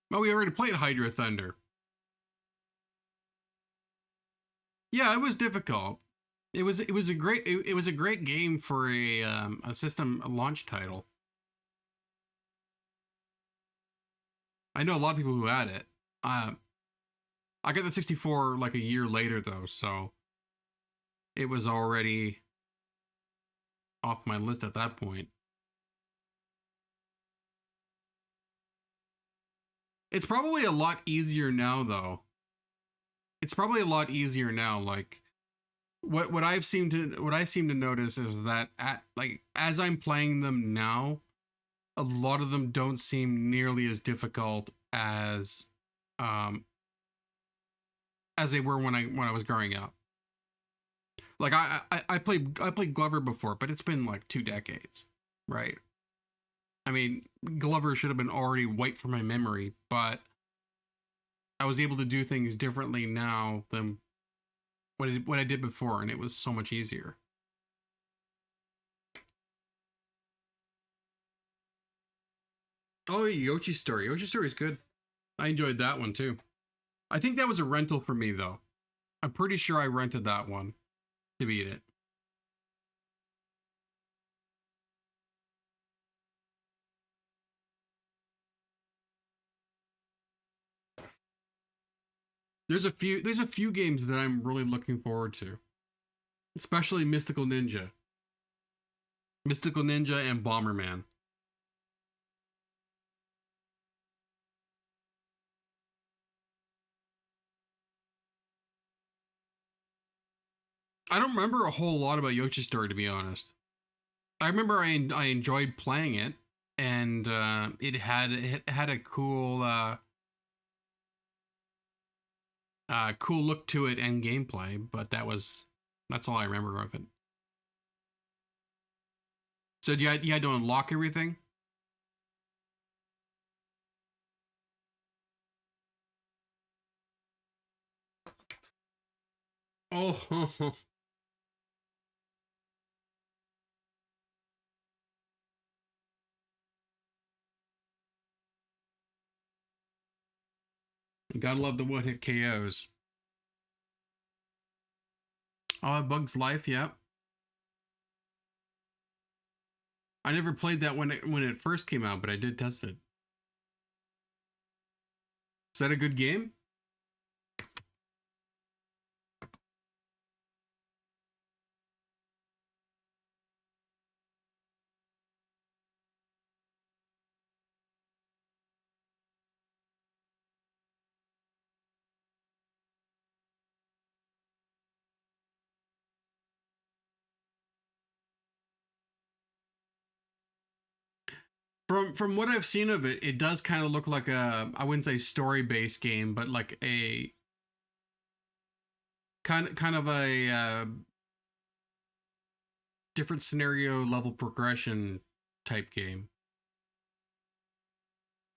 Well, we already played Hydra Thunder. Yeah, it was difficult. It was a great game for a system launch title. I know a lot of people who had it. I got the 64 like a year later though, so it was already off my list at that point. It's probably a lot easier now though. It's probably a lot easier now. Like what I seem to notice is that as I'm playing them now, a lot of them don't seem nearly as difficult um as they were when I was growing up. Like I played Glover before, but it's been like 2 decades, right? I mean, Glover should have been already wiped from my memory, but I was able to do things differently now than what I did before, and it was so much easier. Oh, Yoshi Story. Yoshi Story is good. I enjoyed that one too. I think that was a rental for me though. I'm pretty sure I rented that one to beat it. There's a few games that I'm really looking forward to. Especially Mystical Ninja. Mystical Ninja and Bomberman. I don't remember a whole lot about Yoshi Story to be honest. I remember I enjoyed playing it, and it had a cool look to it and gameplay, but that's all I remember of it. So you had to unlock everything? Oh, you gotta love the one hit KOs. Oh, Bug's Life, yeah. I never played that when it first came out, but I did test it. Is that a good game? From what I've seen of it, it does kind of look like I wouldn't say story based game, but like a kind of a different scenario level progression type game.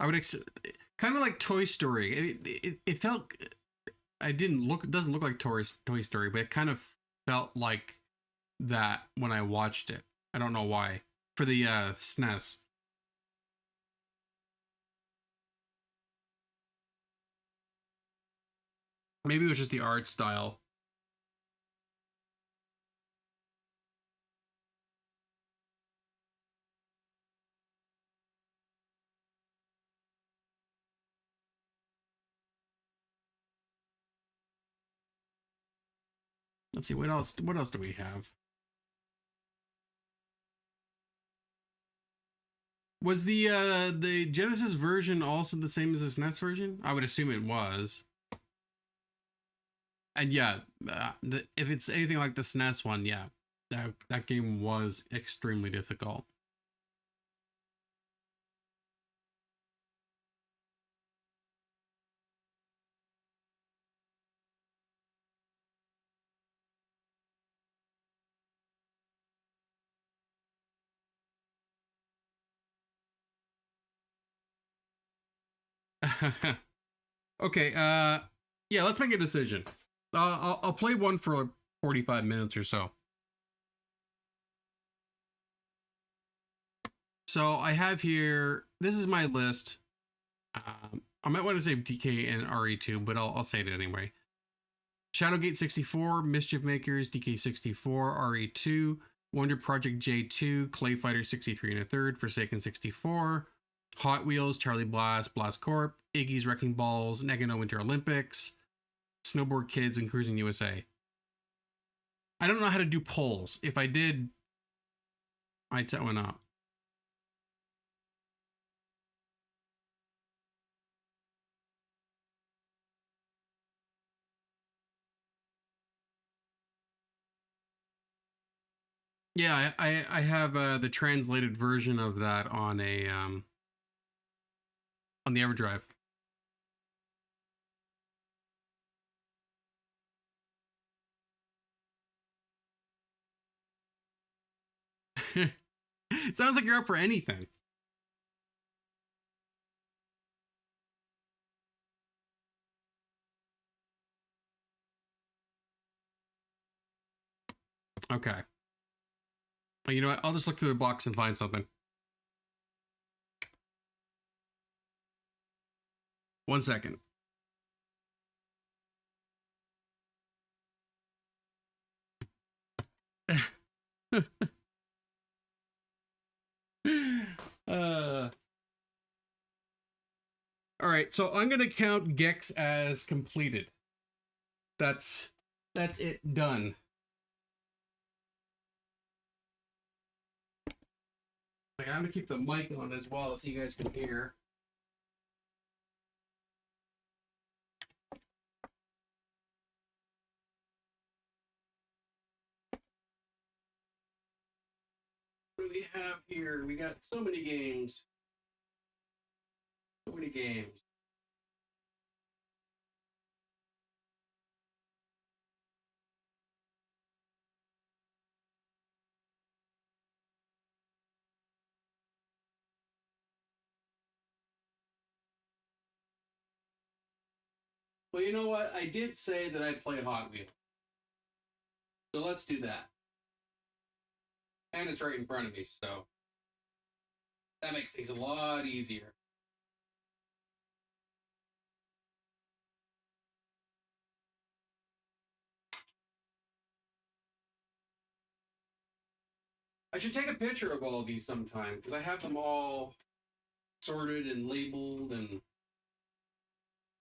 I would kind of like Toy Story. It felt it doesn't look like Toy Story, but it kind of felt like that when I watched it. I don't know why. For the SNES. Maybe it was just the art style. Let's see what else. What else do we have? Was the Genesis version also the same as the SNES version? I would assume it was. And yeah, if it's anything like the SNES one, yeah, that game was extremely difficult. Okay, yeah, let's make a decision. I'll play one for like 45 minutes or so. So I have here. This is my list. I might want to say DK and RE2, but I'll say it anyway. Shadowgate 64, Mischief Makers, DK64, RE2, Wonder Project J2, Clay Fighter 63 and a third, Forsaken 64, Hot Wheels, Charlie Blast, Blast Corp, Iggy's Wrecking Balls, Nagano Winter Olympics, Snowboard Kids, and Cruising USA. I don't know how to do polls. If I did, I'd set one up. Yeah, I have the translated version of that on the EverDrive. It sounds like you're up for anything. Okay. You know what? I'll just look through the box and find something. 1 second. All right, so I'm gonna count Gex as completed. That's it done. Like, I'm gonna keep the mic on as well so you guys can hear. do we have here? We got so many games. So many games. Well, you know what? I did say that I'd play Hot Wheels. So let's do that. And it's right in front of me, so that makes things a lot easier. I should take a picture of all of these sometime because I have them all sorted and labeled and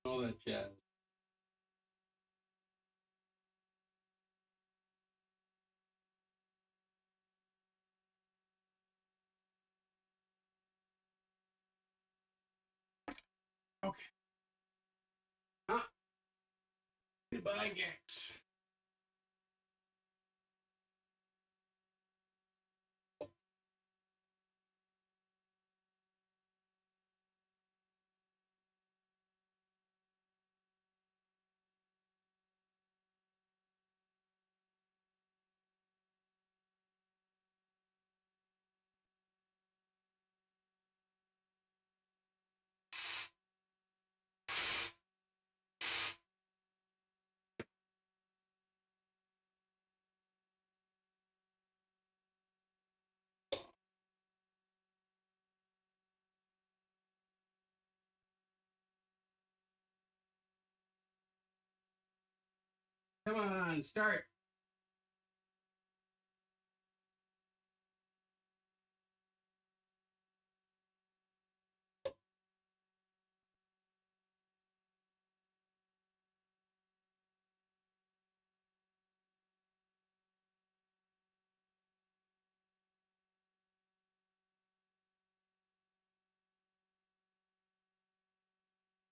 all that jazz. Okay. Ah, goodbye, Gex. Come on, start.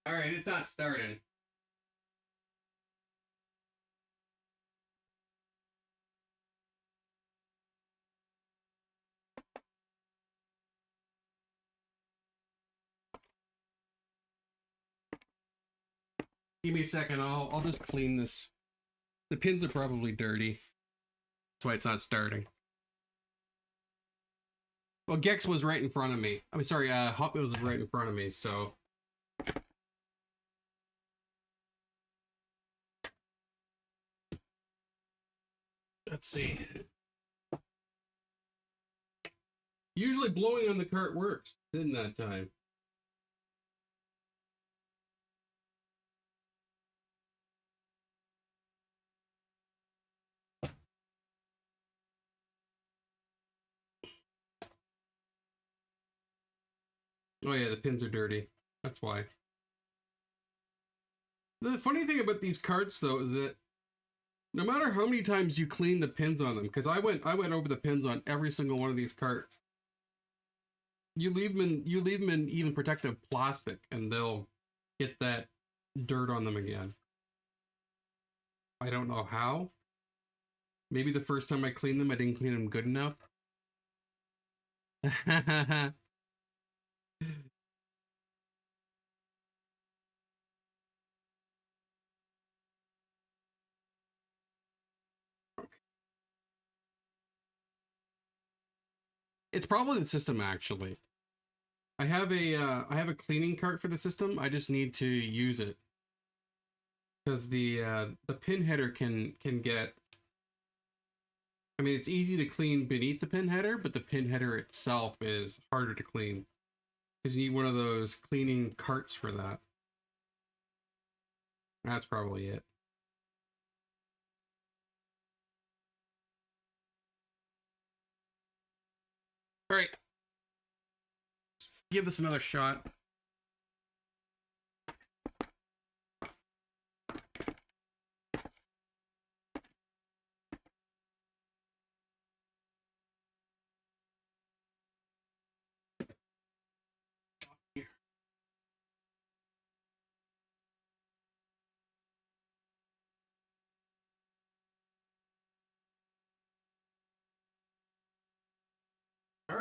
All right, it's not starting. Give me a second. I'll just clean this. The pins are probably dirty. That's why it's not starting. Well, Gex was right in front of me. I mean, sorry, Hot Wheels was right in front of me, so. Let's see. Usually blowing on the cart works. Didn't that time? Oh yeah, the pins are dirty. That's why. The funny thing about these carts though is that no matter how many times you clean the pins on them, because I went over the pins on every single one of these carts. You leave them in even protective plastic, and they'll get that dirt on them again. I don't know how. Maybe the first time I cleaned them, I didn't clean them good enough. It's probably the system actually. I have a cleaning cart for the system. I just need to use it because the pin header can get. I mean, it's easy to clean beneath the pin header, but the pin header itself is harder to clean because you need one of those cleaning carts for that. That's probably it. All right, give this another shot.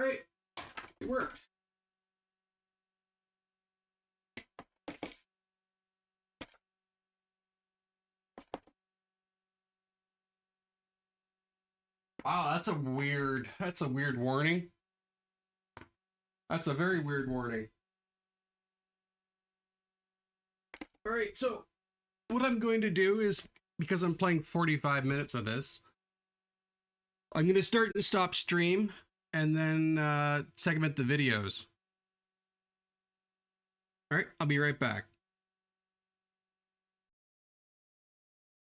right, it worked. Wow, that's a weird warning. That's a very weird warning. All right, so what I'm going to do is, because I'm playing 45 minutes of this, I'm going to start and stop stream and then segment the videos. All right, I'll be right back.